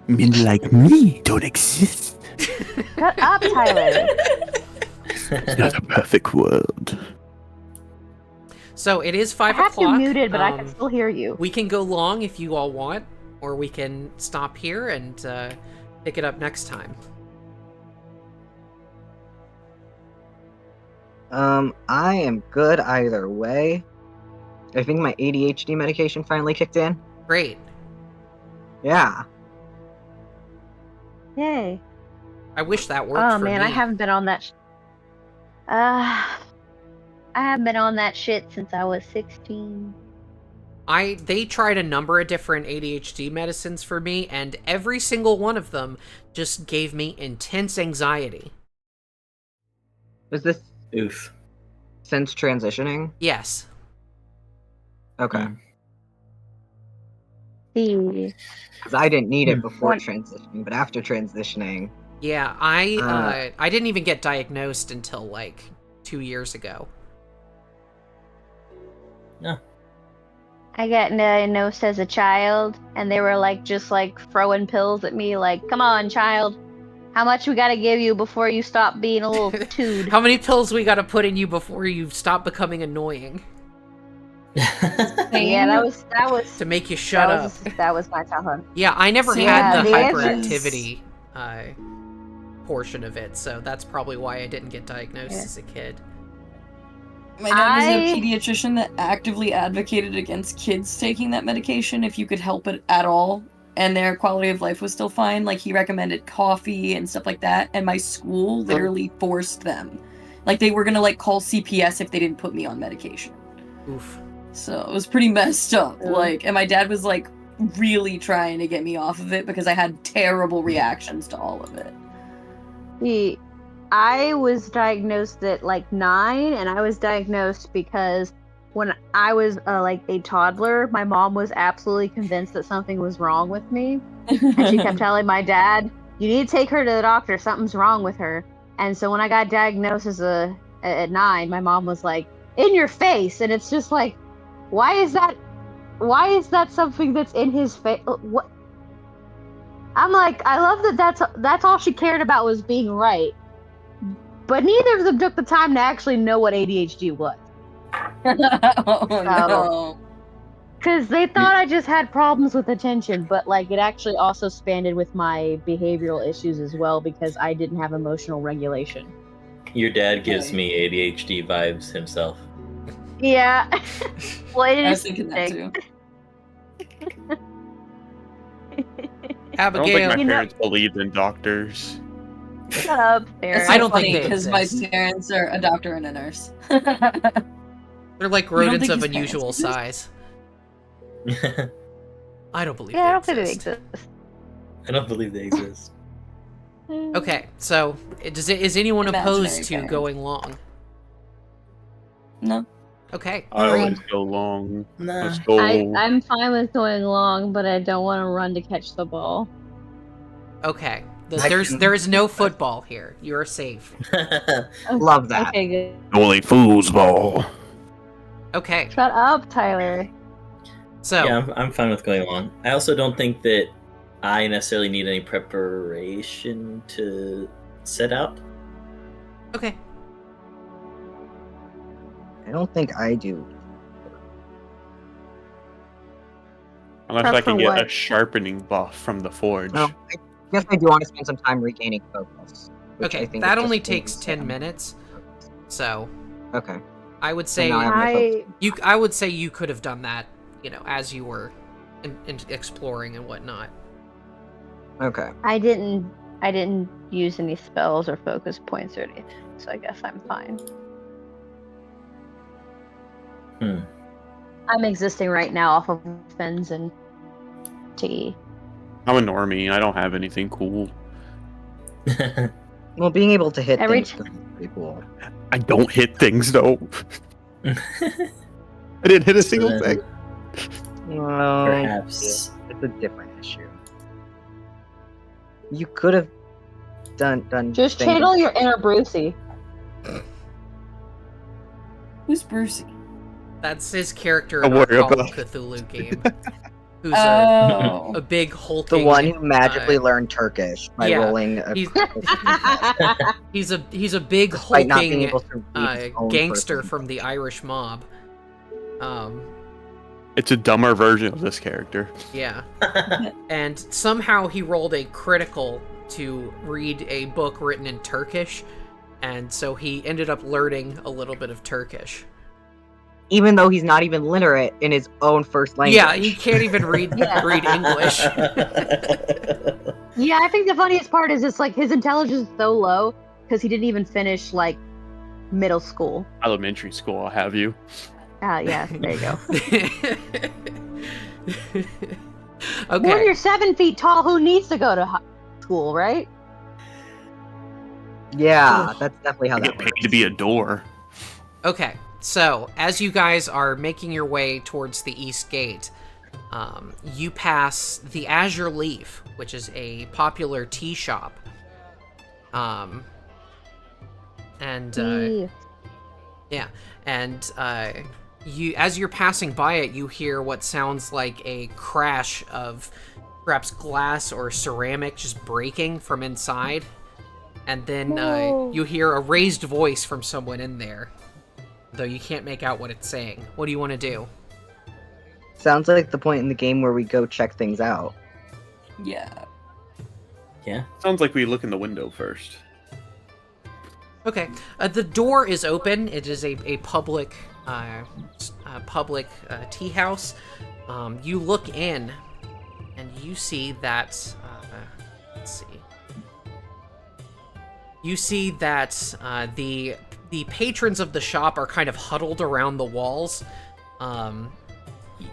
men like me don't exist. Shut up, Tyler. It's not a perfect world. So it is I 5 have o'clock. you muted, but I can still hear you. We can go long if you all want, or we can stop here and pick it up next time. I am good either way. I think my ADHD medication finally kicked in. Great. Yeah. Yay. I wish that worked Oh for man, me. I haven't been on that. I haven't been on that shit since I was 16. They tried a number of different ADHD medicines for me, and every single one of them just gave me intense anxiety. Was this Oof. since transitioning? Yes. Okay. The Because I didn't need it before What? transitioning, but after transitioning, Yeah, I didn't even get diagnosed until like 2 years ago. No. I got diagnosed as a child, and they were like just like throwing pills at me, like, "Come on, child, how much we gotta give you before you stop being a little tood?" How many pills we gotta put in you before you stop becoming annoying? Yeah, that was To make you shut up. that was my childhood. Yeah, I never See, had the the answer hyperactivity portion of it, so that's probably why I didn't get diagnosed as a kid. My dad was I- a pediatrician that actively advocated against kids taking that medication if you could help it at all, and their quality of life was still fine. Like, he recommended coffee and stuff like that, and my school literally forced them. Like, they were gonna, like, call CPS if they didn't put me on medication. Oof. So it was pretty messed up. Yeah. Like, and my dad was, like, really trying to get me off of it because I had terrible reactions to all of it. I was diagnosed at like 9, and I was diagnosed because when I was like a toddler, my mom was absolutely convinced that something was wrong with me, and she kept telling my dad, "You need to take her to the doctor. Something's wrong with her." And so when I got diagnosed at 9, my mom was like, "In your face," and it's just like, why is that something that's in his face? What? I'm like, I love that that's all she cared about was being right. But neither of them took the time to actually know what ADHD was. Oh no. Because they thought I just had problems with attention, but like it actually also spanned with my behavioral issues as well because I didn't have emotional regulation. Your dad gives me ADHD vibes himself. Yeah. Well, it I was is thinking that too. I don't think Abigail, my You know- parents believed in doctors. Shut up, It's Sarah. so I don't think funny they because my exist. parents are a doctor and a nurse. they're like rodents think of his unusual parents exist? size. I don't believe Yeah, I they don't think they exist. exist. I don't believe they exist. Okay, so is anyone Imaginary opposed to parents. going long? No. Okay, I great. always go long. Nah. Let's go. I'm fine with going long, but I don't want to run to catch the ball. Okay, I can- there is no football here. You are safe. Love that. Okay, good. Only foosball. Okay, Shut up, Tyler. so Yeah, I'm fine with going along. I also don't think that I necessarily need any preparation to set out. okay, I don't think I do. Unless Prep I can for get a what? sharpening buff from the forge. No, I guess I do want to spend some time regaining focus. which I okay. think That is only just takes maybe 10 7. minutes. So Okay. I would So say now I have my focus. I would say you could have done that, as you were in exploring and whatnot. Okay. I didn't use any spells or focus points or anything, so I guess I'm fine. I'm existing right now off of fins and tea. I'm a normie. I don't have anything cool. Well, being able to hit Every things is pretty cool. I don't hit things though. I didn't hit a single So then- thing. Well, Perhaps. it's a different issue. You could have done. Just things- channel your inner Brucey. Who's Brucey? That's his character Don't in our worry Call of about Cthulhu game. Who's Oh. a big hulking. The one who magically learned Turkish by yeah, rolling a he's he's a big despite not being hulking able to read his own gangster personal from the Irish mob. It's a dumber version of this character. Yeah. And somehow he rolled a critical to read a book written in Turkish, and so he ended up learning a little bit of Turkish. even though he's not even literate in his own first language. Yeah, he can't even read read English. Yeah, I think the funniest part is it's like his intelligence is so low because he didn't even finish like middle school. Elementary school, I'll have you. Yeah, there you go. When Okay. you're 7 feet tall, who needs to go to school, right? Yeah, that's definitely how I that get paid works. to be a door. Okay, so as you guys are making your way towards the East Gate, you pass the Azure Leaf, which is a popular tea shop. And Yee. yeah, and as you're passing by it, you hear what sounds like a crash of perhaps glass or ceramic just breaking from inside. And then No. you hear a raised voice from someone in there, though you can't make out what it's saying. What do you want to do? Sounds like the point in the game where we go check things out. Yeah. Yeah. Sounds like we look in the window first. Okay, the door is open. It is a public tea house. You look in, and you see that. Let's see. You see that the patrons of the shop are kind of huddled around the walls.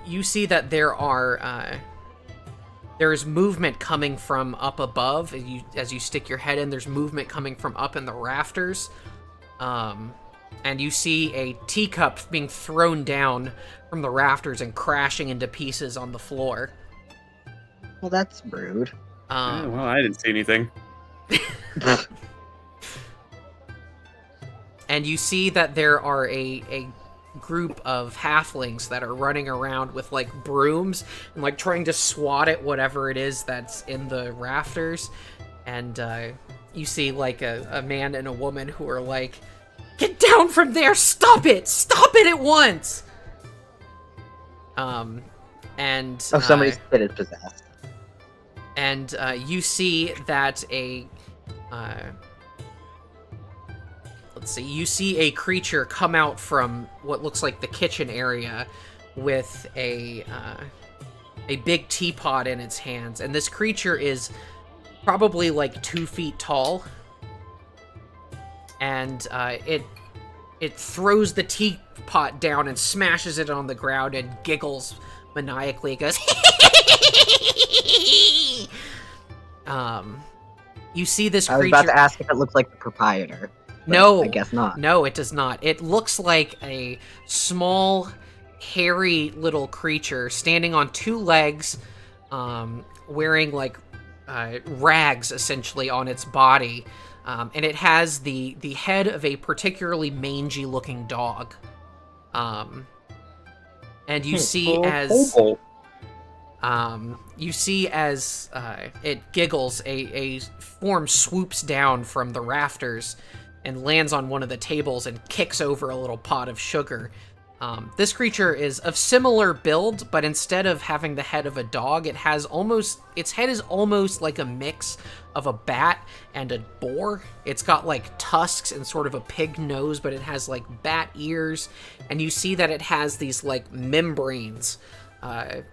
You see that there's movement coming from up above. As you stick your head in, there's movement coming from up in the rafters. And you see a teacup being thrown down from the rafters and crashing into pieces on the floor. Well, that's rude. Yeah, well, I didn't see anything. And you see that there are a group of halflings that are running around with like brooms and like trying to swat at whatever it is that's in the rafters. And you see like a man and a woman who are like, "Get down from there! Stop it! Stop it at once!" And Somebody's kid is possessed. And you see that you see a creature come out from what looks like the kitchen area with a big teapot in its hands, and this creature is probably like 2 feet tall, and it throws the teapot down and smashes it on the ground and giggles maniacally. It goes, you see this creature. I was about to ask if it looked like the proprietor. No, I guess not. No, it does not. It looks like a small, hairy little creature standing on 2 legs, wearing like rags essentially on its body, and it has the head of a particularly mangy-looking dog. And you see as it giggles, a form swoops down from the rafters and lands on one of the tables and kicks over a little pot of sugar. This creature is of similar build, but instead of having the head of a dog, its head is almost like a mix of a bat and a boar. It's got like tusks and sort of a pig nose, but it has like bat ears, and you see that it has these like membranes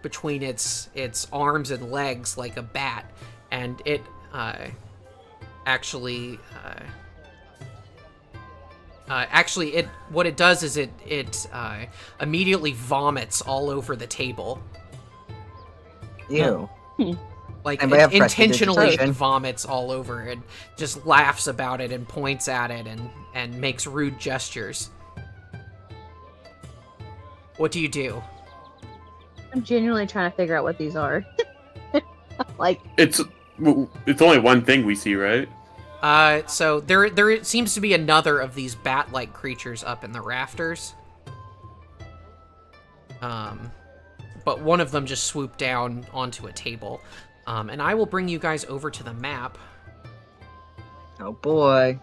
between its arms and legs like a bat, and it what it does is it immediately vomits all over the table. Ew. Like, Anybody have it intentionally prestidigitation? vomits all over it, just laughs about it and points at it and makes rude gestures. What do you do? I'm genuinely trying to figure out what these are. Like, It's only one thing we see, right? So there seems to be another of these bat-like creatures up in the rafters. But one of them just swooped down onto a table. And I will bring you guys over to the map, Oh boy.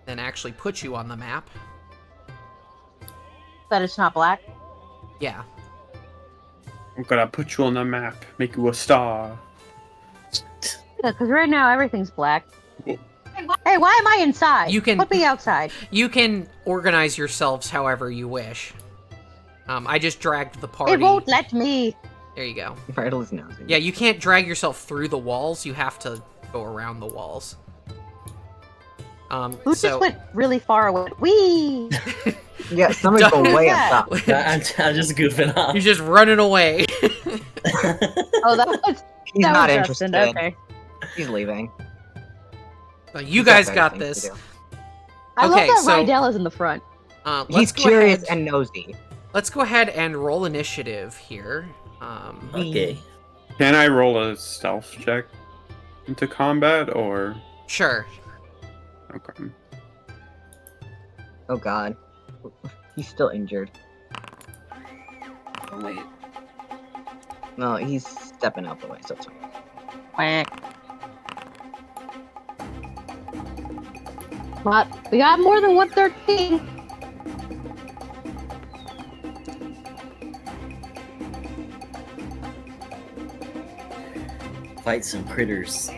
then actually put you on the map. that it's not black. Yeah. I'm gonna put you on the map, make you a star. Yeah, because right now everything's black. Hey, why am I inside? You can- put me outside. You can organize yourselves however you wish. I just dragged the party. It won't let me. There you go. Rydel is nosy. Yeah, you can't drag yourself through the walls. You have to go around the walls. Who So just went really far away? Wee! Yeah, somebody's going way up top. I'm just goofing off. you're just running away. Oh, that was He's that not was interested. Justin. Okay. He's leaving. You He's guys better got things to this. do. I Okay, love that so- Rydel is in the front. Let's He's go curious ahead- and nosy. Let's go ahead and roll initiative here. Okay. Can I roll a stealth check into combat, or Sure. Okay. Oh god. He's still injured. Oh, wait. No, he's stepping out the way, so it's fine. Quack. But we got more than 113. Fight some critters.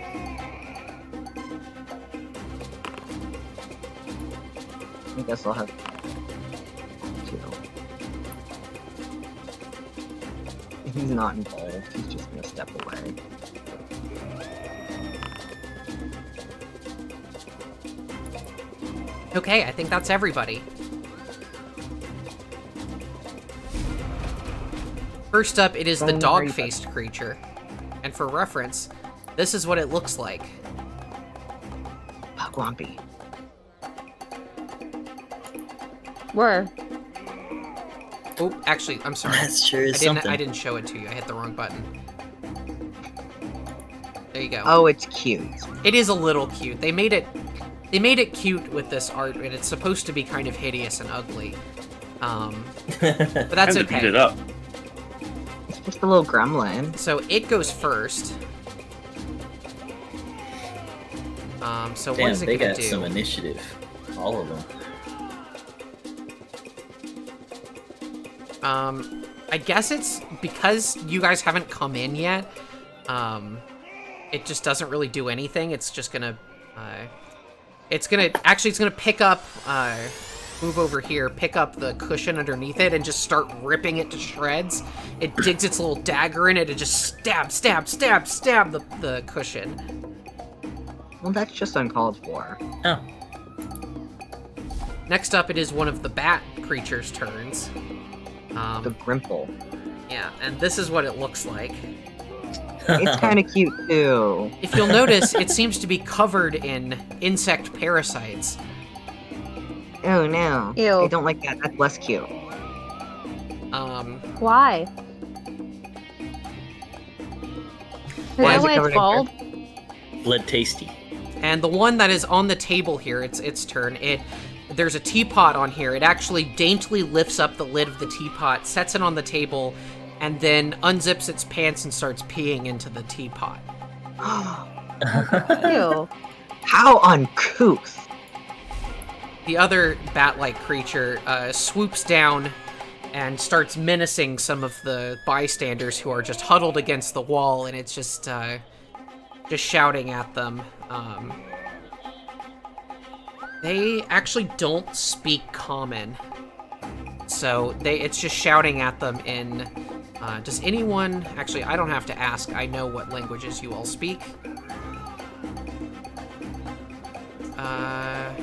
I guess I'll have 2. He's not involved. He's just gonna step away. Okay, I think that's everybody. First up, it is the Don't worry dog-faced creature. And for reference, this is what it looks like. Grumpy. Where? Oh, actually, I'm sorry. That sure is something. I didn't show it to you. I hit the wrong button. There you go. Oh, it's cute. It is a little cute. They made it cute with this art, and it's supposed to be kind of hideous and ugly. But that's Time to beat okay. it up. It's just a little gremlin. So it goes first. So what Damn, is it they gonna got do? some initiative. All of them. I guess it's because you guys haven't come in yet. It just doesn't really do anything. It's just gonna, it's gonna pick up, move over here, pick up the cushion underneath it, and just start ripping it to shreds. It digs its little dagger in it and just stab the cushion. Well, that's just uncalled for. Oh. Next up, it is one of the bat creature's turns. The Grimple. Yeah, and this is what it looks like. It's kind of cute too. If you'll notice, it seems to be covered in insect parasites. Oh no. Ew. I don't like that. That's less cute. Why? Is Why that is it what covered it's in called? Blood tasty. And the one that is on the table here, it's its turn. There's a teapot on here. It actually daintily lifts up the lid of the teapot, sets it on the table, and then unzips its pants and starts peeing into the teapot. Ew. How uncouth. The other bat-like creature swoops down and starts menacing some of the bystanders who are just huddled against the wall, and it's just shouting at them. They actually don't speak common, so it's just shouting at them in... does anyone... Actually, I don't have to ask. I know what languages you all speak. I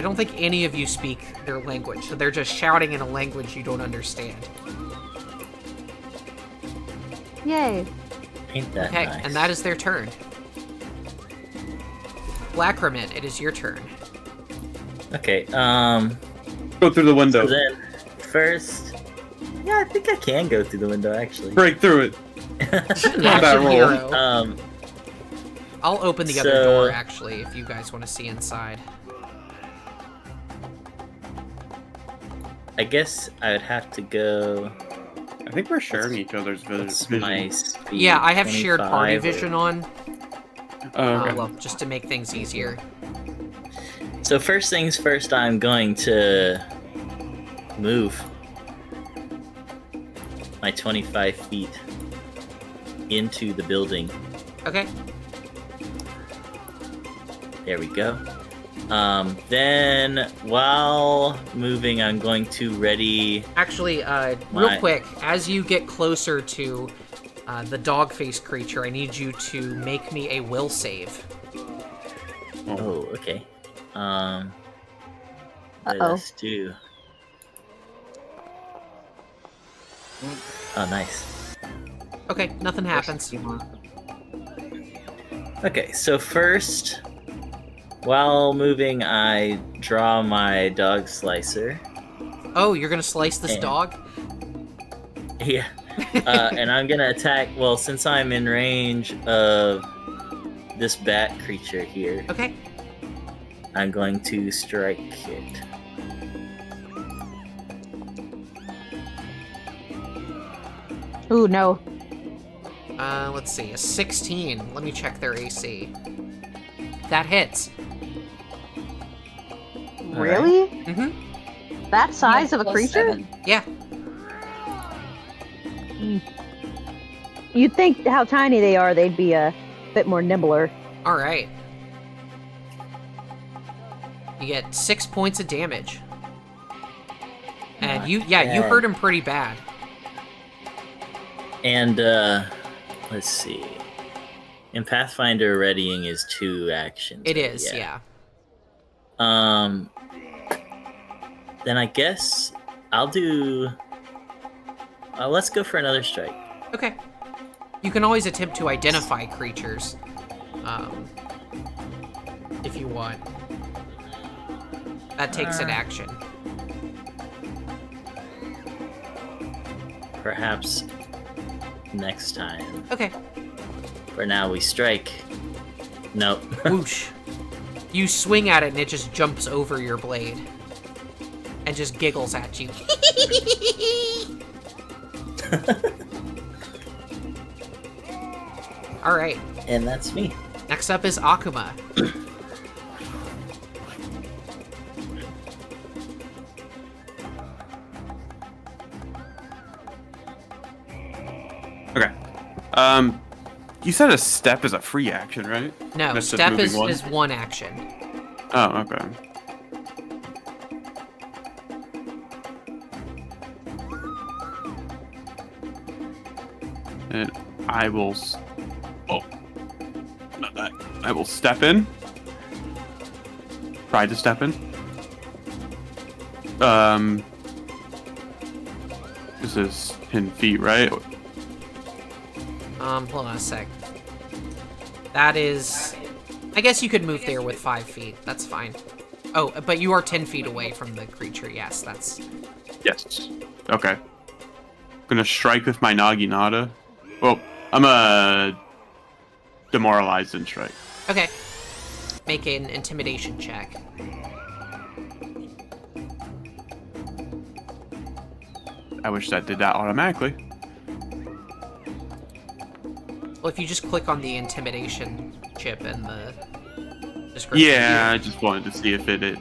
don't think any of you speak their language, so they're just shouting in a language you don't understand. Yay. Ain't that Okay, nice. and that is their turn. Blackerman, it is your turn. Okay, Go through the window. so then, first... Yeah, I think I can go through the window, actually. Break through it. Action Combat roll. hero. I'll open the other so- door, actually, if you guys want to see inside. I guess I would have to go... I think we're sharing each other's What's vision. my speed? Yeah, I have shared party 25 or- vision on, Oh, okay. just to make things easier. So first things first, I'm going to move my 25 feet into the building. Okay. There we go. Then while moving, I'm going to ready. Actually, real My- quick, as you get closer to the dog-faced creature, I need you to make me a will save. Oh, okay. Let Uh-oh. us do. Oh, nice. Okay, nothing happens. Okay, so first, while moving, I draw my dog slicer. Oh, you're gonna slice this And- dog? Yeah. And I'm gonna attack. Well, since I'm in range of this bat creature here. Okay. I'm going to strike it. Ooh, no. Let's see. A 16. Let me check their AC. That hits. Really? Mm-hmm. That size Yeah, of a plus creature? 7. Yeah. You'd think how tiny they are, they'd be a bit more nimbler. All right. You get 6 points of damage. And Not you bad. hurt him pretty bad. And, let's see. In Pathfinder, readying is 2 actions. It right? is, yeah. Then I guess I'll do... let's go for another strike. Okay. You can always attempt to identify creatures. If you want. That takes an action. Perhaps next time. Okay. For now, we strike. Nope. Whoosh. You swing at it and it just jumps over your blade. And just giggles at you. Alright. And that's me. Next up is Akuma. Okay. You said a step is a free action, right? No, That's just step moving is, one? is one action. Oh, okay. And I will... Oh. Not that. I will step in. Try to step in. This is 10 feet, right? Hold on a sec. That is... I guess you could move there with 5 feet. That's fine. Oh, but you are 10 feet away from the creature. Yes, that's... Yes. Okay. Gonna strike with my Naginata. Well, I'm a demoralized and strike. Okay. Make an intimidation check. I wish that did that automatically. Well, if you just click on the intimidation chip in the description. Yeah, I just wanted to see if it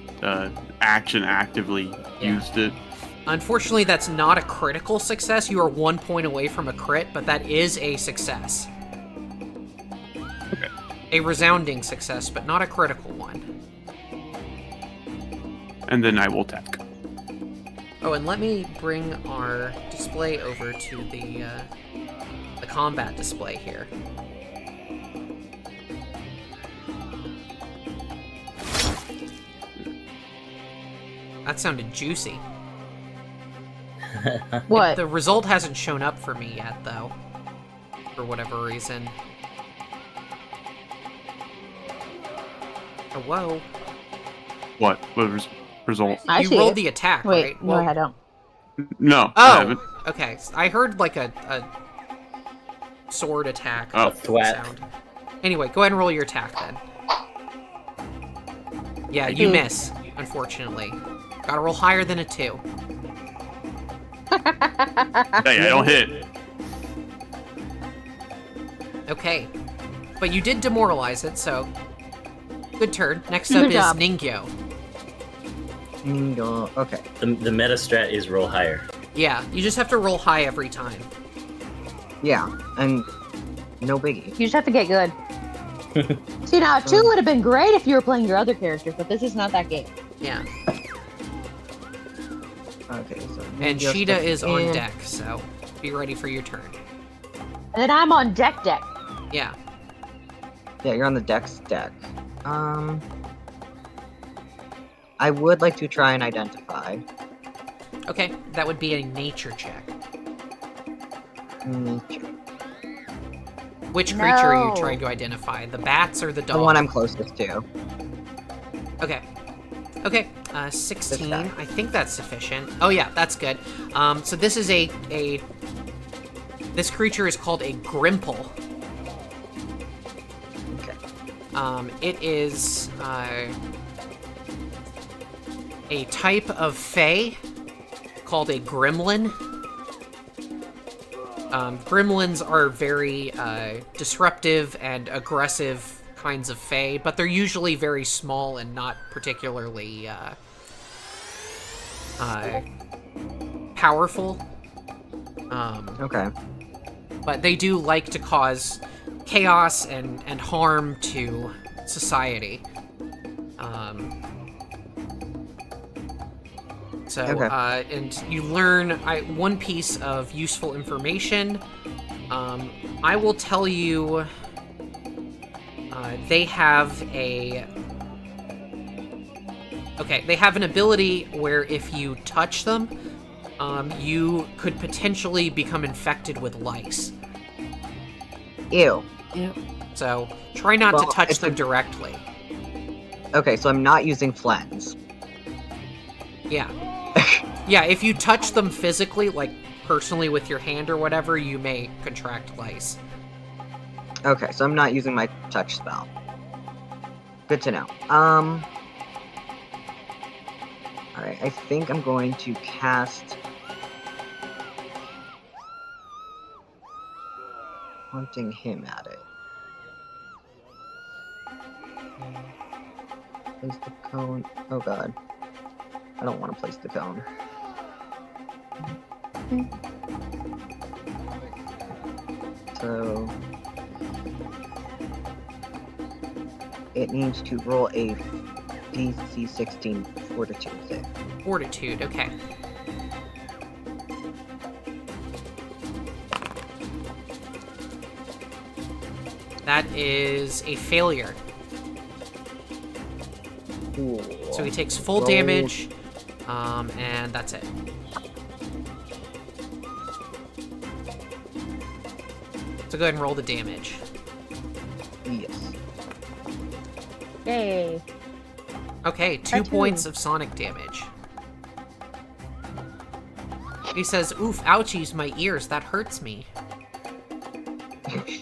action actively used it. Unfortunately, that's not a critical success. You are 1 point away from a crit, but that is a success. Okay. A resounding success, but not a critical one. And then I will attack. Oh, and let me bring our display over to the combat display here. That sounded juicy. What? The result hasn't shown up for me yet, though. For whatever reason. Oh, whoa. What? What was result? I You see rolled it. the attack, Wait, right? no, I don't. No, I Oh, haven't. okay. I heard like a sword attack Oh. Thwap. sound. Anyway, go ahead and roll your attack then. Yeah, you miss, unfortunately. Gotta roll higher than a 2. Hey, I don't hit. Okay. But you did demoralize it, so... Good turn. Next up Good is job. Ningyou. Okay. The meta strat is roll higher. Yeah, you just have to roll high every time. Yeah, and no biggie. You just have to get good. See, now, 2 would have been great if you were playing your other characters, but this is not that game. Yeah. Okay, so And just Sheeta is on in. deck, so be ready for your turn. And then I'm on deck. Yeah. Yeah, you're on the deck's deck. I would like to try and identify. Okay, that would be a nature check. Nature. Which creature are you No. trying to identify? The bats or the dog? The one I'm closest to. Okay. Okay, 16. This I think that's sufficient. Oh yeah, that's good. So this is this creature is called a Grimple. Okay. It is a type of fae called a gremlin. Gremlins are very disruptive and aggressive kinds of fae, but they're usually very small and not particularly powerful. Okay. But they do like to cause chaos and harm to society. And you learn one piece of useful information. I will tell you, they have an ability where if you touch them, you could potentially become infected with lice. Ew. Ew. So try not to touch them directly. Okay, so I'm not using flens. Yeah. Yeah, if you touch them physically, like personally with your hand or whatever, you may contract lice. Okay, so I'm not using my touch spell. Good to know. Alright, I think I'm going to cast pointing him at it. Place the cone. Oh god. I don't want to place the cone. So it needs to roll a DC 16 fortitude save. Fortitude, okay. That is a failure. Cool. So he takes full Roll. damage, and that's it. So go ahead and roll the damage. Yes. Yay. Okay, 2 Cartoon. points of sonic damage. He says, oof, ouchies, my ears, that hurts me.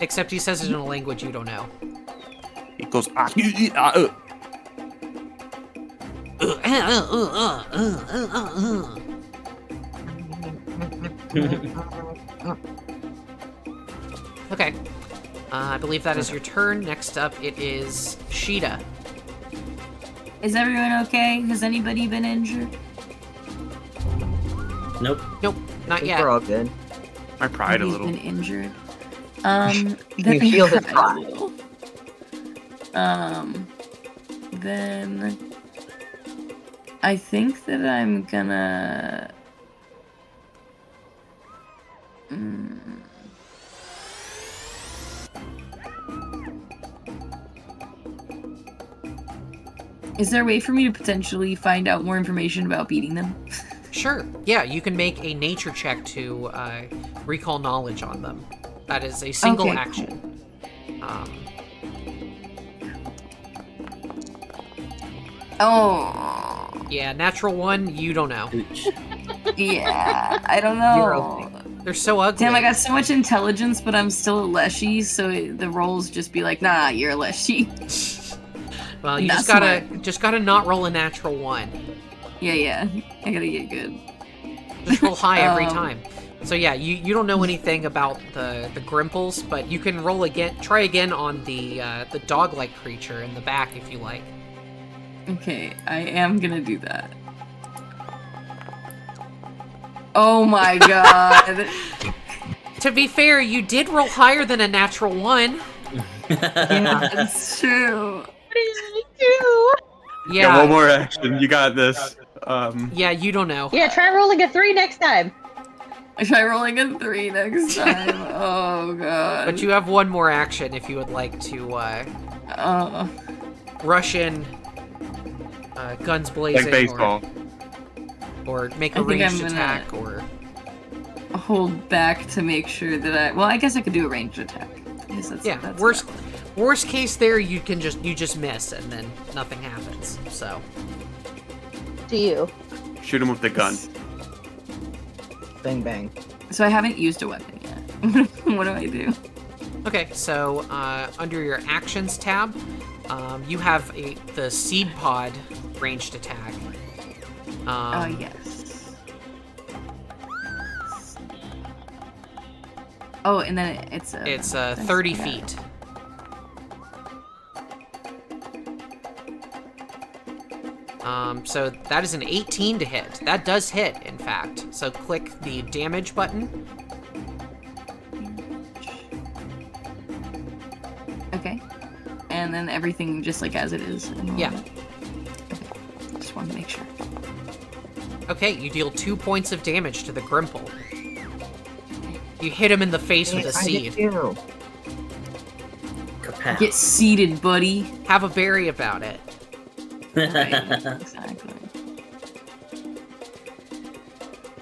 Except he says it in a language you don't know. He goes, Okay. I believe that is your turn. Next up, it is Sheeta. Is everyone okay? Has anybody been injured? Nope. Nope, I not think yet. we're all good. I cried a He's little. been injured. You feel his cried a pride. little. Then I think that I'm gonna. Is there a way for me to potentially find out more information about beating them? Sure. Yeah, you can make a nature check to recall knowledge on them. That is a single Okay, action. Oh, Yeah, natural 1, you don't know. Ooch. yeah. I don't You're know. okay. They're so ugly. Damn, I got so much intelligence, but I'm still a leshy, so the rolls just be like, nah, you're a leshy. Well, you Not just gotta not roll a natural 1. Yeah. I gotta get good. Just roll high every Um, time. So yeah, you don't know anything about the Grimples, but you can roll again. Try again on the dog-like creature in the back if you like. Okay, I am gonna do that. Oh my god. To be fair, you did roll higher than a natural 1. Yeah. It's true. What is it do? Yeah, one Yeah, more action. You got this. yeah, you don't know. Yeah, try rolling a 3 next time. I try rolling a 3 next time. Oh god. But you have one more action if you would like to rush in, guns blazing, like baseball. or make a I think ranged I'm gonna- attack, or hold back to make sure that I guess I could do a ranged attack. I guess yeah. that's Worst case, there you just miss and then nothing happens. So To you. Shoot him with the gun. Bang bang. So I haven't used a weapon yet. What do I do? okay, so under your actions tab, You have the seed pod ranged attack. Oh, yes. Oh, and then it's 30 feet. So that is an 18 to hit. That does hit, in fact. So click the damage button. Okay. And then everything just like as it is. Yeah. Okay. Just wanted to make sure. Okay, you deal 2 points of damage to the Grimple. You hit him in the face with a seed. Get seeded, buddy. Have a berry about it. Right, exactly.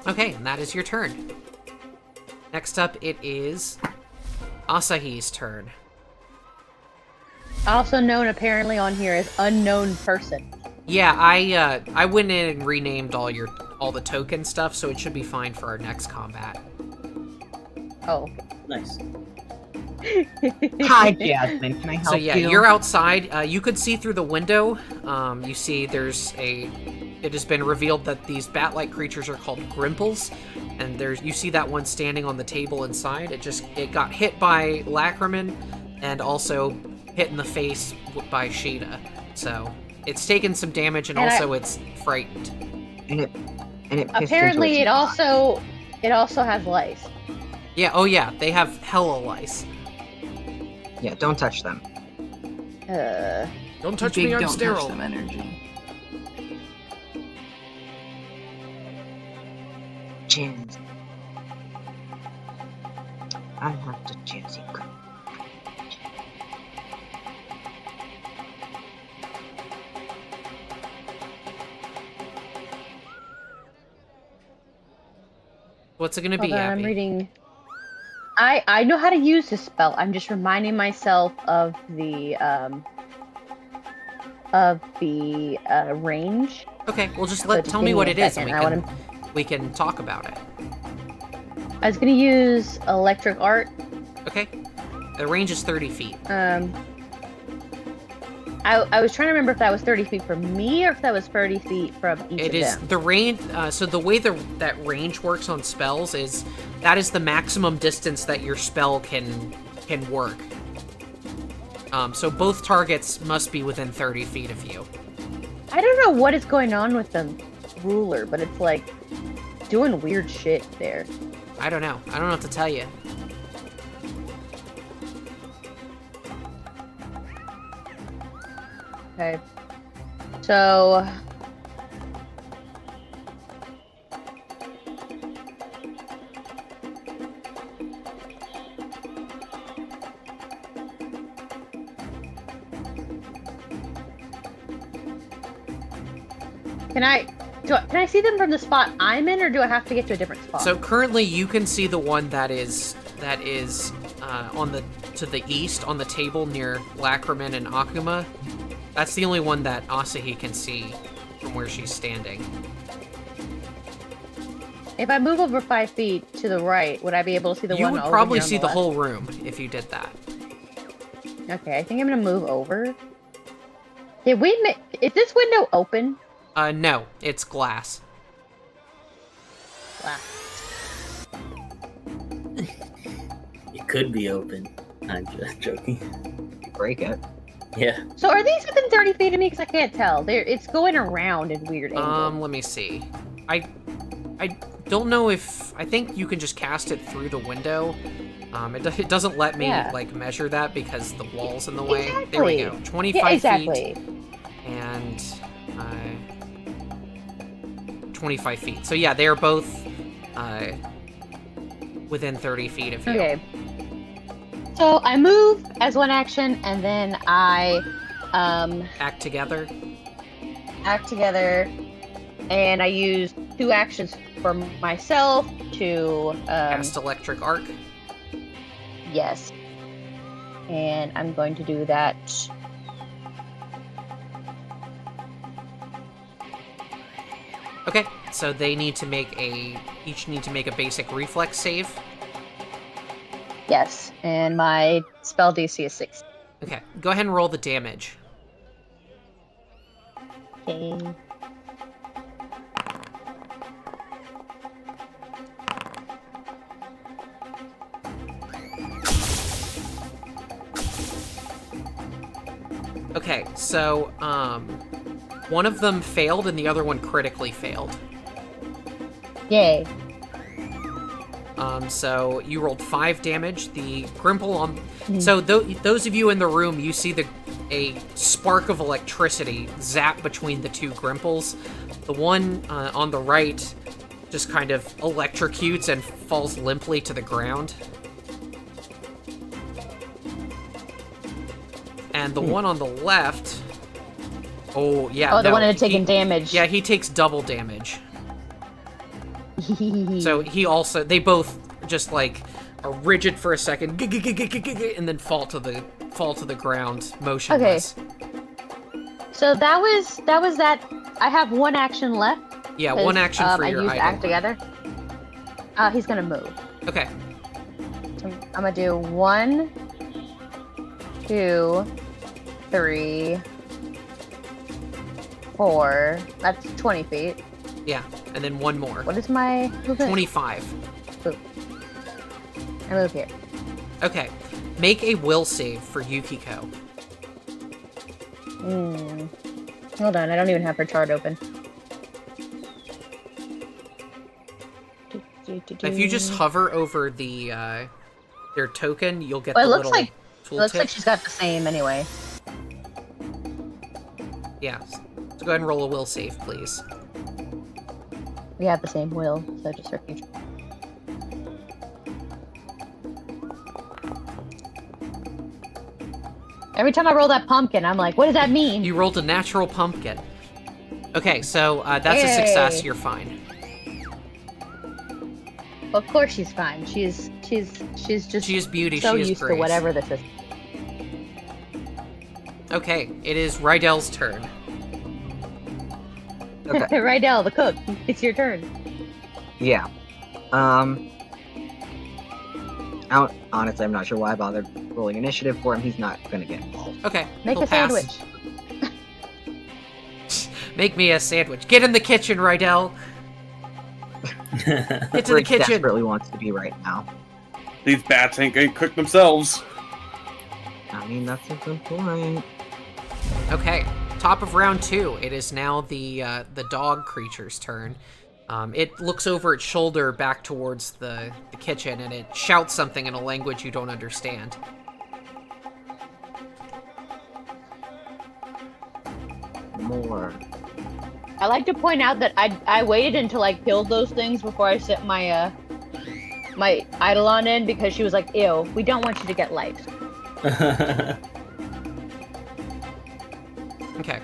Okay, and that is your turn. Next up, it is Asahi's turn. Also known apparently on here as unknown person. Yeah, I went in and renamed all the token stuff, so it should be fine for our next combat. Oh. Nice. Hi, Jasmine. Can I help you? So yeah, you're outside. You could see through the window. You see it has been revealed that these bat-like creatures are called Grimples, and you see that one standing on the table inside. It got hit by Lacriman, and also hit in the face by Sheeta. So it's taken some damage, and also it's frightened. And it apparently it also has lice. Yeah. Oh yeah, they have hella lice. Yeah, don't touch them. Don't touch me, I'm sterile. Touch them energy. Chins. I have to choose you. What's it gonna be, Hold on, Abby? I'm reading. I know how to use this spell. I'm just reminding myself of the range. Okay, well just So tell me what it is, and second. we can talk about it. I was gonna use electric art. Okay. The range is 30 feet. I was trying to remember if that was 30 feet from me or if that was 30 feet from each It of is them. the range. So the way that range works on spells is that is the maximum distance that your spell can work. So both targets must be within 30 feet of you. I don't know what is going on with the ruler, but it's like doing weird shit there. I don't know. I don't know what to tell you. Okay. So Can I see them from the spot I'm in, or do I have to get to a different spot? So currently, you can see the one that is to the east on the table near Lacriman and Akuma. That's the only one that Asahi can see from where she's standing. If I move over 5 feet to the right, would I be able to see the You one would over probably here on see the left? whole room if you did that. Okay, I think I'm gonna move over. Did we is this window open? No, it's glass. Wow. It could be open. I'm just joking. Break it. Yeah. So are these within 30 feet of me? Because I can't tell. It's going around in weird angles. Let me see. I don't know if... I think you can just cast it through the window. It doesn't let me, like, measure that because the wall's in the way. Exactly. There we go. 25 yeah, exactly. feet. And... 25 feet. So yeah, they are both within 30 feet of you. Okay. So I move as one action, and then I Act together. act together, and I use 2 actions for myself to Cast electric arc. yes, and I'm going to do that. Okay, so they need to make each need to make a basic reflex save. Yes, and my spell DC is 6. Okay, go ahead and roll the damage. Okay. Okay, so, one of them failed and the other one critically failed. Yay. So you rolled 5 damage. The Grimple on... So those of you in the room, you see a spark of electricity zap between the two Grimples. The one on the right just kind of electrocutes and falls limply to the ground. And the one on the left... Oh, yeah. Oh, the one that had taken damage. Yeah, he takes double damage. So he also... They both just, like, are rigid for a second, and then fall to the ground, motionless. Okay. So that was that. I have one action left. Yeah, one action for your I used idol. act together. He's gonna move. Okay. I'm gonna do 1, 2, 3, 4. That's 20 feet. Yeah, and then one more. What is my movement? 25. Move. I move here. Okay. Make a will save for Yukiko. Hold on, I don't even have her chart open. If you just hover over the their token, you'll get Well, the it looks little like tooltip. it looks like she's got the same anyway. Yeah. So go ahead and roll a will save, please. We have the same will, so just for future. Every time I roll that pumpkin, I'm like, what does that mean? You rolled a natural pumpkin. Okay, so that's a success. Yay. You're fine. Of course she's fine. She's just She is beauty. so she is used grace. to whatever this is. Okay, it is Rydel's turn. Okay. Rydel, the cook, it's your turn. Yeah. Honestly, I'm not sure why I bothered rolling initiative for him. He's not gonna get involved. Okay. Make he'll a pass. sandwich. Make me a sandwich. Get in the kitchen, Rydel. Get to the Rick kitchen. desperately wants to be right now. These bats ain't gonna cook themselves. I mean, that's a good point. Okay. Top of round 2. It is now the dog creature's turn. It looks over its shoulder back towards the kitchen, and it shouts something in a language you don't understand. More. I like to point out that I waited until I killed those things before I set my my Eidolon in, because she was like, ew, we don't want you to get life. Okay.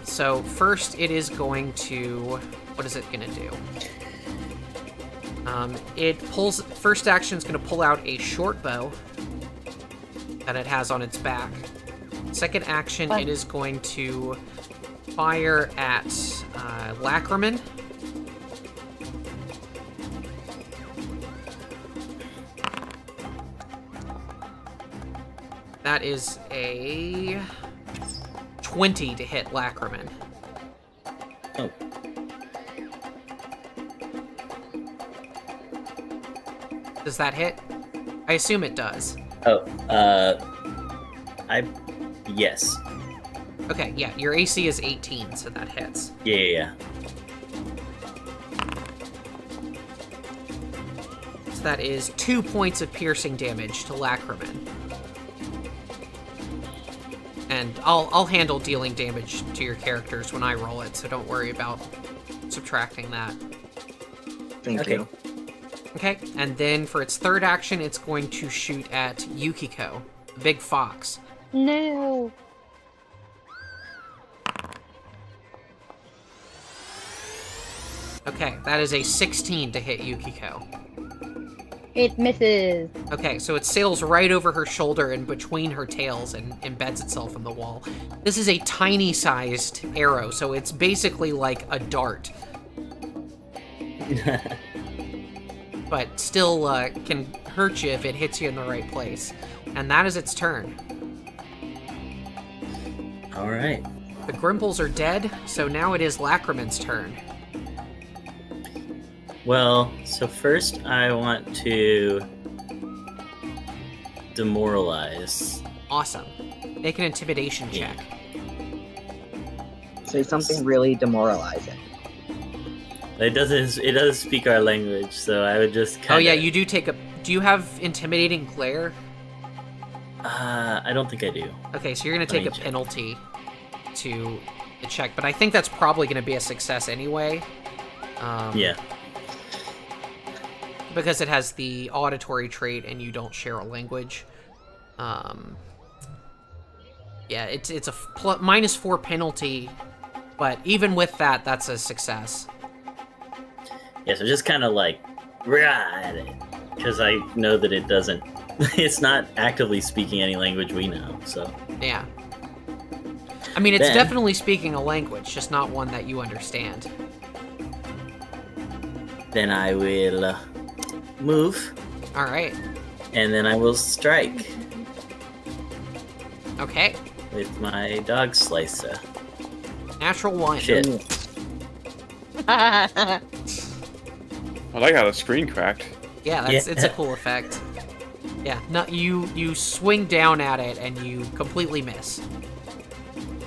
So first it is going to... What is it going to do? It pulls... First action is going to pull out a short bow that it has on its back. Second action, Fun. it is going to fire at Lacriman. That is a 20 to hit Lacriman. Oh. Does that hit? I assume it does. Oh, yes. Okay, yeah, your AC is 18, so that hits. Yeah. So that is 2 points of piercing damage to Lacriman. And I'll handle dealing damage to your characters when I roll it, so don't worry about subtracting that. Thank Okay. you. Okay, and then for its third action, it's going to shoot at Yukiko, the big fox. No. Okay, that is a 16 to hit Yukiko. It misses. Okay, so it sails right over her shoulder and between her tails and embeds itself in the wall. This is a tiny-sized arrow, so it's basically like a dart, but still can hurt you if it hits you in the right place. And that is its turn. All right. The Grimples are dead, so now it is Lacrimon's turn. Well, so first I want to demoralize. Awesome. Make an intimidation check. Say something really demoralizing. It doesn't speak our language, so I would just kind of... Oh yeah, you do take a... Do you have intimidating glare? I don't think I do. Okay, so you're going to take a check. penalty to the check, but I think that's probably going to be a success anyway. Yeah. Because it has the auditory trait and you don't share a language. Yeah, it's a -4 penalty, but even with that, that's a success. Yeah, so just kind of like, at it. Because I know that it doesn't... It's not actively speaking any language we know, so... Yeah. I mean, it's Then- definitely speaking a language, just not one that you understand. Then I will move, Alright. and then I will strike Okay. with my dog slicer. Natural 1. Shit. I like how the screen cracked. Yeah, it's a cool effect. Yeah, no, you swing down at it and you completely miss.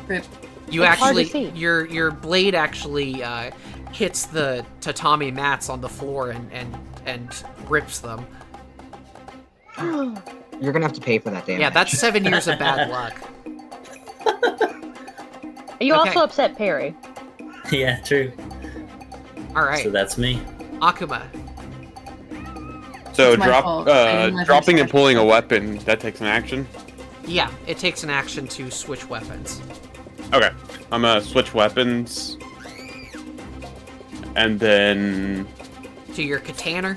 Rip. You It's hard to actually, see. your blade actually hits the tatami mats on the floor and rips them. You're gonna have to pay for that damage. Yeah, that's 7 years of bad luck. You Okay. also upset Perry. Yeah, true. All right, So that's me. Akuma. So It's my fault. I didn't let dropping her and pulling a weapon, that takes an action? Yeah, it takes an action to switch weapons. Okay. I'm gonna switch weapons. And then... To your katana.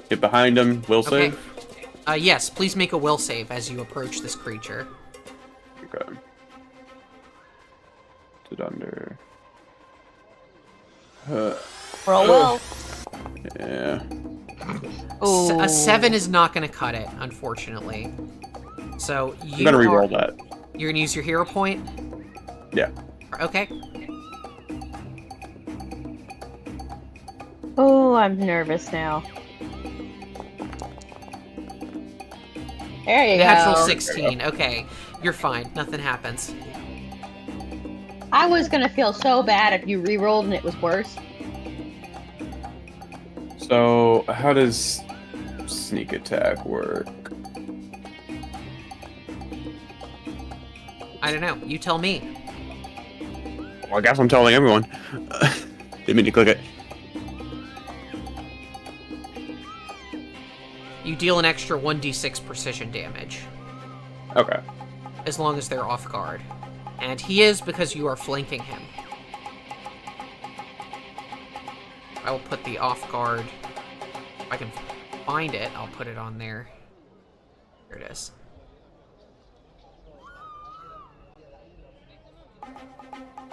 Get behind him. Will Okay. save? Yes, please make a will save as you approach this creature. Okay. Sit under. Roll well. Yeah. Ooh. A 7 is not going to cut it, unfortunately. So I'm you gonna are- re-roll that. You're gonna use your hero point? Yeah. Okay. Oh, I'm nervous now. There you Natural go. 16. Okay. You're fine. Nothing happens. I was gonna feel so bad if you re-rolled and it was worse. So, how does sneak attack work? I don't know. You tell me. Well, I guess I'm telling everyone. Didn't mean to click it. You deal an extra 1d6 precision damage, Okay. as long as they're off guard. And he is because you are flanking him. I will put the off guard. If I can find it, I'll put it on there. Here it is.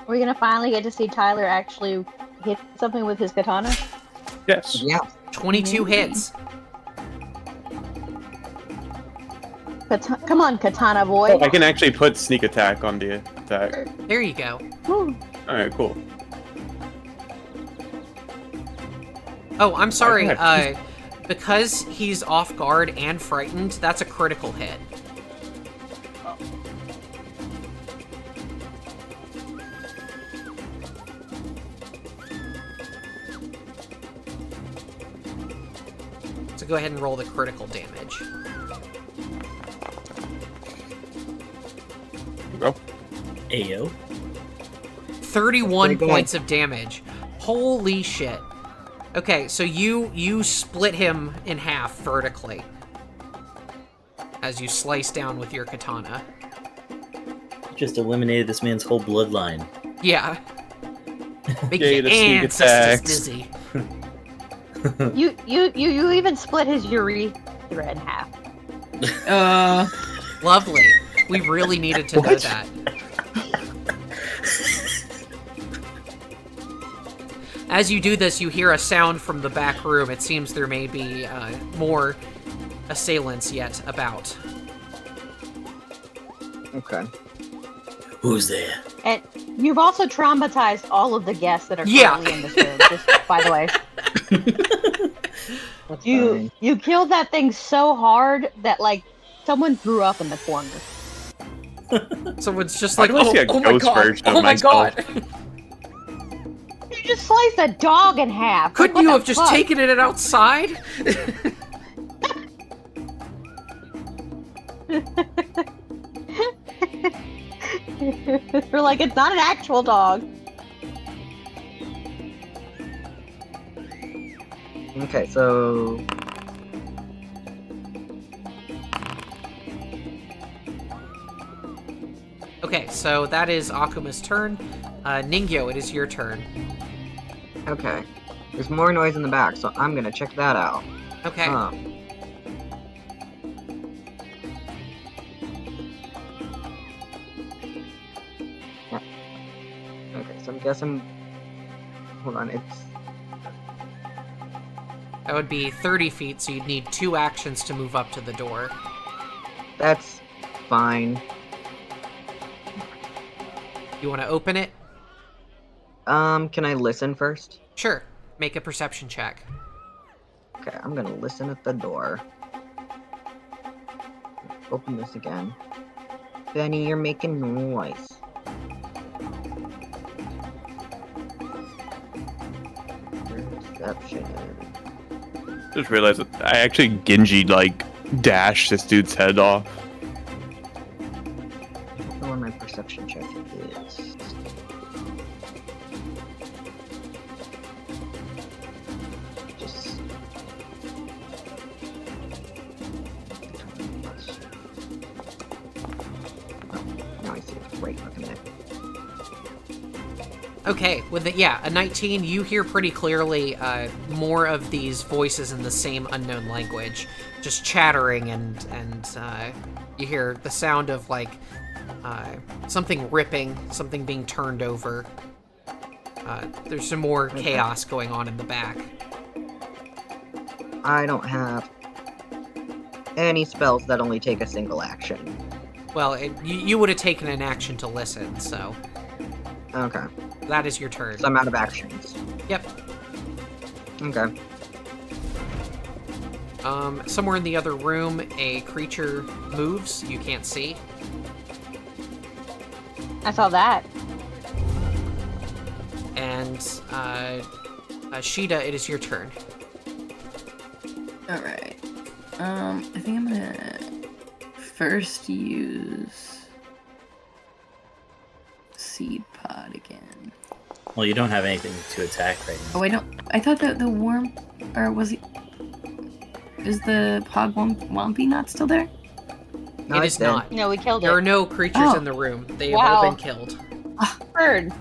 We're gonna finally get to see Tyler actually hit something with his katana. Yes. Yeah. 22 hits. Come on, katana boy. Oh, I can actually put sneak attack on the attack. There you go. Woo. Alright, cool. Oh, I'm sorry. Okay. Because he's off guard and frightened, that's a critical hit. So go ahead and roll the critical damage. Go. Ayo. 31 Pretty good. points of damage. Holy shit. Okay, so you split him in half vertically as you slice down with your katana. Just eliminated this man's whole bloodline. Yeah. Make Yay, your the sneak ancestors attacks. dizzy. You even split his urethra in half. Lovely. We really needed to know What? that. As you do this, you hear a sound from the back room. It seems there may be more assailants yet about. Okay. Who's there? And you've also traumatized all of the guests that are Yeah. currently in this room, just by the way. That's fine. You killed that thing so hard that, like, someone threw up in the corner. Someone's just Why like, do I see a oh my ghost god, version of oh my myself? god. You just sliced a dog in half. Couldn't Like, you what have the just fuck? taken it outside? You're like, it's not an actual dog. Okay, so Okay, so that is Akuma's turn. Ningyou, it is your turn. okay. There's more noise in the back, so I'm gonna check that out. Okay. Okay, so I'm guessing. Hold on, it's That would be 30 feet, so you'd need 2 actions to move up to the door. that's fine. You want to open it? Can I listen first? Sure. Make a perception check. Okay, I'm gonna listen at the door. Open this again. Benny, you're making noise. Perception. Just realized that I actually Genji like dashed this dude's head off. I don't know where my perception check is. Just. Oh, now I see it's right looking at it. Okay, with it, yeah, a 19, you hear pretty clearly more of these voices in the same unknown language, just chattering, and you hear the sound of like something ripping, something being turned over. There's some more chaos going on in the back. I don't have any spells that only take a single action. Well, you would have taken an action to listen, so Okay, that is your turn. so I'm out of actions. Yep. Okay. Somewhere in the other room, a creature moves. You can't see. I saw that. And Sheeta, it is your turn. Alright. I think I'm gonna first use seed pod again. Well, you don't have anything to attack right now. Oh, I thought that the worm, or was he? Is the Wampy not still there? No, It it's is dead. not. No, we killed There are it. no creatures Oh. in the room. They have Wow. all been killed. Bird.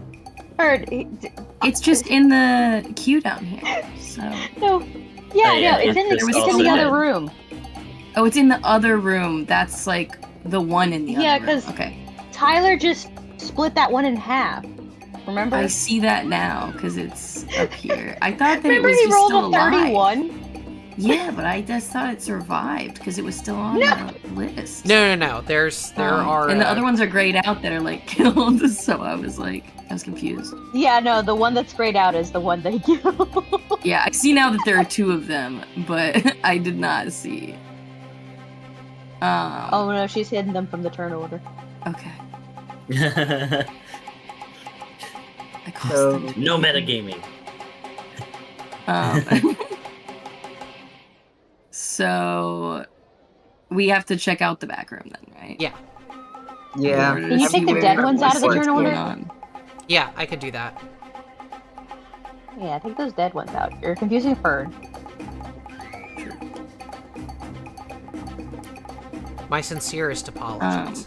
It's just in the queue down here. So, No. Yeah, Oh, yeah, no, it's in it's the also other dead. room. oh, it's in the other room. That's like the one in the Yeah, other room. 'cause- Okay, Tyler just split that one in half. Remember? I see that now because it's up here. I thought that Remember it was he just rolled still a alive. 31? Yeah, but I just thought it survived because it was still on the list. No. There are. and the other ones are grayed out that are like killed. So I was confused. Yeah, no, the one that's grayed out is the one that he killed. Yeah, I see now that there are 2 of them, but I did not see. Oh no, she's hidden them from the turn order. Okay. I caused So- them to No be- metagaming. So we have to check out the back room then, right? Yeah. Yeah. In order Can to you see take the where- dead ones out of the what's turn going order? on. Yeah, I could do that. Yeah, take those dead ones out. You're confusing Fern. My sincerest apologies.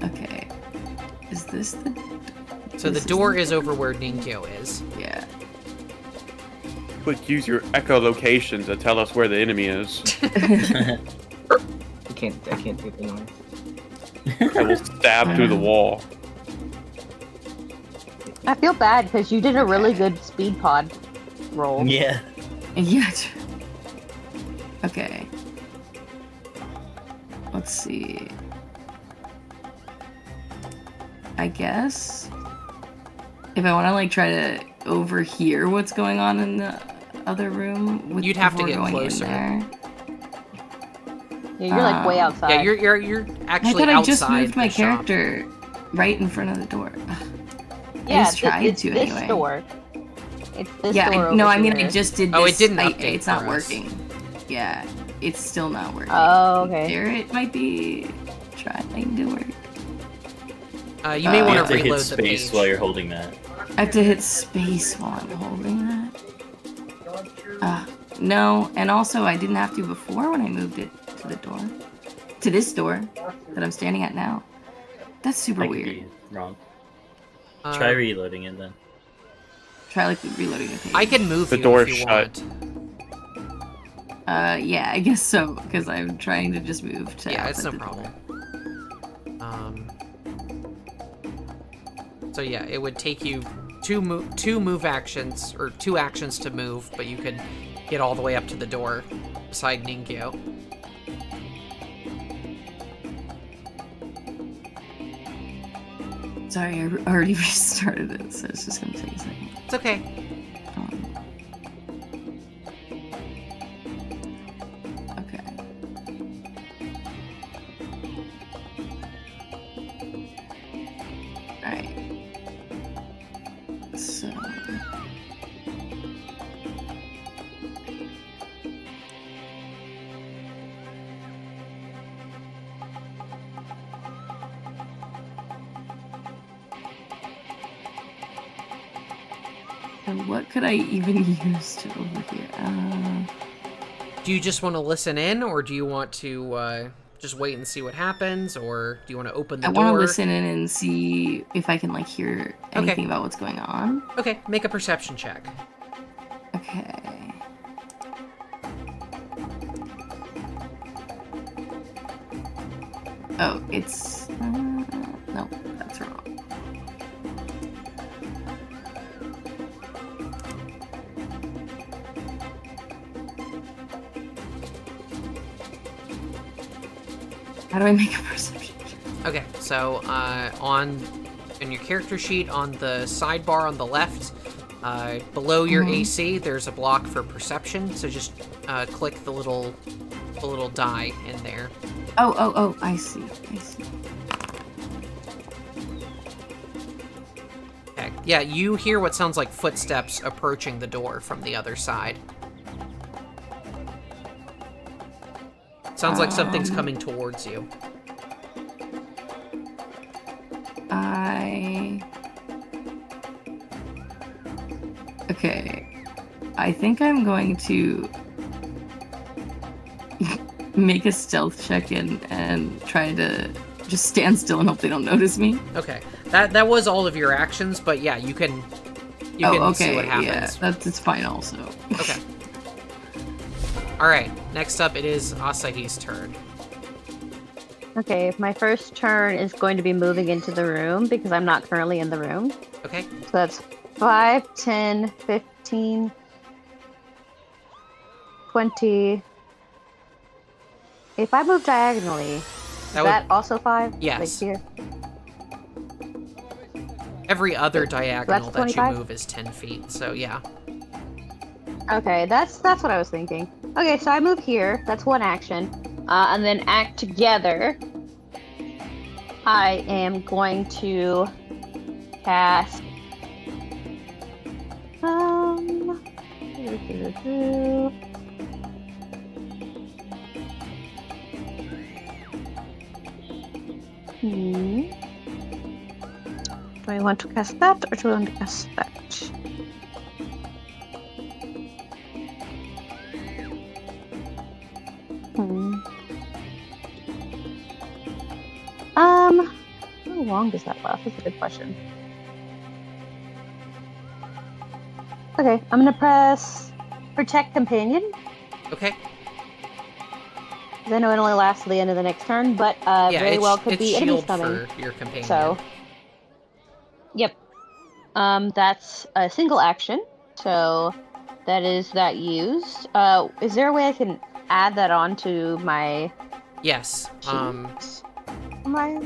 Okay. Is this the? So the this is door is over where Ningyou is. Yeah. Like, use your echolocation to tell us where the enemy is. I can't do the noise. I will stab through the wall. I feel bad because you did a really good speed pod roll. Yeah. Yeah. Okay. Let's see. I guess if I want to like try to overhear what's going on in the other room, You'd have to before get going closer. in there. Yeah, you're like way outside. Yeah, you're actually I thought I just outside moved my the shop. character right in front of the door. Yeah, I just tried it's to this anyway. door. It's this Yeah, door no, over I mean here. I just did this. Oh, it didn't update It's not for us. working. Yeah, it's still not working. Oh, okay. There it might be trying to work. You may You You want have to to hit reload the space page. while you're holding that. I have to hit space while I'm holding that. No, and also I didn't have to before when I moved it to the door. To this door that I'm standing at now. That's super I could weird. be wrong. Uh, Try reloading it then. Try like reloading the page. I can move The you door's if you shut. want. Yeah, I guess so, because I'm trying to just move to Yeah, it's no outside the door. problem. So yeah, it would take you two move actions, or 2 actions to move, but you could get all the way up to the door beside Ningyou. Sorry, I already restarted it, so it's just gonna take a second. It's okay. Okay. Alright. So... And what could I even use to overhear? Do you just want to listen in, or do you want to just wait and see what happens, or do you want to open the door? I want to listen in and see if I can like hear anything about what's going on. Okay, make a perception check. Okay. Oh, it's no, that's wrong. How do I make a perception check? Okay, so in your character sheet on the sidebar on the left, below your AC, there's a block for perception. So just click the little die in there. Oh, I see. Okay, yeah, you hear what sounds like footsteps approaching the door from the other side. Sounds like something's coming towards you. Okay. I think I'm going to make a stealth check and try to just stand still and hope they don't notice me. Okay, that was all of your actions, but yeah, you can see what happens. Yeah, that's fine also. Okay. Alright, next up it is Asahi's turn. Okay, my first turn is going to be moving into the room because I'm not currently in the room. Okay. So that's 5, 10, 15, 20. If I move diagonally, is that also 5? Yes. Like here? Every other diagonal that you 25? move is 10 feet, so yeah. Okay, that's what I was thinking. Okay, so I move here. That's one action. And then act together. I am going to cast... Do I want to cast that, or do I want to cast that? How long does that last? That's a good question. Okay, I'm gonna press Protect Companion. Okay. I know it only lasts to the end of the next turn, but very well could be enemies shield coming. for your companion. So, yep. That's a single action. So that is that used. Is there a way I can add that onto my Yes. my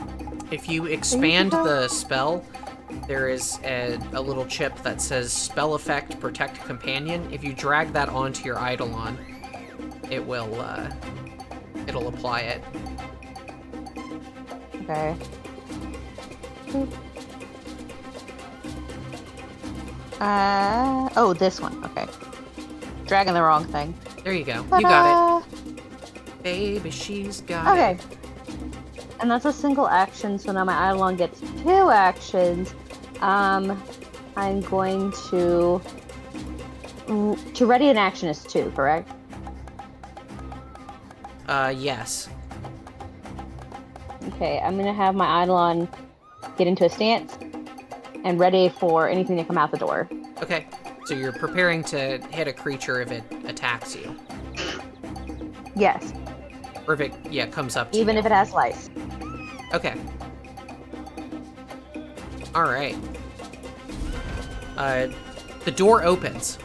If you expand the spell, there is a little chip that says Spell Effect Protect Companion. If you drag that onto your Eidolon, it will, it'll apply it. Okay. Oh, this one. Okay. Dragging the wrong thing. There you go. Ta-da! You got it. Baby, she's got Okay. it. And that's a single action, so now my Eidolon gets 2 actions. I'm going to ready an action is 2, correct? Yes. Okay, I'm gonna have my Eidolon get into a stance and ready for anything to come out the door. Okay. So you're preparing to hit a creature if it attacks you. Yes, Or if it, yeah, comes up to even you. if it has lice. Okay. Alright. The door opens.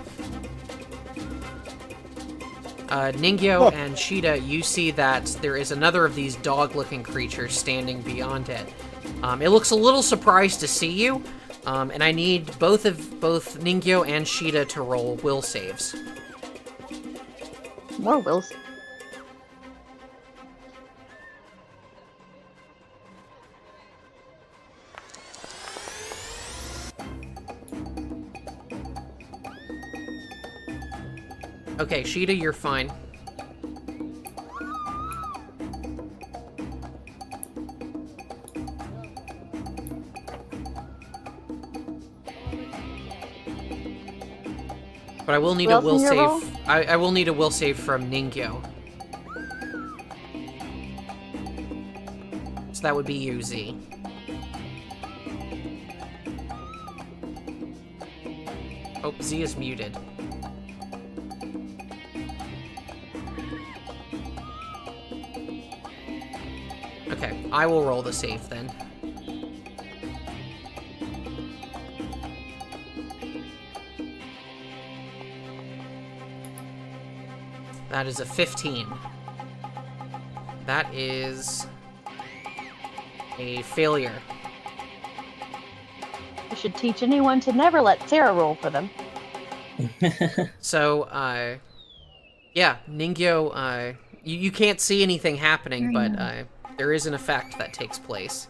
Ningyou and Shida, you see that there is another of these dog-looking creatures standing beyond it. It looks a little surprised to see you, and I need both Ningyou and Shida to roll will saves. More wills. Okay, Shida, you're fine. But I will need a will save. I will need a will save from Ningyou. So that would be you, Z. Oh, Z is muted. Okay, I will roll the save then. That is a 15. That is a failure. You should teach anyone to never let Sarah roll for them. So, yeah, Ningyou, you can't see anything happening, but there is an effect that takes place.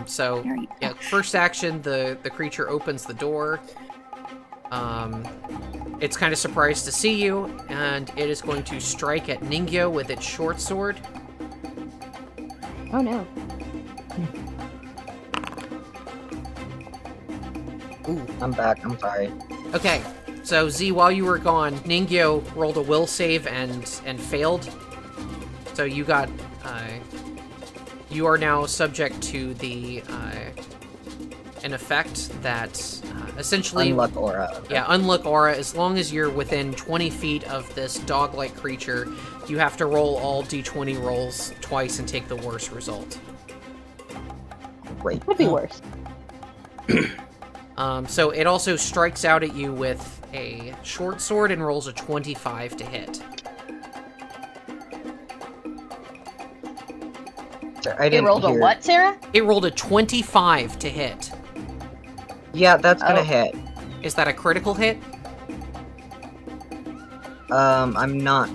So, yeah, first action, the creature opens the door. It's kind of surprised to see you, and it is going to strike at Ningyou with its short sword. Oh no. Ooh. I'm back. I'm sorry. Okay, so Z, while you were gone, Ningyou rolled a will save and failed. So you got, you are now subject to the, an effect that essentially... Unluck aura. Okay. Yeah, unluck aura. As long as you're within 20 feet of this dog-like creature, you have to roll all d20 rolls twice and take the worst result. Great. Could be worse. So it also strikes out at you with a short sword and rolls a 25 to hit. I didn't It rolled hear. a what, Sarah? It rolled a 25 to hit. Yeah, that's gonna Oh. hit. Is that a critical hit? I'm not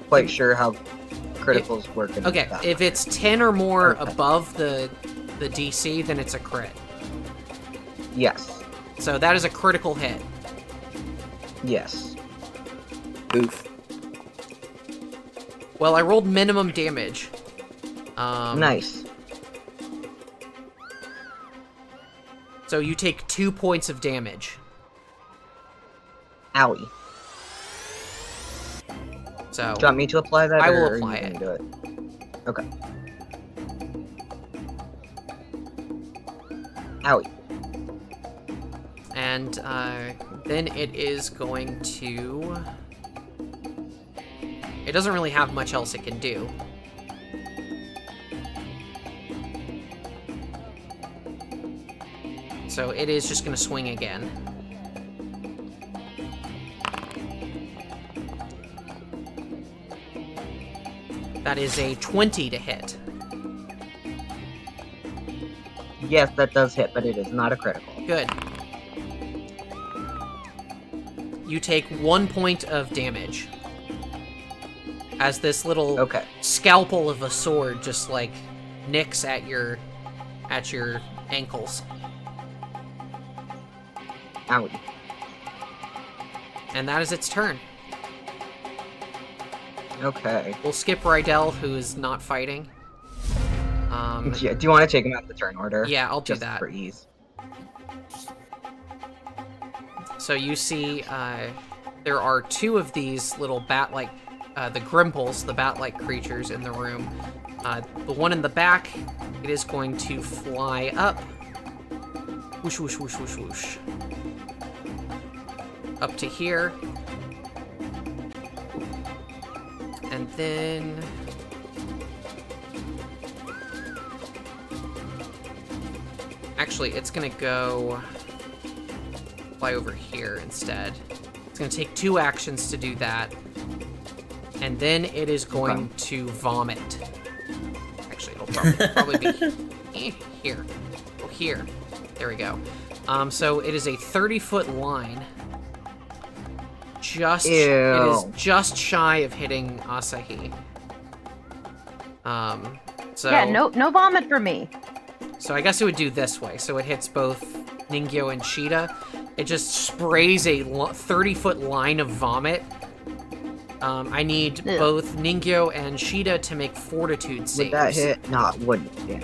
quite sure how criticals work. In Okay, that if way. it's 10 or more Okay. above the DC, then it's a crit. Yes. So that is a critical hit. Yes. Oof. Well, I rolled minimum damage. Nice. So you take 2 points of damage. Owie. So Do you want me to apply that? I will or are you apply gonna it. Do it. Okay. Owie. and then it is going to... It doesn't really have much else it can do. So it is just going to swing again. That is a 20 to hit. Yes, that does hit, but it is not a critical. Good. You take 1 point of damage. As this little Okay. scalpel of a sword just, like, nicks at your ankles. Owie. And that is its turn. Okay. We'll skip Rydel, who is not fighting. Yeah, do you want to take him out the turn order? Yeah, I'll do Just that. for ease. So you see, there are 2 of these little bat-like, the Grimples, the bat-like creatures in the room. The one in the back, it is going to fly up. Whoosh, whoosh, whoosh, whoosh, whoosh. Up to here. And then... Actually, it's gonna go... fly over here instead. It's gonna take 2 actions to do that. And then it is going to vomit. Actually, it'll probably be here. Oh, here. There we go. So it is a 30-foot line. It is just shy of hitting Asahi. So Yeah, no vomit for me. So I guess it would do this way. So it hits both Ningyou and Shida. It just sprays a 30-foot line of vomit. I need both Ningyou and Shida to make fortitude saves. Would that hit? Nah, it wouldn't. Damn.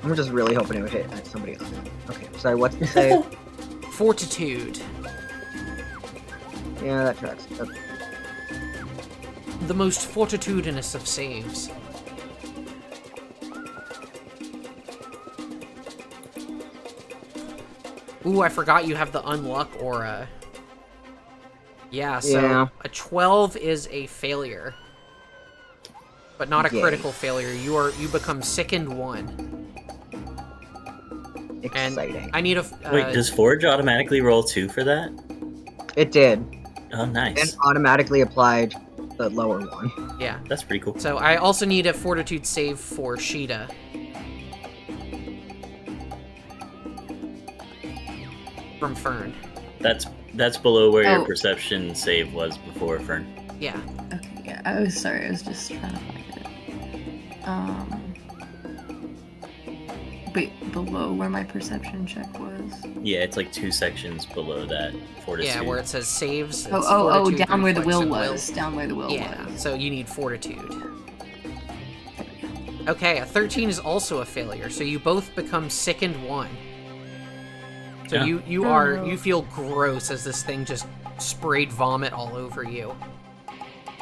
I'm just really hoping it would hit somebody else. Okay, sorry, what's the save? Fortitude. Yeah, that tracks. Okay. The most fortitudinous of saves. Ooh, I forgot you have the unluck aura. Yeah, so a 12 is a failure. But not a critical failure. You become sickened 1. Exciting. And I need a... Wait, does Forge automatically roll 2 for that? It did. Oh, nice. And automatically applied the lower one. Yeah. That's pretty cool. So I also need a fortitude save for Shida. From Fern. That's below where your perception save was before, Fern. Yeah. Okay, yeah. I was sorry, I was just trying to find it. Wait, below where my perception check was? Yeah, it's like 2 sections below that fortitude. Yeah, where it says saves. Down where the will was. Down where the will was. Yeah, so you need fortitude. Okay, a 13 is also a failure, so you both become sickened 1. So Yeah. you feel gross as this thing just sprayed vomit all over you.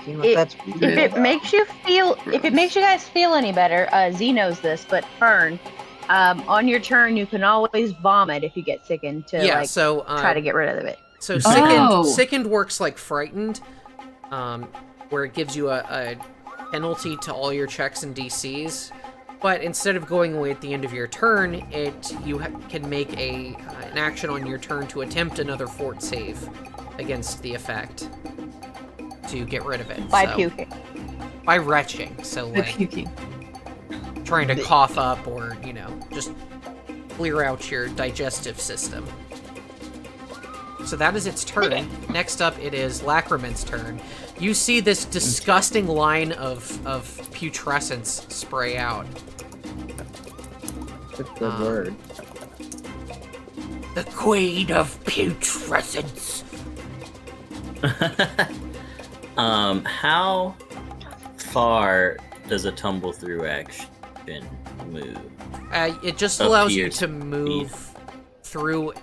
If it makes you guys feel any better, Z knows this, but Fern, on your turn you can always vomit if you get sickened to try to get rid of it. So sickened works like frightened, where it gives you a penalty to all your checks and DCs. But instead of going away at the end of your turn, you can make an action on your turn to attempt another fort save against the effect to get rid of it. By puking. By retching. So like puking. Trying to cough up or, just clear out your digestive system. So that is its turn. Next up, it is Lacriman's turn. You see this disgusting line of putrescence spray out. That's the word. The Queen of Putrescence. How far does a tumble through action move? It just allows you to move through.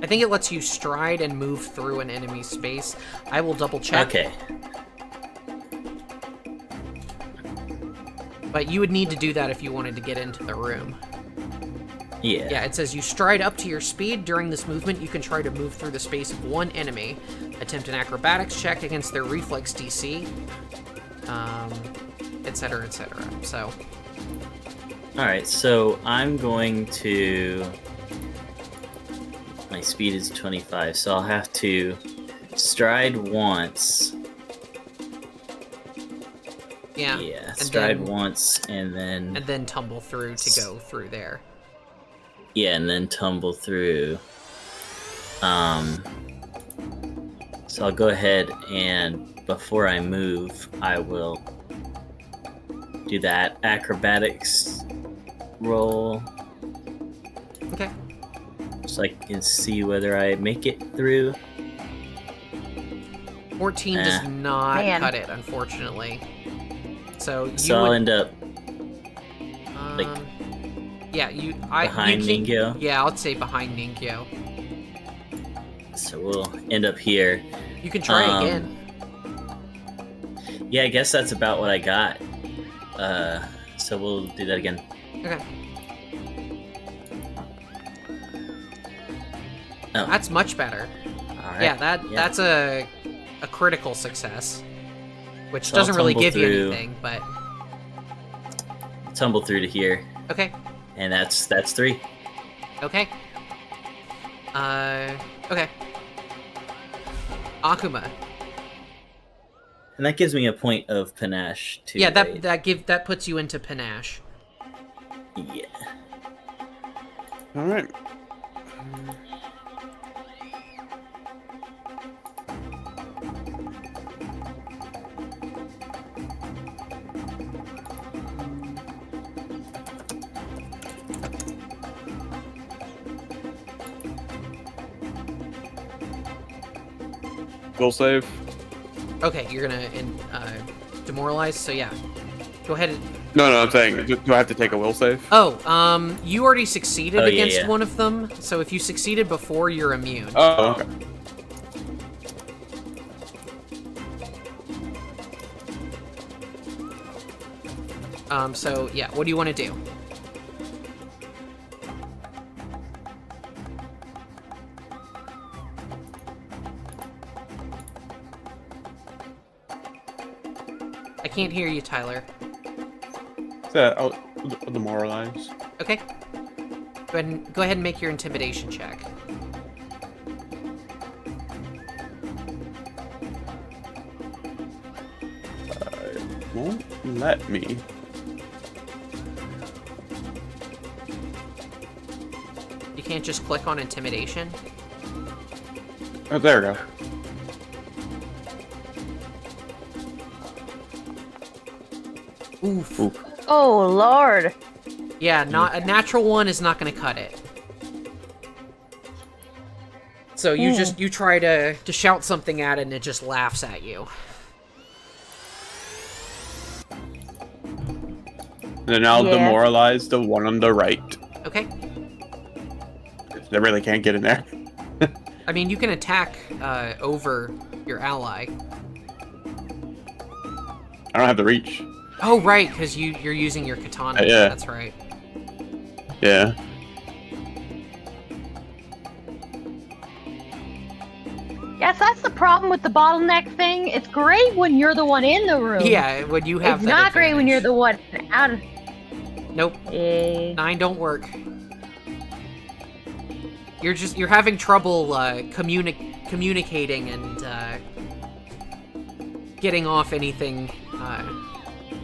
I think it lets you stride and move through an enemy space. I will double check. Okay. But you would need to do that if you wanted to get into the room. Yeah. Yeah, it says you stride up to your speed. During this movement, you can try to move through the space of one enemy. Attempt an acrobatics check against their reflex DC. Etc., etc. So. Alright, so I'm going to... My speed is 25, so I'll have to stride once. Yeah. Yeah, and stride then, once, and then tumble through to go through there. yeah, and then tumble through. So I'll go ahead and before I move, I will do that acrobatics roll, Okay. so I can see whether I make it through. 14 does not Man. cut it, unfortunately. So you So I'll end up like yeah, behind Ningyou. Yeah, I'd say behind Ningyou. So we'll end up here. You can try again. Yeah, I guess that's about what I got. So we'll do that again. Okay. Oh, That's much better. all right. Yeah, that's a critical success, which So I'll doesn't really tumble give you through. anything, but Tumble through to here, okay. and that's 3. Okay. Okay. Akuma. And that gives me a point of panache too. Yeah, right? that puts you into panache. Yeah. All right. Will save. Okay, you're gonna demoralize. So yeah, go ahead. No, I'm saying, do I have to take a will save? Oh, you already succeeded Oh, yeah, against yeah. one of them. So if you succeeded before, you're immune. Oh, okay. So yeah, what do you want to do? I can't hear you, Tyler. So I'll demoralize. Okay. Go ahead and make your intimidation check. Won't let me. You can't just click on intimidation. Oh, there we go. Oof. Oof. Oh Lord. Yeah, not a natural one is not going to cut it. So you try to shout something at it and it just laughs at you. Then I'll Yeah. demoralize the one on the right. Okay. They really can't get in there. I mean, you can attack over your ally. I don't have the reach. Oh, right, because you're using your katana. Yeah. That's right. Yeah. Yes, that's the problem with the bottleneck thing. It's great when you're the one in the room. Yeah, when you have It's that not great when you're advantage. the one out of. Nope. Eh. 9 don't work. You're having trouble communicating and getting off anything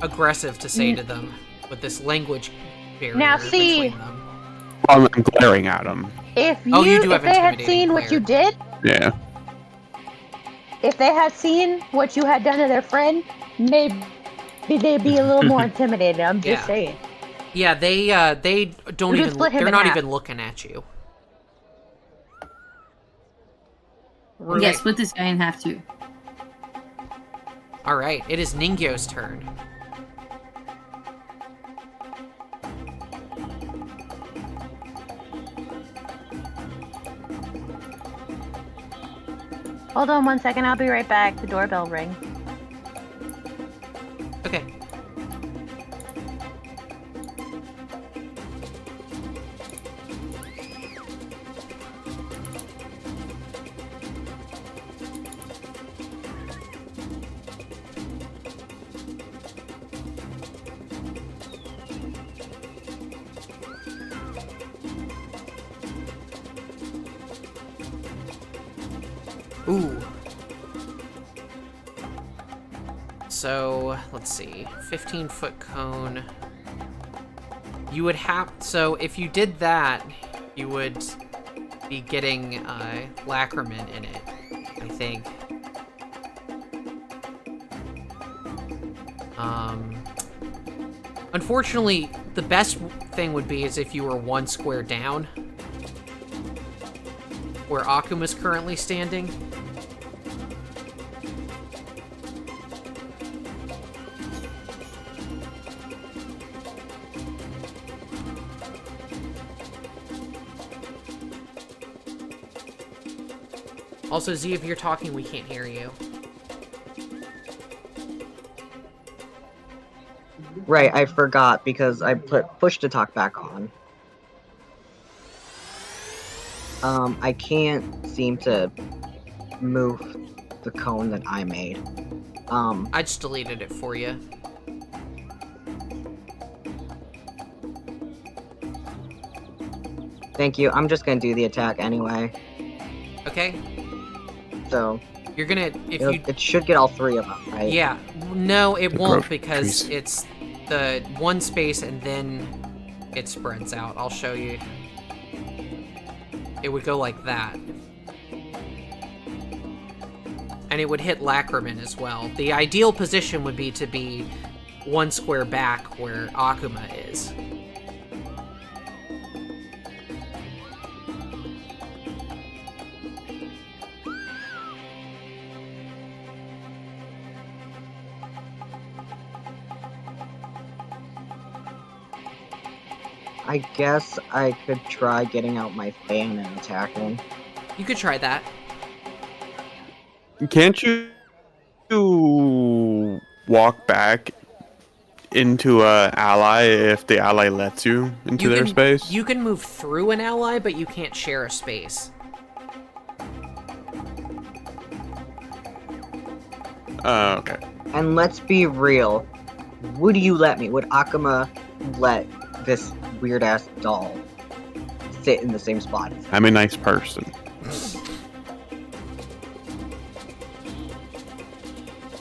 aggressive to say to them with this language barrier Now, see- between them. I'm glaring at them. If Oh, you you, do if have they had intimidating seen what glare. you did, Yeah. if they had seen what you had done to their friend, maybe they'd be a little more intimidated. I'm just Yeah. saying. Yeah, they don't You even split him they're in not half. even looking at you. Yeah, split this guy in half too. All right, it is Ningyou's turn. Hold on 1 second. I'll be right back. The doorbell ring. Okay. Ooh. So, let's see. 15-foot cone. You would have... So, if you did that, you would be getting Lacrimin in it, I think. Unfortunately, the best thing would be is if you were 1 square down, where Akuma's currently standing. Also, Z, if you're talking, we can't hear you. Right, I forgot because I put push to talk back on. I can't seem to move the cone that I made. I just deleted it for you. Thank you. I'm just gonna do the attack anyway. Okay? So You're gonna... If you... it should get all 3 of them, right? Yeah. No, it won't grocery because trees. it's the 1 space and then it spreads out. I'll show you. It would go like that. And it would hit Lacrimin as well. The ideal position would be to be 1 square back where Akuma is. I guess I could try getting out my fan and attacking. You could try that. Can't you walk back into a ally if the ally lets you into their space? You can move through an ally, but you can't share a space. Okay. And let's be real. Would you let me? Would Akuma let this weird-ass doll sit in the same spot? I'm a nice person.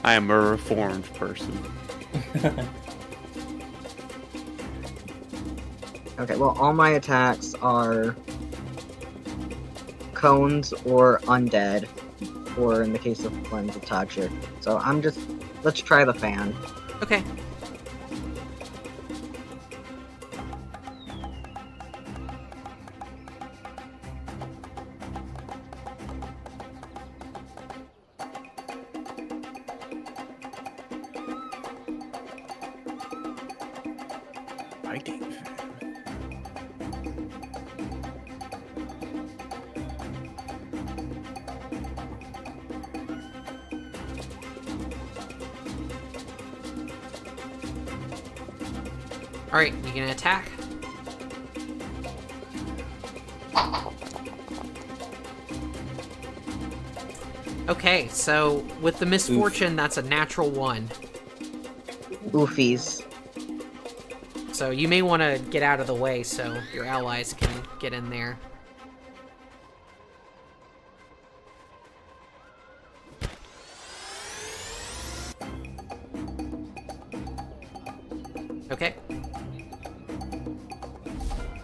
I am a reformed person. Okay, well, all my attacks are cones or undead, or in the case of Cleanse of Toxic. So I'm just... let's try the fan. Okay. Fighting. Alright, you gonna attack? Okay, so with the misfortune, that's a natural 1. Oofies. So you may want to get out of the way so your allies can get in there. Okay.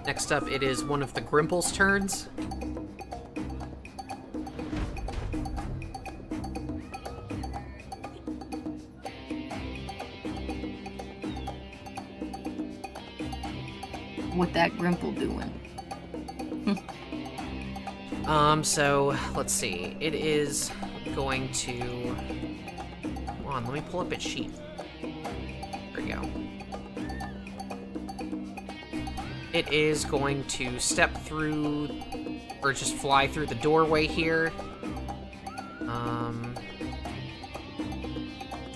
Next up, it is one of the Grimple's turns. What that Grimple doing? So, let's see. It is going to... Come on, let me pull up its sheet. There we go. It is going to step through, or just fly through the doorway here.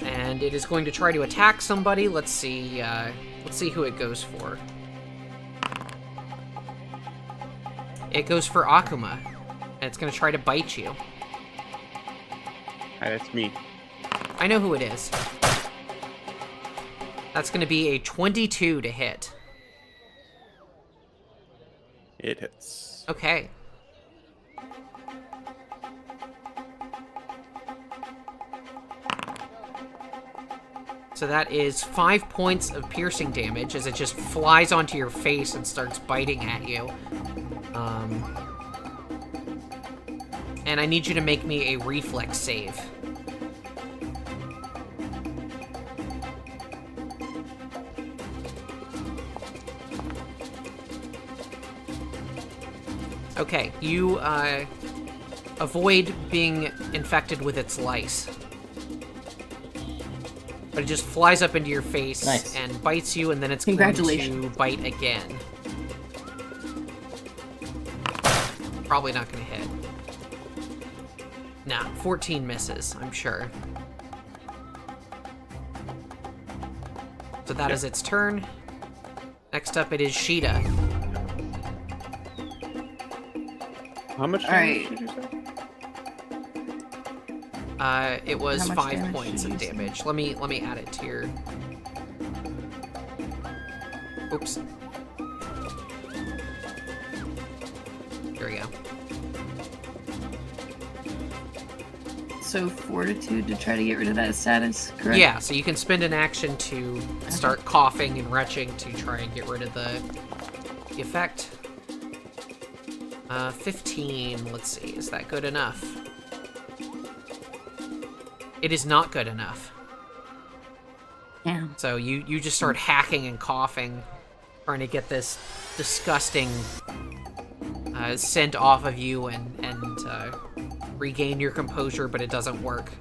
And it is going to try to attack somebody. Let's see who it goes for. It goes for Akuma, and it's going to try to bite you. Hi, that's me. I know who it is. That's going to be a 22 to hit. It hits. Okay. So that is 5 points of piercing damage as it just flies onto your face and starts biting at you. And I need you to make me a reflex save. Okay, you avoid being infected with its lice. But it just flies up into your face and bites you, and then it's going to bite again. Probably not going to hit. Nah, 14 misses, I'm sure. So that is its turn. Next up, it is Sheeta. How much damage did you say? It was How much 5 points of did you say? damage. Let me add it to your... Oops. There we go. So fortitude to try to get rid of that status, correct? Yeah, so you can spend an action to start coughing and retching to try and get rid of the effect. 15, let's see, is that good enough? It is not good enough. Yeah. So you just start hacking and coughing, trying to get this disgusting scent off of you and regain your composure, but it doesn't work.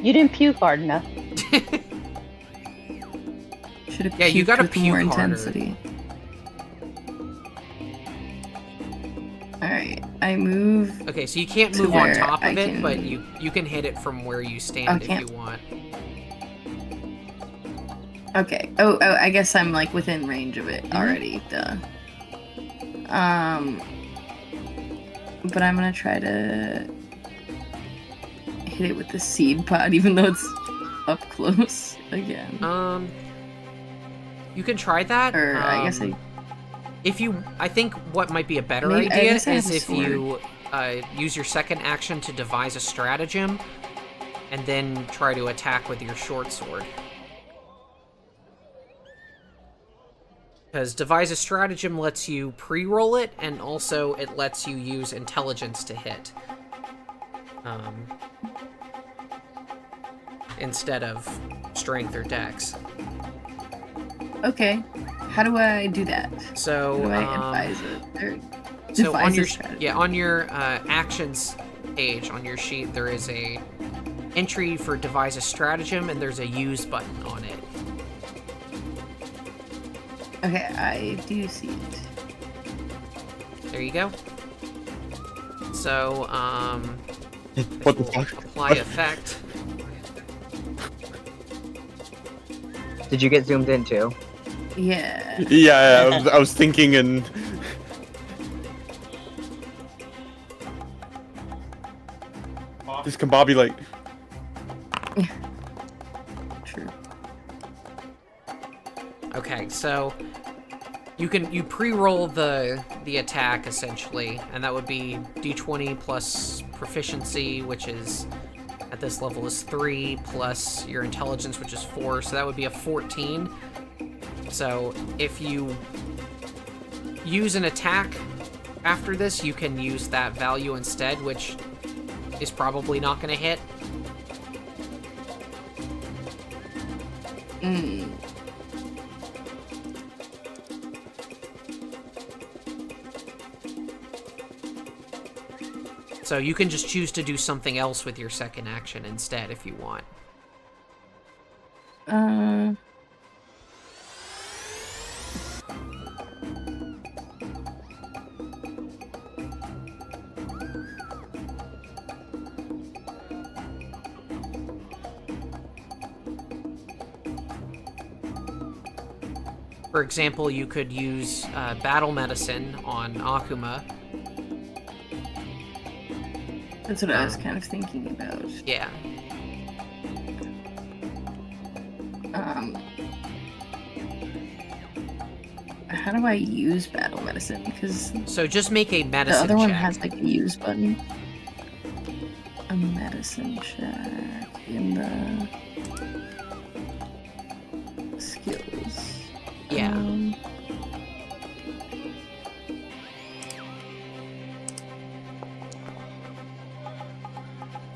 You didn't puke hard enough. Should have Yeah, you gotta with more puke harder. intensity. Alright, I move. Okay, so you can't To move on where top I of it, can- but you can hit it from where you stand if Okay. you want. Okay. Oh, I guess I'm like within range of it already. Duh. But I'm gonna try to hit it with the seed pod, even though it's up close again. You can try that. Or I guess I think what might be a better Maybe- I idea guess I have is a if sword. you use your second action to devise a stratagem, and then try to attack with your short sword. Because devise a stratagem lets you pre-roll it, and also it lets you use intelligence to hit. Instead of strength or dex. Okay. How do I do that? So, How do I advise it? Or so devise on a your strategy? on your actions page on your sheet, there is a entry for devise a stratagem, and there's a use button on it. Okay, I do see it. There you go. So, What the we'll fuck? apply effect. Did you get zoomed in too? Yeah. Yeah, I was thinking and... Discombobulate. True. Okay, so you pre-roll the attack essentially, and that would be d20 plus proficiency, which is at this level is 3, plus your intelligence, which is 4, so that would be a 14. So if you use an attack after this, you can use that value instead, which is probably not going to hit. So you can just choose to do something else with your second action instead if you want. For example, you could use battle medicine on Akuma. That's what I was kind of thinking about. Yeah. How do I use battle medicine? Because So just make a the medicine other one check. has like a use button. A medicine check in the skills. Yeah.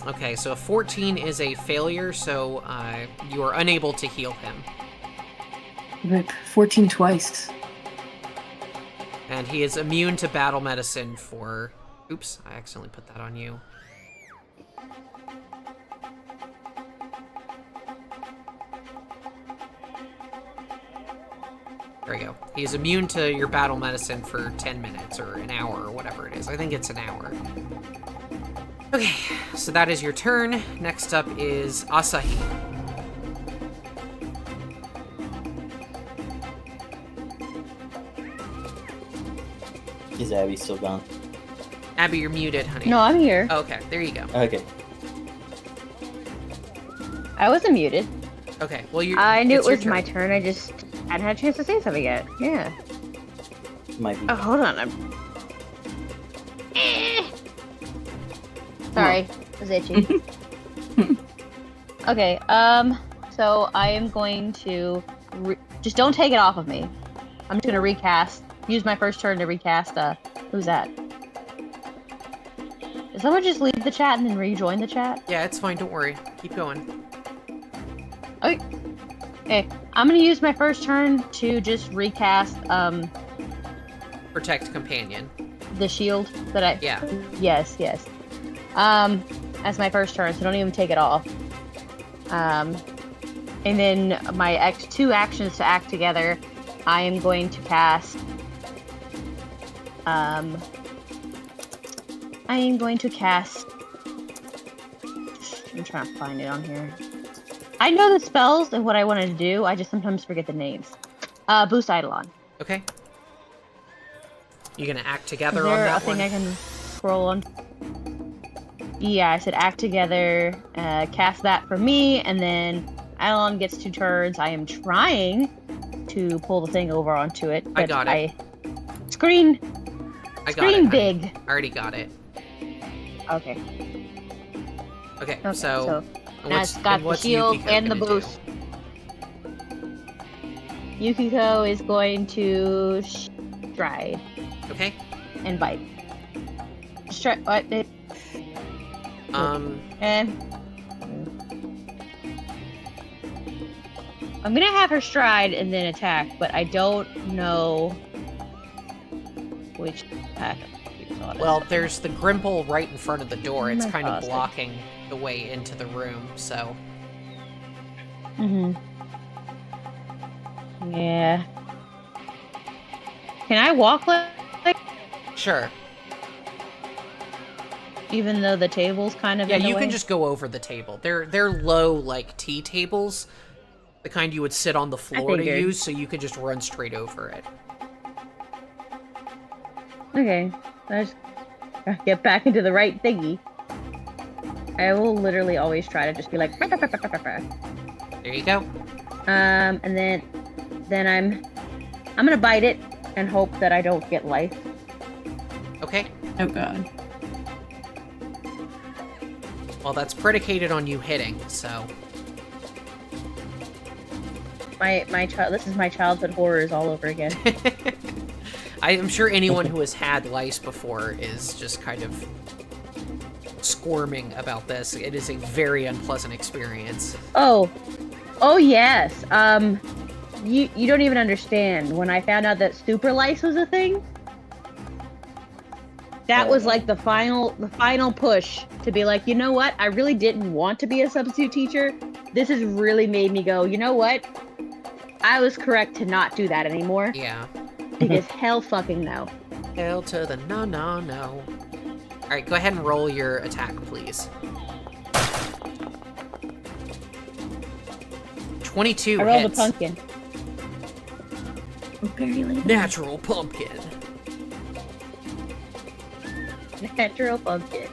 Okay, so a 14 is a failure, so you are unable to heal him. Rip, 14 twice. And he is immune to battle medicine for... Oops, I accidentally put that on you. There we go. He is immune to your battle medicine for 10 minutes, or an hour, or whatever it is. I think it's an hour. Okay, so that is your turn. Next up is Asahi. Is Abby still gone? Abby, you're muted, honey. No, I'm here. Oh, okay, there you go. Okay. I wasn't muted. Okay, well, you. I knew it it's your was my turn. turn. I just hadn't had a chance to say something yet. Yeah. Might be. Oh, hold on. I'm. Sorry, it was itchy. Okay. So I am going to just don't take it off of me. I'm just gonna recast. Use my first turn to recast. Who's that? Did someone just leave the chat and then rejoin the chat? Yeah, it's fine. Don't worry. Keep going. Okay. I'm gonna use my first turn to just recast Protect companion. the shield that I. Yeah. Yes. As my first turn, so don't even take it off. And then my two actions to act together, I am going to cast. I am going to cast. I'm trying to find it on here. I know the spells and what I wanted to do. I just sometimes forget the names. Boost Eidolon. Okay. You gonna act Is together on there a that thing one? I can scroll on? Yeah, I said act together, cast that for me, and then Eidolon gets 2 turns. I am trying to pull the thing over onto it. I But got it. Screen I got it. honey. big. I already got it. Okay. Okay, Okay, so now what's, it's got and the what's shield Yukiko and the gonna do? boost. Yukiko is going to stride Okay. and bite. Stride. What? And I'm gonna have her stride and then attack, but I don't know which attack. Well, there's the Grimple right in front of the door. It's my kind of gosh. blocking the way into the room, so... Yeah. Can I walk like Sure. even though the table's kind of Yeah, in the you way? can just go over the table. They're low, like, tea tables. The kind you would sit on the floor to figured. use, so you could just run straight over it. Okay. I just gotta get back into the right thingy. I will literally always try to just be like. There you go. And then I'm gonna bite it and hope that I don't get life. Okay. Oh god. Well, that's predicated on you hitting, so... My child. This is my childhood horrors all over again. I am sure anyone who has had lice before is just kind of squirming about this. It is a very unpleasant experience. Oh yes. You don't even understand. When I found out that super lice was a thing, that was like the final push to be like, you know what? I really didn't want to be a substitute teacher. This has really made me go, you know what? I was correct to not do that anymore. Yeah. Because hell fucking no. Hell to the no. Alright, go ahead and roll your attack, please. 22 I rolled hits. a pumpkin. Very late. Natural pumpkin. Natural pumpkin.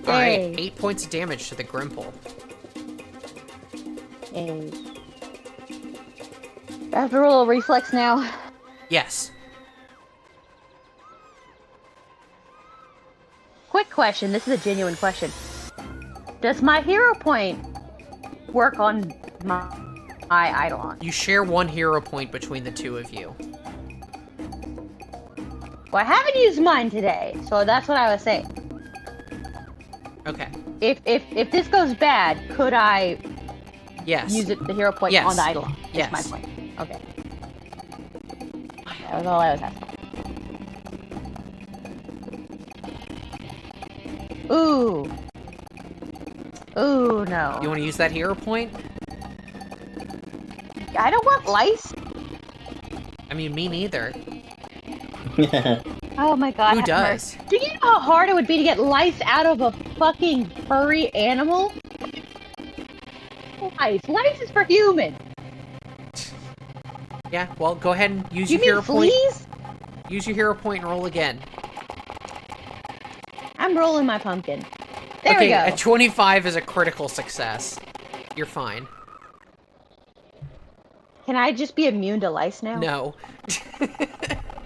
Alright, Yay. 8 points of damage to the Grimple. Yay. I have to roll a reflex now. Yes. Quick question. This is a genuine question. Does my hero point work on my Eidolon? You share 1 hero point between the two of you. Well, I haven't used mine today, so that's what I was saying. Okay. If this goes bad, could I Yes. use it the hero point Yes. on the Eidolon? Yes. That's my point. Okay. That was all I was asking. Ooh. Ooh, no. You want to use that hero point? I don't want lice. I mean, me neither. Oh my god. Who have does? mercy. Do you know how hard it would be to get lice out of a fucking furry animal? Lice. Lice is for human. Yeah, well, go ahead and use You your hero mean point. fleas? Use your hero point and roll again. I'm rolling my pumpkin. There Okay, we go. a 25 is a critical success. You're fine. Can I just be immune to lice now? No.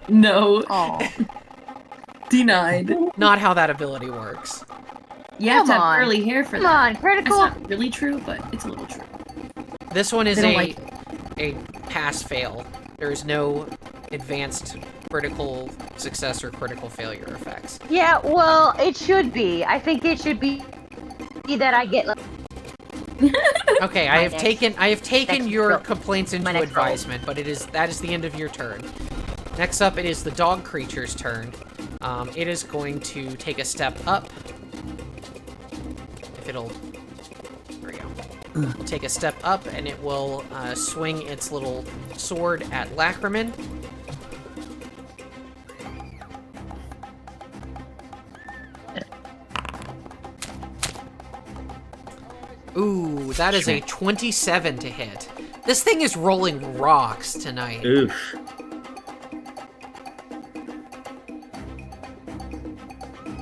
No. Oh. Denied. Not how that ability works. You have to Come have on. curly hair for Come that. on, That's critical. not really true, but it's a little true. This one is They don't a like pass-fail. There is no advanced critical success or critical failure effects. Yeah, well, it should be. I think it should be that I get. Okay, My I have next- taken next your roll. complaints into My next roll. advisement, but that is the end of your turn. Next up, it is the dog creature's turn. It is going to take a step up. If it'll, there we go. Take a step up, and it will swing its little sword at Lacriman. Ooh, that is a 27 to hit. This thing is rolling rocks tonight. Oof.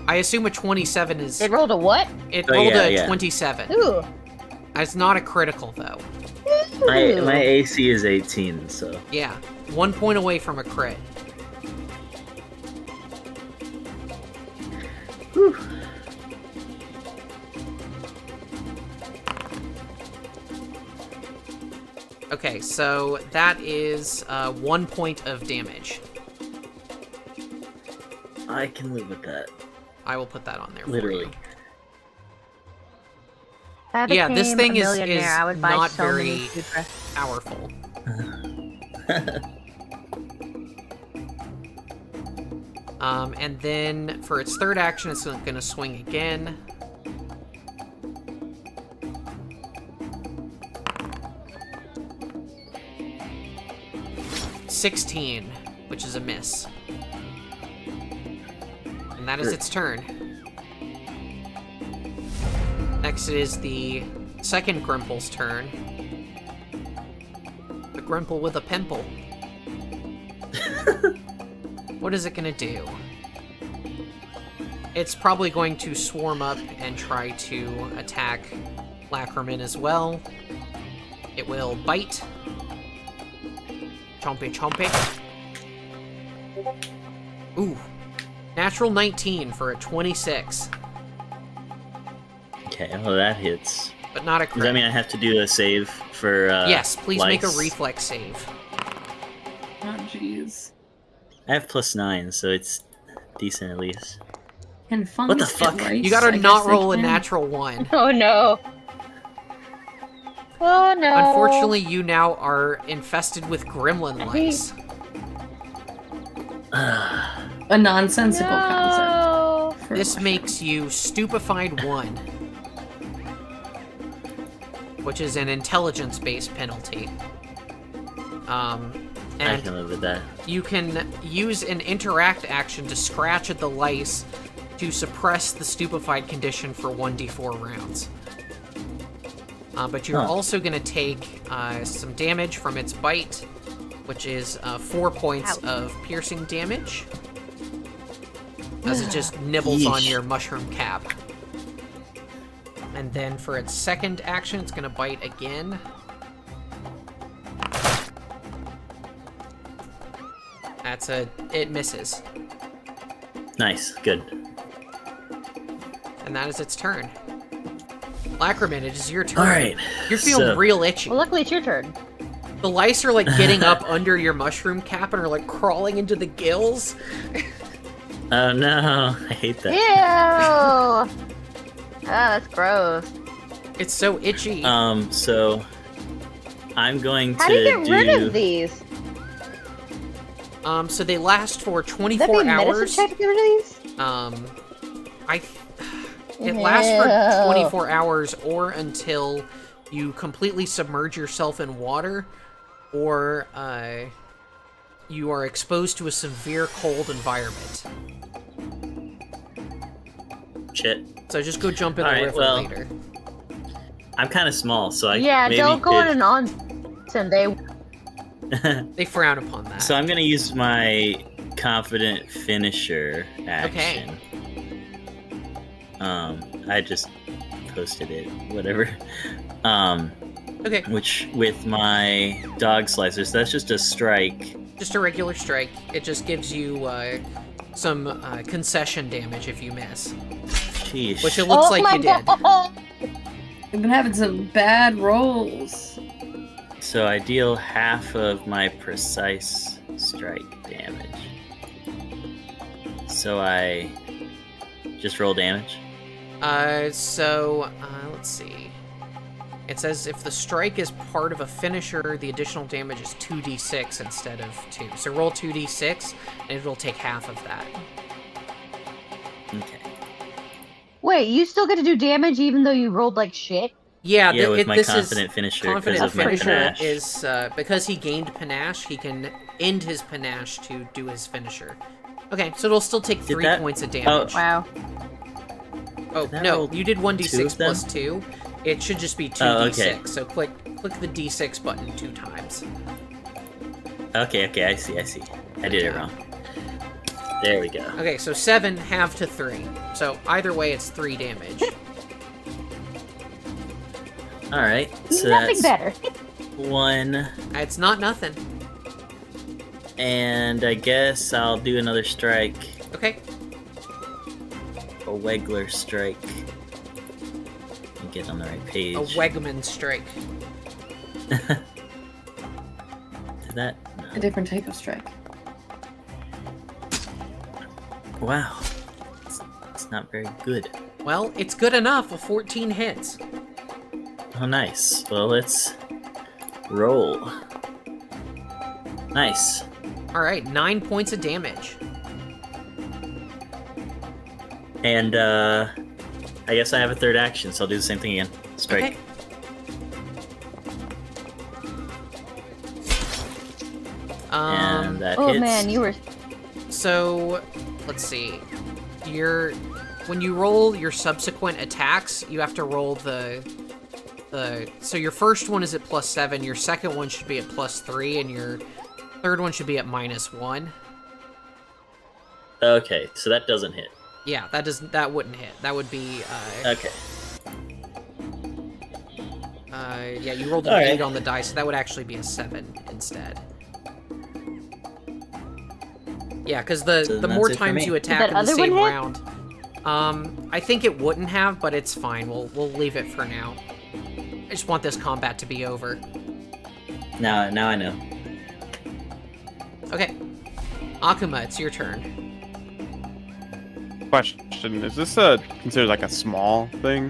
I assume a 27 is... It rolled a what? It Oh, rolled yeah, a yeah. 27. Ooh. It's not a critical, though. My AC is 18, so. Yeah, 1 point away from a crit. Whew. Okay, so that is 1 point of damage. I can live with that. I will put that on there for Literally. you. If I Yeah, this became thing a is millionaire, I would buy not so very many food dresses. powerful. And then for its third action, it's going to swing again. $16, which is a miss. And that is its turn. Next it is the second Grimple's turn. The Grimple with a pimple. What is it gonna do? It's probably going to swarm up and try to attack Lacriman as well. It will bite. Chompy chompy. Ooh. Natural 19 for a 26. Okay, well that hits. But not a Does crit. that mean I have to do a save for Yes, please make a lice? reflex save. Oh, jeez. I have +9, so it's decent at least. Can fungus the get fuck? lice? You gotta I guess not they roll a can. natural 1. Oh no. Oh no. Unfortunately, you now are infested with gremlin lice. A nonsensical concept. for This mushroom. makes you Stupefied 1. Which is an intelligence-based penalty. I And can live with that. you can use an interact action to scratch at the lice to suppress the stupefied condition for 1d4 rounds. But you're also going to take some damage from its bite, which is 4 points Ouch. of piercing damage, as it just nibbles on Yeesh. your mushroom cap. And then for its second action, it's going to bite again. It misses. Nice, good. And that is its turn. Lacrimate, it is your turn. All right. You're feeling real itchy. Well, luckily it's your turn. The lice are like getting up under your mushroom cap and are like crawling into the gills. Oh no, I hate that. Ew! That's gross. It's so itchy. So I'm going to How do you get rid of these? So they last for Would that 24 be a medicine hours. check to get rid of these? It lasts for 24 hours or until you completely submerge yourself in water, or you are exposed to a severe cold environment. Shit. So just go jump in the Alright, river well, later. I'm kind of small, so Yeah, maybe don't go on an onsen. They They frown upon that. So I'm gonna use my confident finisher action. I just posted it, whatever. Okay, Which with my dog slicers, that's just a strike. just a regular strike. It just gives you some concession damage if you miss, Sheesh. which it looks oh like my you did. God. I've been having some bad rolls. So I deal half of my precise strike damage. So I just roll damage. Let's see. It says if the strike is part of a finisher, the additional damage is 2d6 instead of 2. So roll 2d6, and it'll take half of that. Okay. Wait, you still get to do damage even though you rolled like shit? Yeah, Yeah, with my this confident is finisher because confident of my finisher panache. is because he gained panache, he can end his panache to do his finisher. Okay, so it'll still take 3 that- points of damage. Wow. Oh, Did that no, roll you did 1d6 2 of them? plus 2. It should just be 2d6. Oh, okay. So click the d6 button 2 times. Okay, I see. I did it wrong. There we go. Okay, so 7 half to 3. So either way, it's 3 damage. Alright, so Nothing that's better. 1, It's not nothing. and I guess I'll do another strike. Okay. A Wegler strike. Let me get on the right page. A Wegman strike. Did that? A No. different type of strike. Wow. It's not very good. Well, it's good enough. A 14 hits. Oh, nice. Well, let's roll. Nice. Alright, 9 points of damage. And, I guess I have a third action, so I'll do the same thing again. Strike. Okay. And that Oh hits. man, you were. So, let's see. When you roll your subsequent attacks, you have to roll so your first one is at +7, your second one should be at +3, and your third one should be at -1. Okay, so that doesn't hit. Yeah, that wouldn't hit. That would be Okay. yeah, you rolled an All right. 8 on the dice, so that would actually be a 7 instead. Yeah, because So the then more that's it for times me. you Did attack that in the other same one hit? round, I think it wouldn't have, but it's fine. We'll leave it for now. I just want this combat to be over. Now I know. Okay, Akuma, it's your turn. Question: is this considered like a small thing?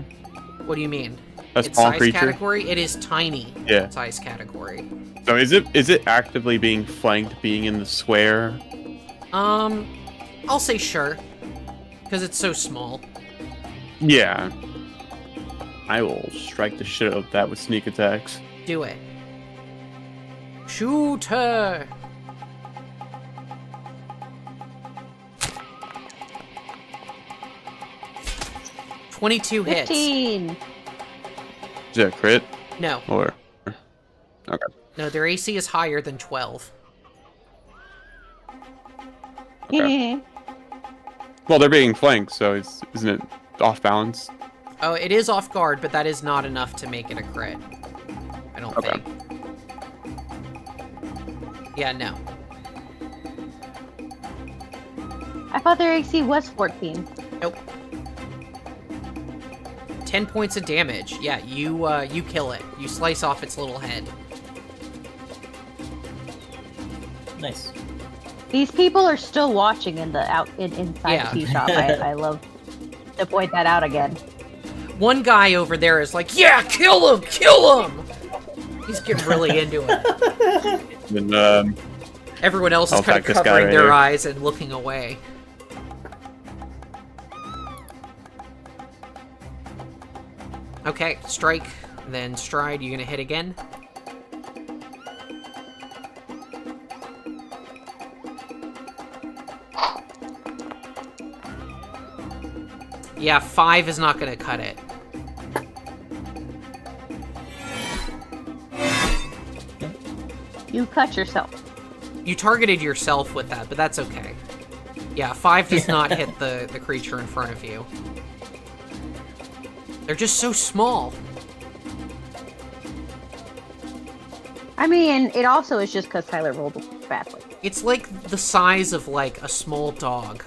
What do you mean? A It's small size creature? category. It is tiny. Yeah. Size category. So is it actively being flanked, being in the square? I'll say sure, because it's so small. Yeah. I will strike the shit out of that with sneak attacks. Do it. Shoot her. $22 hits. 15. Is it a crit? No, Or okay. no, their AC is higher than 12. Okay. Well, they're being flanked, so isn't it off balance? Oh, it is off guard, but that is not enough to make it a crit. I don't Okay. think. Yeah, no. I thought their AC was 14. Nope. 10 points of damage. Yeah, you kill it. You slice off its little head. Nice. These people are still watching inside Yeah. the tea shop. I love to point that out again. One guy over there is like, yeah, kill him! Kill him! He's getting really into it. And, Everyone else is I'll kind of attack this guy covering right their here. eyes and looking away. Okay, strike, then stride. You gonna hit again? Yeah, 5 is not gonna cut it. You cut yourself. You targeted yourself with that, but that's okay. Yeah, 5 does not hit the creature in front of you. They're just so small. I mean, it also is just because Tyler rolled badly. It's like the size of, like, a small dog.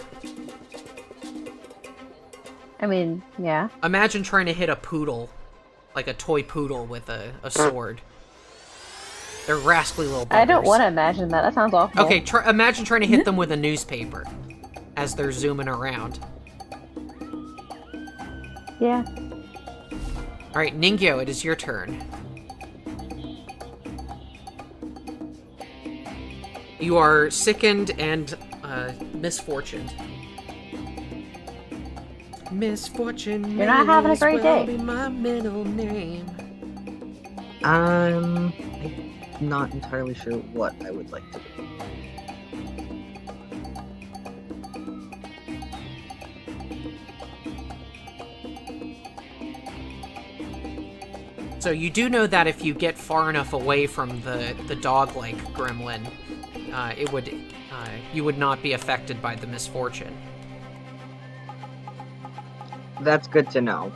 I mean, yeah. Imagine trying to hit a poodle, like a toy poodle with a sword. They're rascally little buggers. I don't want to imagine that. That sounds awful. Okay, imagine trying to hit them with a newspaper as they're zooming around. Yeah. Alright, Ningyou, it is your turn. You are sickened and misfortuned. Misfortune. You're not having a great day. Be my middle name. I'm not entirely sure what I would like to do. So you do know that if you get far enough away from the dog-like gremlin, you would not be affected by the misfortune. That's good to know.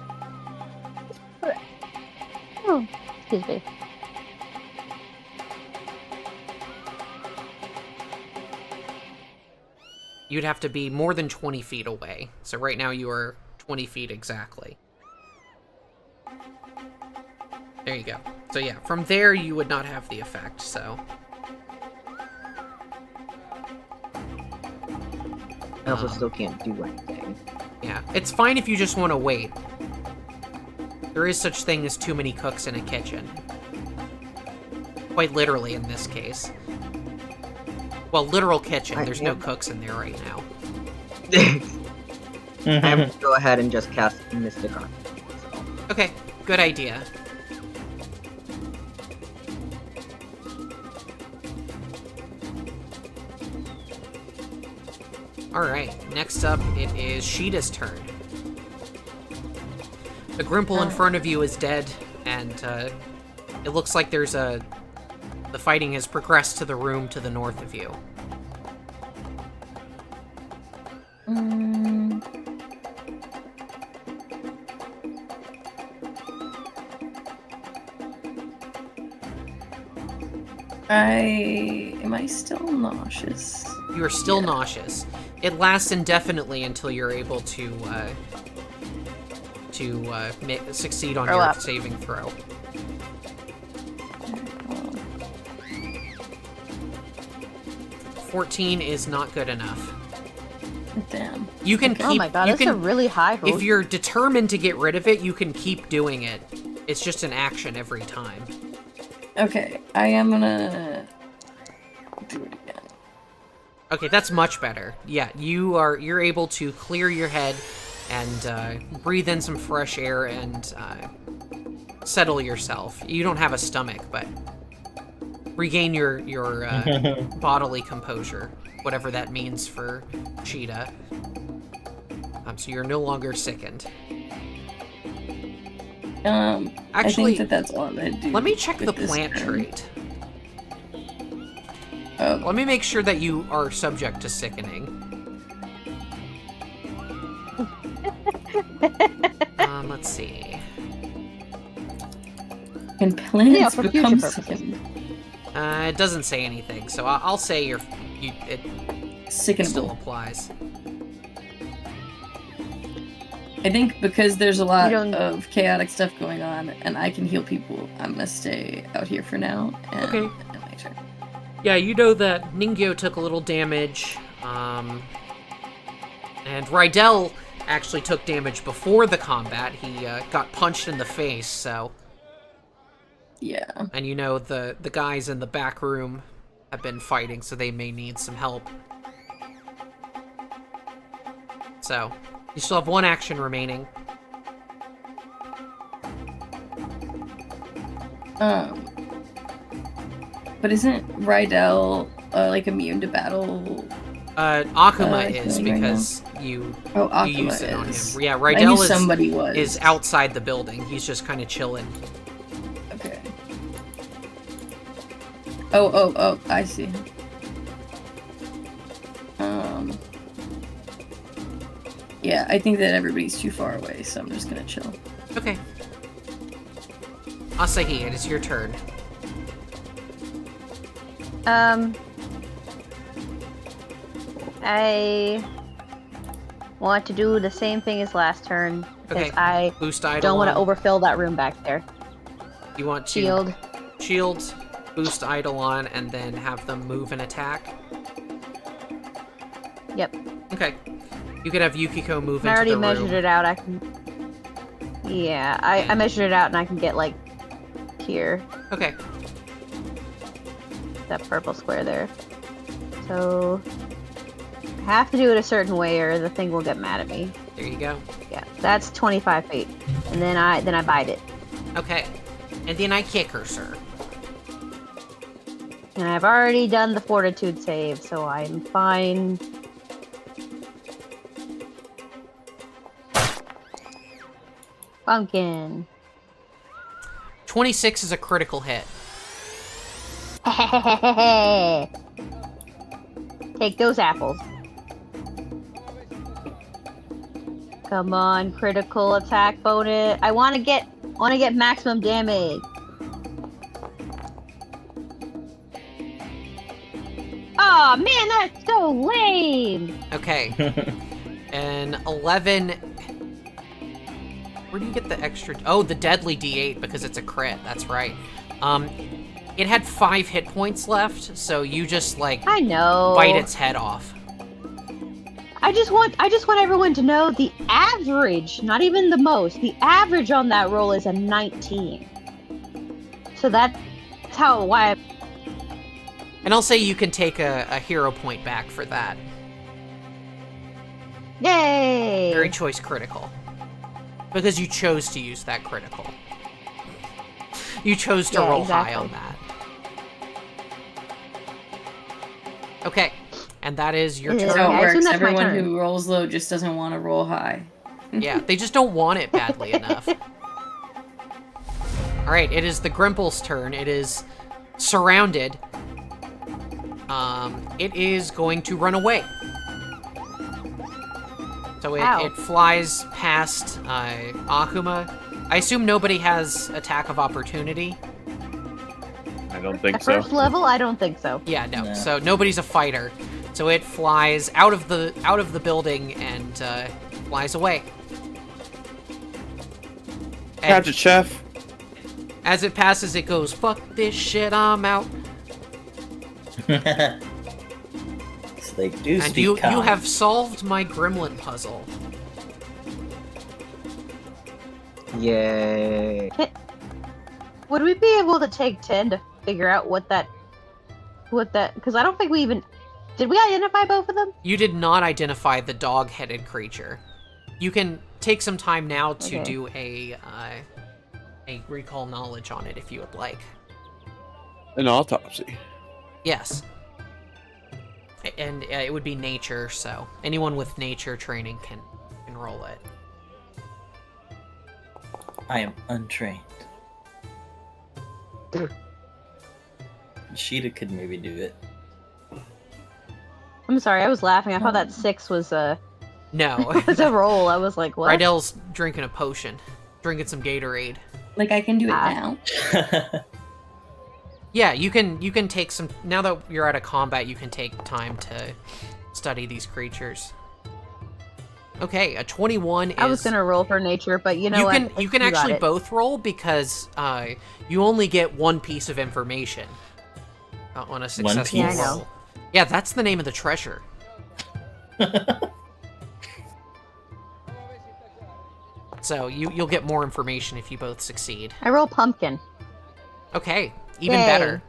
Oh, excuse me. You'd have to be more than 20 feet away. So right now you are 20 feet exactly. There you go. So yeah, from there you would not have the effect, so... I also still can't do anything. Yeah, it's fine if you just want to wait. There is such thing as too many cooks in a kitchen. Quite literally in this case. Well, literal kitchen. There's no cooks in there right now. I'm going to go ahead and just cast Mystic Arm. Okay, good idea. Alright, next up it is Sheeta's turn. The Grimple in front of you is dead, and it looks like there's the fighting has progressed to the room to the north of you. Am I still nauseous? You are still nauseous. It lasts indefinitely until you're able to succeed on your saving throw. 14 is not good enough. Damn. You can keep. Oh my god, that's a really high roll. If you're determined to get rid of it, you can keep doing it. It's just an action every time. Okay, I am gonna do it again. Okay, that's much better. Yeah, you're able to clear your head and breathe in some fresh air and settle yourself. You don't have a stomach, but regain your bodily composure, whatever that means for Cheetah. So you're no longer sickened. Actually, I think that's all I'm gonna do. Let me check the plant trait. Let me make sure that you are subject to sickening. Let's see. Can plants become sickened? It doesn't say anything, so I'll say it sickenable. still applies. I think because there's a lot don't- of chaotic stuff going on, and I can heal people, I'm gonna stay out here for now. And, Okay. And my turn. Yeah, you know that Ningyou took a little damage, and Rydel actually took damage before the combat. He got punched in the face, so... Yeah. And you know the guys in the back room have been fighting, so they may need some help. So, you still have one action remaining. But isn't Rydel like immune to battle? Akuma is killing right because you Akuma used it on him. is. Yeah, I knew Rydel somebody was. is outside the building. He's just kind of chilling. Okay. Oh, I see. Yeah, I think that everybody's too far away, so I'm just gonna chill. Okay. Asahi, it is your turn. I want to do the same thing as last turn because Okay. I Boost Eidolon. don't want to overfill that room back there. You want to shield, boost Eidolon, and then have them move and attack? Yep. Okay. You could have Yukiko move I into already the measured room. it out. I can. Yeah, I measured it out, and I can get like here, Okay. that purple square there. So I have to do it a certain way, or the thing will get mad at me. There you go. Yeah, that's 25 feet, and then I bite it, Okay. And then I kick her, sir. and I've already done the fortitude save, so I'm fine. Pumpkin. 26 is a critical hit. Take those apples. Come on, critical attack bonus. I want to get maximum damage. Oh man, that's so lame. Okay. And 11... Where do you get the extra... Oh, the deadly D8, because it's a crit. That's right. It had 5 hit points left, so you just, like... I know. Bite its head off. I just want everyone to know the average, not even the most, the average on that roll is a 19. So that's why. And I'll say you can take a hero point back for that. Yay! Very choice critical. Because you chose to use that critical. You chose to roll high on that. Okay. And that is your Yeah. That's turn. how I it assume works. that's my Everyone turn. who rolls low just doesn't want to roll high. Yeah, they just don't want it badly enough. Alright, it is the Grimple's turn. It is surrounded. It is going to run away. So it flies past Akuma. I assume nobody has attack of opportunity. I don't think At so. first level, I don't think so. Yeah, no. No. So nobody's a fighter. So it flies out of the building and flies away. And Catch it, chef. as it passes, it goes, "Fuck this shit, I'm out." So they do And speak you common. have solved my gremlin puzzle. Yay. Would we be able to take 10 to figure out what that? Because I don't think we even did. We identify both of them? You did not identify the dog-headed creature. You can take some time now to Okay. do a recall knowledge on it if you would like. An autopsy. Yes. And it would be nature, so anyone with nature training can roll it. I am untrained. Sheeta could maybe do it. I'm sorry, I was laughing. I thought that 6 was a No. was a roll. I was like, what? Rydel's drinking a potion. Drinking some Gatorade. Like, I can do it Ah. now. Yeah, you can take some... Now that you're out of combat, you can take time to study these creatures. Okay, a 21 is... I was gonna roll for nature, but you know what? You can got actually it. both roll because you only get one piece of information on a successful piece? Yeah, I roll. know. Yeah, that's the name of the treasure. So you'll get more information if you both succeed. I roll pumpkin. Okay, even Yay. better.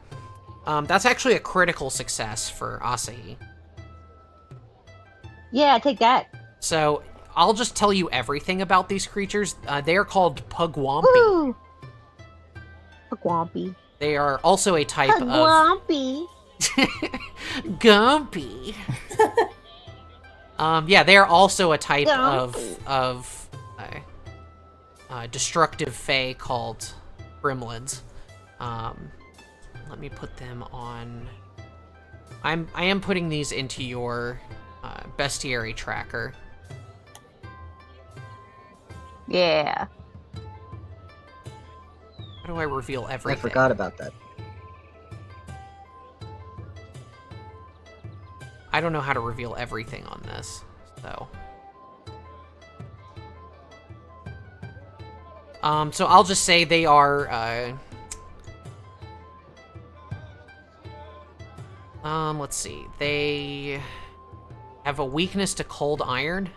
That's actually a critical success for Asahi. Yeah, take that. So I'll just tell you everything about these creatures. They are called Pugwampi. Woo! Pugwampy. They are also a type of Pugwampy. Gumpy. Yeah, they are also a type Gumpy. of destructive fae called gremlins. Let me put them on. I am putting these into your bestiary tracker. Yeah. How do I reveal I everything? forgot about that. I don't know how to reveal everything on this, so. So I'll just say they are, let's see. They have a weakness to cold iron.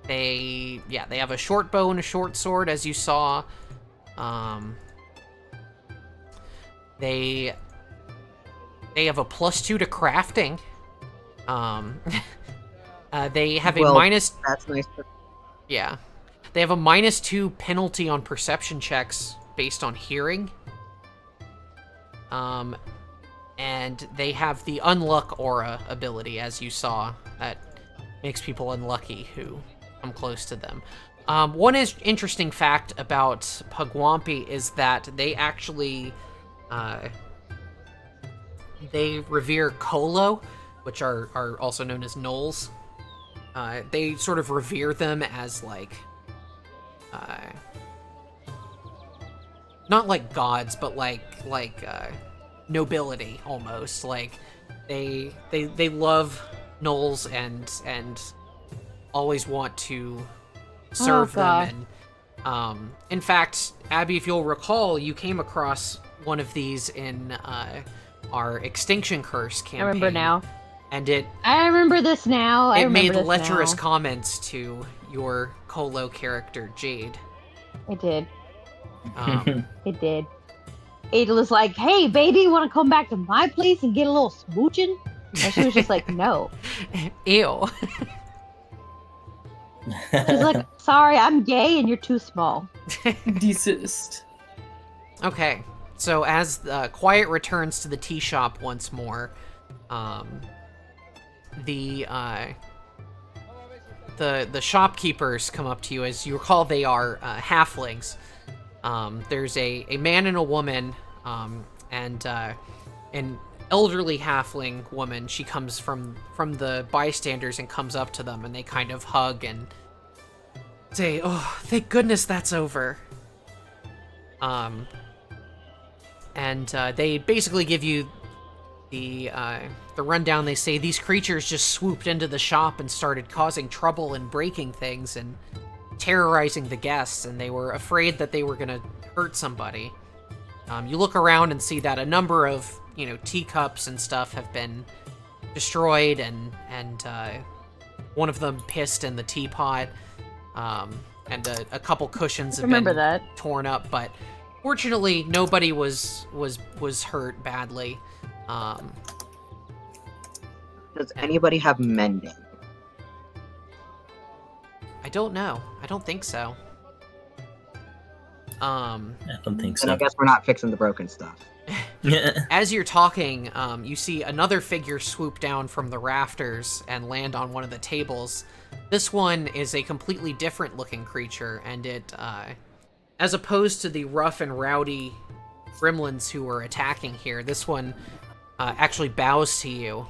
They have a short bow and a short sword, as you saw. They have a +2 to crafting. They have a minus... That's nice. Yeah. They have a -2 penalty on perception checks based on hearing. And they have the Unluck Aura ability, as you saw. That makes people unlucky who come close to them. One interesting fact about Pugwampy is that they actually... they revere Kolo, which are also known as gnolls. They sort of revere them as, like... not like gods, but like nobility, almost. Like, they love gnolls and always want to serve them. And in fact, Abby, if you'll recall, you came across one of these in our Extinction Curse campaign. I remember now. And it I remember this now. I it remember made this lecherous now. comments to your Kolo character, Jade. It did. Um, It did. It was like, hey, baby, want to come back to my place and get a little smooching? And she was just like, no. ew. She's like, sorry, I'm gay and you're too small. Desist. Okay, so as Quiet returns to the tea shop once more, the shopkeepers come up to you. As you recall, they are halflings. There's a man and a woman, and an elderly halfling woman. She comes from the bystanders and comes up to them, and they kind of hug and say, "Oh, thank goodness that's over." And they basically give you the rundown. They say these creatures just swooped into the shop and started causing trouble and breaking things and terrorizing the guests, and they were afraid that they were going to hurt somebody. You look around and see that a number of, teacups and stuff have been destroyed, and one of them pissed in the teapot, and a couple cushions have Remember been that. torn up, but fortunately nobody was hurt badly. Does anybody have mending? I don't know. I don't think so. I don't think And I so. guess we're not fixing the broken stuff. As you're talking, you see another figure swoop down from the rafters and land on one of the tables. This one is a completely different looking creature, and it, as opposed to the rough and rowdy gremlins who were attacking here, this one actually bows to you.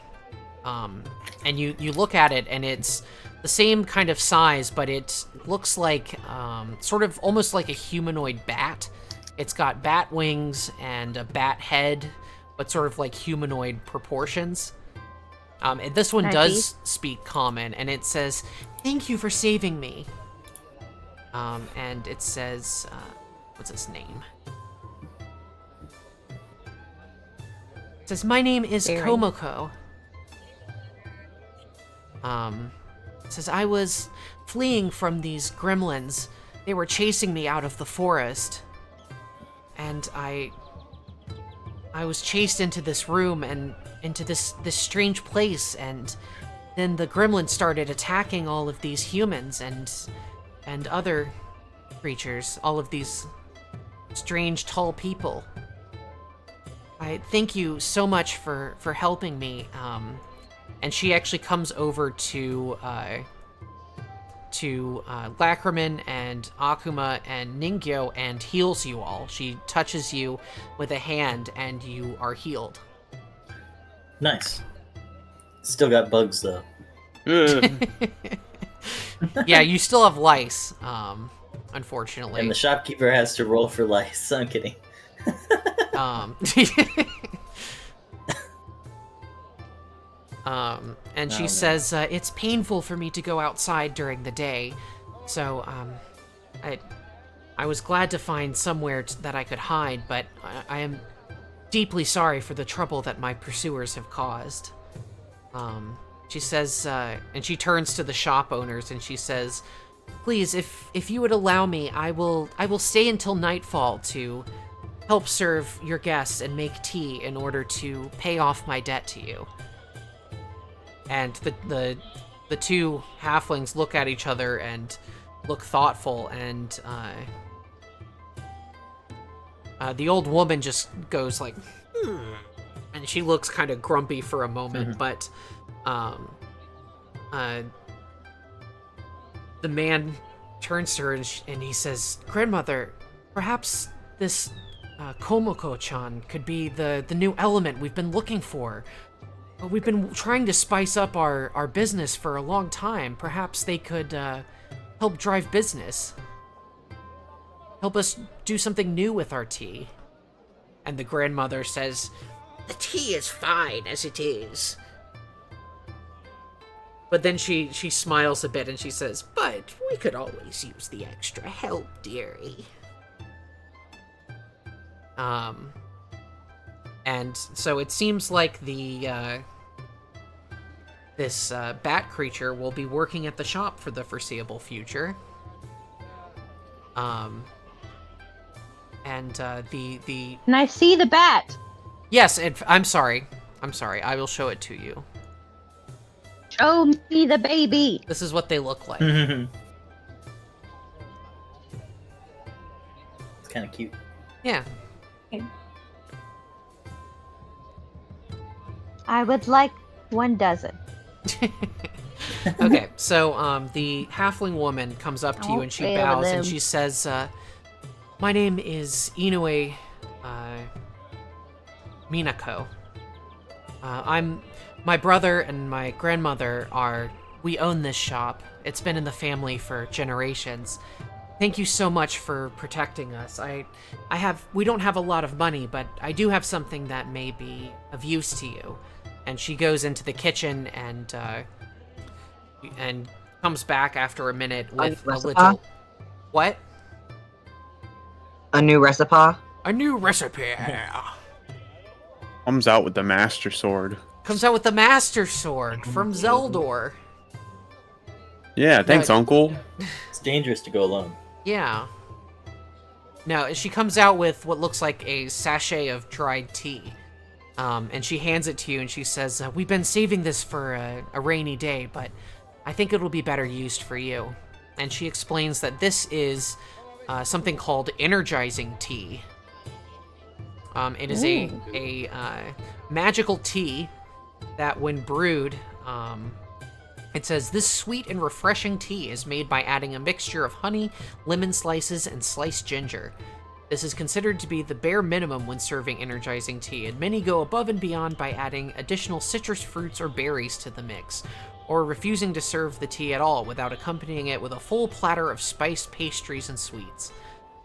And you look at it, and it's the same kind of size, but it looks like sort of almost like a humanoid bat. It's got bat wings and a bat head, but sort of like humanoid proportions. And this one Nice. does speak common, and it says, "Thank you for saving me." And it says, what's his name? It says, "My name is Very. Komoko." It says, "I was fleeing from these gremlins. They were chasing me out of the forest. And I was chased into this room and into this strange place, and then the gremlins started attacking all of these humans and other creatures, all of these strange tall people. I thank you so much for helping me." And she actually comes over to Lacriman and Akuma and Ningyou and heals you all. She touches you with a hand and you are healed. Nice. Still got bugs though. Yeah, you still have lice, unfortunately. And the shopkeeper has to roll for lice. I'm kidding. And she Oh, says, "It's painful for me to go outside during the day, so I was glad to find somewhere that I could hide, but I am deeply sorry for the trouble that my pursuers have caused." She says, and she turns to the shop owners and she says, "Please, if you would allow me, I will stay until nightfall to help serve your guests and make tea in order to pay off my debt to you." And the two halflings look at each other and look thoughtful, and the old woman just goes like, and she looks kind of grumpy for a moment, but the man turns to her and he says, "Grandmother, perhaps this Komoko-chan could be the new element we've been looking for. We've been trying to spice up our business for a long time. Perhaps they could help drive business. Help us do something new with our tea." And the grandmother says, "The tea is fine as it is." But then she smiles a bit and she says, "But we could always use the extra help, dearie." And so it seems like this bat creature will be working at the shop for the foreseeable future. And the Can I see the bat? yes, I'm sorry. I will show it to you. Show me the baby. This is what they look like. It's kind of cute. Yeah. I would like 1 dozen. Okay, so the halfling woman comes up to you and she Okay, bows them. and she says, "My name is Inoue Minako. My brother and my grandmother we own this shop. It's been in the family for generations. Thank you so much for protecting us. We don't have a lot of money, but I do have something that may be of use to you." And she goes into the kitchen and comes back after a minute with a recipe? little... What? A new recipe? A new recipe. Comes out with the master sword. Comes out with the Master Sword from Zeldor. Yeah, thanks, Uncle. It's dangerous to go alone. Yeah. No, she comes out with what looks like a sachet of dried tea. And she hands it to you and she says, "We've been saving this for a rainy day, but I think it'll be better used for you." And she explains that this is something called energizing tea. It is a magical tea that when brewed, it says, "This sweet and refreshing tea is made by adding a mixture of honey, lemon slices, and sliced ginger. This is considered to be the bare minimum when serving energizing tea, and many go above and beyond by adding additional citrus fruits or berries to the mix, or refusing to serve the tea at all without accompanying it with a full platter of spiced pastries and sweets.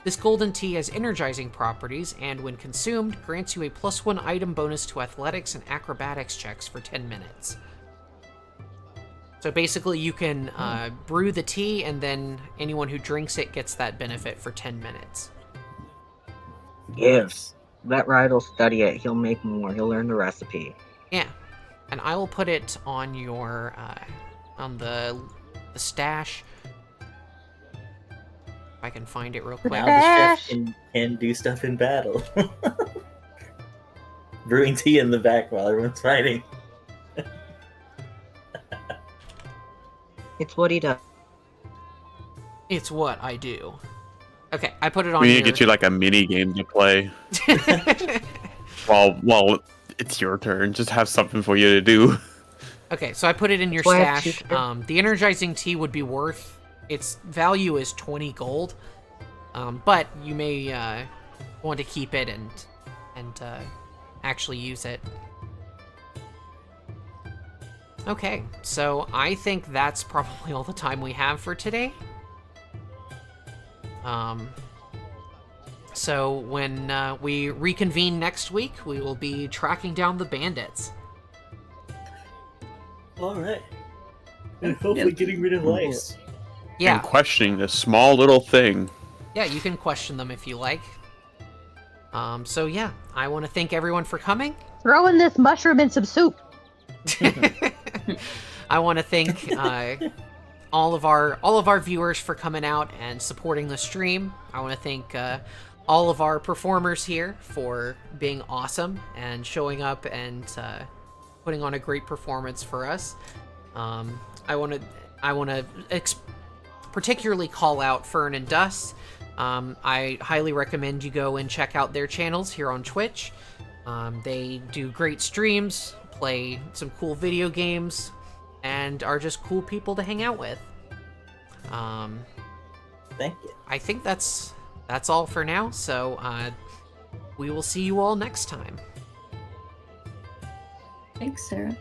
This golden tea has energizing properties, and when consumed, grants you a +1 item bonus to athletics and acrobatics checks for 10 minutes. So basically, you can brew the tea, and then anyone who drinks it gets that benefit for 10 minutes. Yes. Let Rydel study it. He'll make more. He'll learn the recipe. Yeah, and I will put it on your on the stash. If I can find it real quick. Now the chef can do stuff in battle. Brewing tea in the back while everyone's fighting. It's what he does. It's what I do. Okay, I put it on We need your... to get you like a mini game to play. Well, it's your turn. Just have something for you to do. Okay, so I put it in your Well, I have stash. two- The energizing tea would be worth... Its value is 20 gold. But you may want to keep it and actually use it. Okay, so I think that's probably all the time we have for today. So when we reconvene next week, we will be tracking down the bandits. Alright. And hopefully getting rid of lice. Yeah, And questioning this small little thing. yeah, you can question them if you like. So yeah, I want to thank everyone for coming. Throw in this mushroom in some soup. I want to thank all of our viewers for coming out and supporting the stream. I want to thank all of our performers here for being awesome and showing up and putting on a great performance for us. I want to particularly call out Fern and Dust. I highly recommend you go and check out their channels here on Twitch. They do great streams, play some cool video games, and are just cool people to hang out with. Thank you. I think that's all for now, so we will see you all next time. Thanks, Sarah.